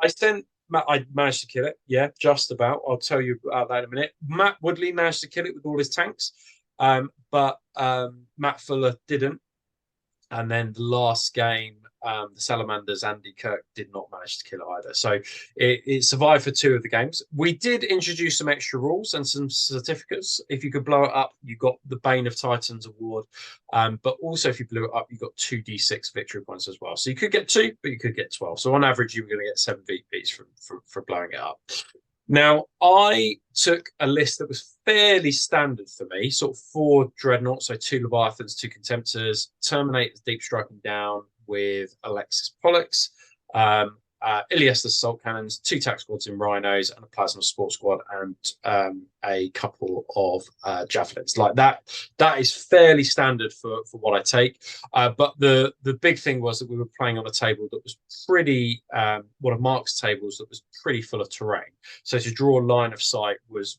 I managed to kill it. Yeah, just about. I'll tell you about that in a minute. Matt Woodley managed to kill it with all his tanks, but Matt Fuller didn't. And then the last game, the Salamanders, Andy Kirk did not manage to kill it either. So it survived for 2 of the games. We did introduce some extra rules and some certificates. If you could blow it up, you got the Bane of Titans award. But also, if you blew it up, you got 2d6 victory points as well. So you could get 2, but you could get 12. So on average, you were going to get 7 VPs for blowing it up. Now, I took a list that was fairly standard for me, sort of 4 Dreadnoughts, so 2 Leviathans, 2 Contemptors, Terminators, Deep Striking Down with Alexis Pollux, Ilias the Assault Cannons, 2 Tac Squads in Rhinos, and a Plasma Sport Squad, and a couple of Javelins. Like that is fairly standard for what I take. But the big thing was that we were playing on a table that was pretty, one of Mark's tables that was pretty full of terrain. So to draw a line of sight was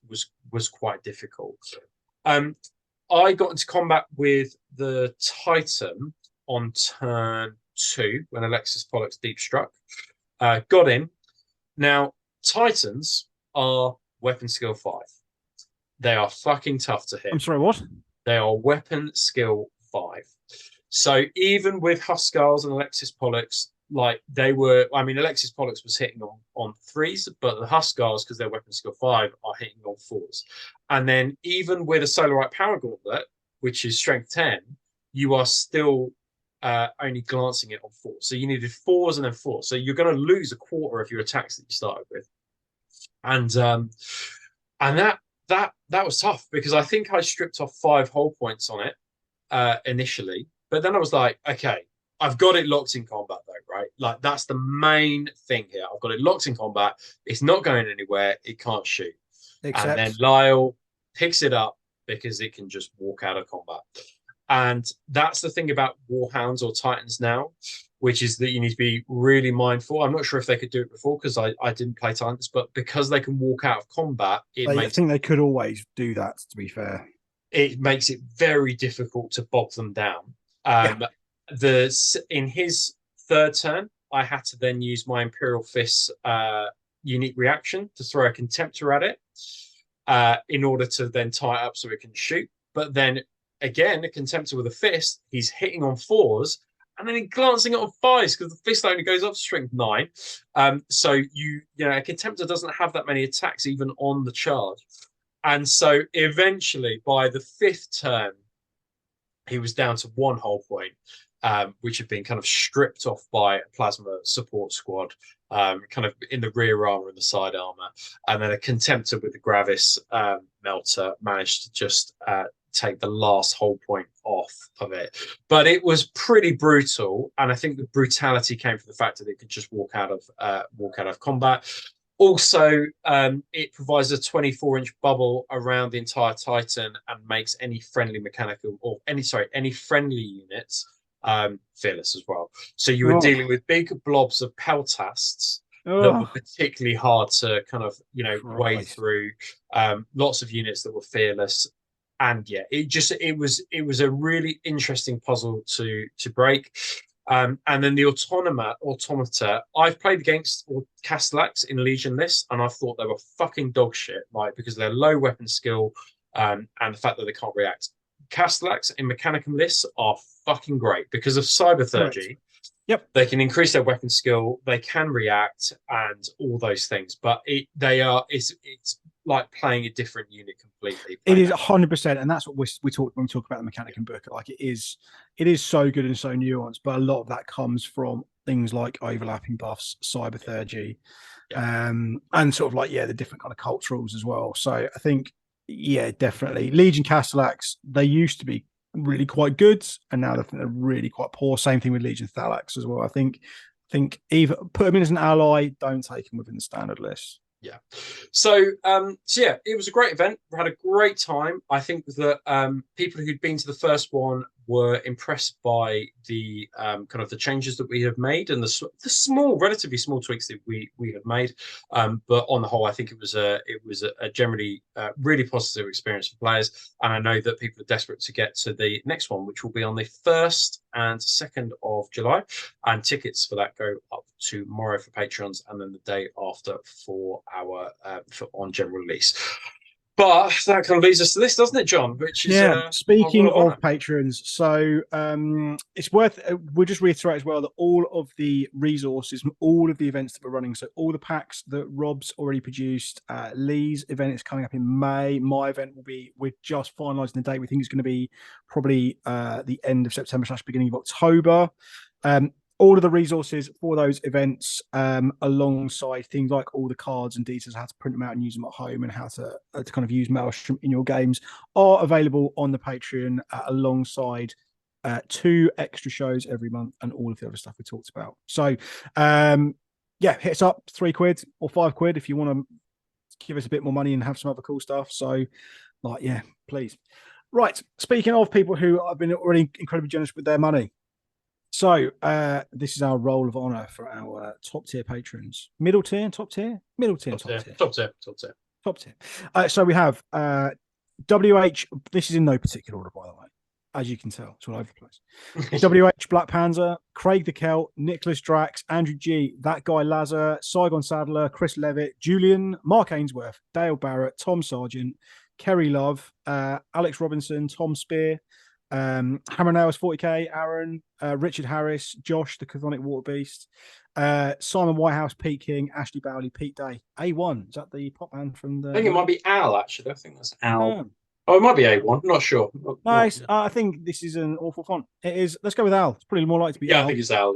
quite difficult. I got into combat with the Titan on turn 2 when Alexis Pollock's deep struck. Got him. Now, Titans are weapon skill 5. They are fucking tough to hit. I'm sorry, what? They are weapon skill 5. So even with Huskars and Alexis Pollux, like they were, I mean, Alexis Pollux was hitting on 3s, but the Huskars, because they're weapon skill 5, are hitting on 4s. And then even with a Solarite Power Gauntlet, which is strength 10, you are still only glancing it on 4. So you needed 4s and then 4. So you're going to lose a quarter of your attacks that you started with. And that was tough because I think I stripped off 5 hull points on it initially. But then I was like, okay, I've got it locked in combat though, right? Like that's the main thing here. I've got it locked in combat. It's not going anywhere. It can't shoot. Except... And then Lyle picks it up because it can just walk out of combat. And that's the thing about Warhounds or Titans now, which is that you need to be really mindful. I'm not sure if they could do it before because I didn't play Titans, but because they can walk out of combat, I think they could always do that, to be fair. It makes it very difficult to bog them down. In his 3rd turn, I had to then use my Imperial Fist unique reaction to throw a Contemptor at it in order to then tie it up so it can shoot. But then again, a Contemptor with a fist, he's hitting on 4s and then glancing it on 5s because the fist only goes up to strength 9. So a Contemptor doesn't have that many attacks even on the charge. And so eventually, by the 5th turn, he was down to 1 hull point, which had been kind of stripped off by a plasma support squad, kind of in the rear armor and the side armor. And then a Contemptor with the Gravis melter managed to just take the last hull point off of it. But it was pretty brutal. And I think the brutality came from the fact that it could just walk out of combat. Also, it provides a 24-inch bubble around the entire Titan and makes any friendly mechanical or any friendly units fearless as well. So you were dealing with big blobs of peltasts that were particularly hard to kind of wade through. Lots of units that were fearless, and yeah, it was a really interesting puzzle to break. And then the Automata, I've played against Castellax in Legion lists, and I thought they were fucking dog shit, like because they're low weapon skill and the fact that they can't react. Castellax in Mechanicum lists are fucking great because of Cyberthurgy. Yep, they can increase their weapon skill, they can react, and all those things. But it's like playing a different unit completely. It is 100%, and that's what we talk when we talk about the Mechanicum book. Like it is so good and so nuanced, but a lot of that comes from things like overlapping buffs, Cyberthurgy, and sort of like the different kind of culturals as well. So I think definitely Legion Castellax, they used to be really quite good, and now they're really quite poor. Same thing with Legion Thalax as well. I think either put them in as an ally, don't take them within the standard list. Yeah. So it was a great event. We had a great time. I think that people who'd been to the first one were impressed by the kind of the changes that we have made and the relatively small tweaks that we have made. But on the whole, I think it was a generally really positive experience for players. And I know that people are desperate to get to the next one, which will be on the 1st and 2nd of July. And tickets for that go up tomorrow for patrons, and then the day after for our on general release. But that kind of leads us to this, doesn't it, John? Which is speaking of patrons, so it's worth. We'll just reiterate as well that all of the resources, all of the events that we're running, so all the packs that Rob's already produced, Lee's event is coming up in May. My event we're just finalising the date. We think it's going to be probably the end of September / beginning of October. All of the resources for those events, alongside things like all the cards and details, how to print them out and use them at home, and how to kind of use Maelstrom in your games, are available on the Patreon alongside 2 extra shows every month and all of the other stuff we talked about. So, hit us up, £3 or £5 if you want to give us a bit more money and have some other cool stuff. So, please. Right. Speaking of people who have been already incredibly generous with their money. So this is our roll of honor for our top tier patrons. Middle tier, top tier, middle tier, top tier. So we have WH. This is in no particular order, by the way. as you can tell, it's all over the place. WH Black Panzer, Craig the Celt, Nicholas Drax, Andrew G, That Guy Lazar, Saigon Sadler, Chris Levitt, Julian, Mark Ainsworth, Dale Barrett, Tom Sargent, Kerry Love, Alex Robinson, Tom Spear, Hammer Nails 40k, Aaron, Richard Harris, Josh the Chthonic Water Beast, Simon Whitehouse, Pete King, Ashley Bowley, Pete Day. A1, is that the pop band from the... I think it might be Al, actually. I think that's Al. Oh, it might be A1. Not sure. Nice. I think this is an awful font. It is. Let's go with Al. It's probably more likely to be Al. I think it's Al.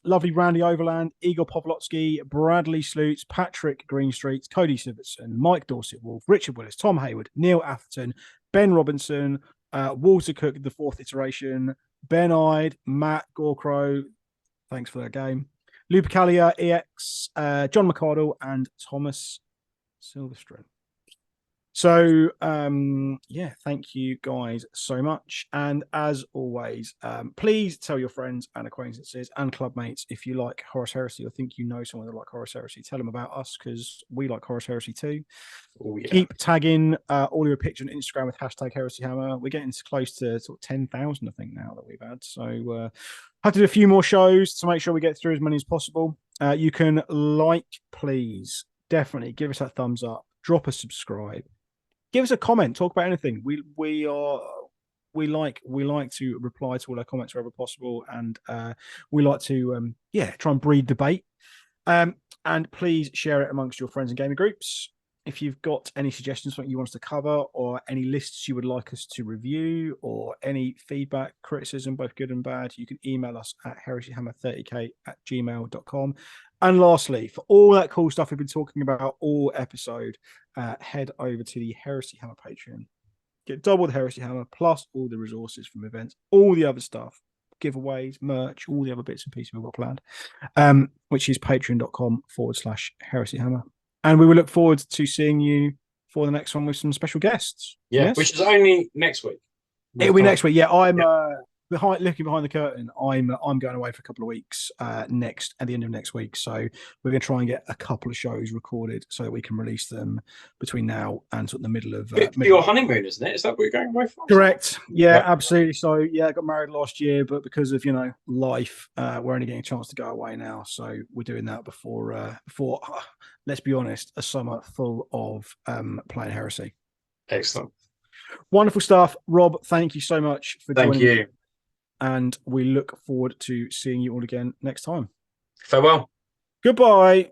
Lovely Randy Overland, Igor Povlotsky, Bradley Sloots, Patrick Greenstreet, Cody Sivertson, Mike Dorset Wolf, Richard Willis, Tom Hayward, Neil Atherton, Ben Robinson, Walter Cook, the fourth iteration, Ben Ide, Matt Gorcrow. Thanks for that game. Lupicalia, EX, John McCardle, and Thomas Silverstone. So, yeah, thank you guys so much. And as always, please tell your friends and acquaintances and clubmates if you like Horus Heresy or think you know someone that like Horus Heresy. Tell them about us because we like Horus Heresy too. Oh, yeah. Keep tagging all your pictures on Instagram with hashtag Heresy Hammer. We're getting close to sort of 10,000, I think, now that we've had. So, have to do a few more shows to make sure we get through as many as possible. You can please, definitely give us that thumbs up, drop a subscribe. Give us a comment. Talk about anything. We like to reply to all our comments wherever possible, and we like to try and breed debate. And please share it amongst your friends and gaming groups. If you've got any suggestions for what you want us to cover, or any lists you would like us to review, or any feedback, criticism, both good and bad, you can email us at heresyhammer30k@gmail.com. And lastly, for all that cool stuff we've been talking about all episode, head over to the Heresy Hammer Patreon. Get double the Heresy Hammer, plus all the resources from events, all the other stuff, giveaways, merch, all the other bits and pieces we've got planned, which is patreon.com/Heresy Hammer. And we will look forward to seeing you for the next one with some special guests. Yeah, yes? Which is only next week. It'll be next week. Yeah, I'm looking behind the curtain. I'm going away for a couple of weeks at the end of next week. So we're going to try and get a couple of shows recorded so that we can release them between now and sort of the middle of your honeymoon, isn't it? Is that what you're going away for? Correct. Yeah, absolutely. So yeah, I got married last year, but because of life, we're only getting a chance to go away now. So we're doing that before let's be honest, a summer full of playing Heresy. Excellent. Wonderful stuff. Rob, thank you so much for joining. Thank you. And we look forward to seeing you all again next time. Farewell. Goodbye.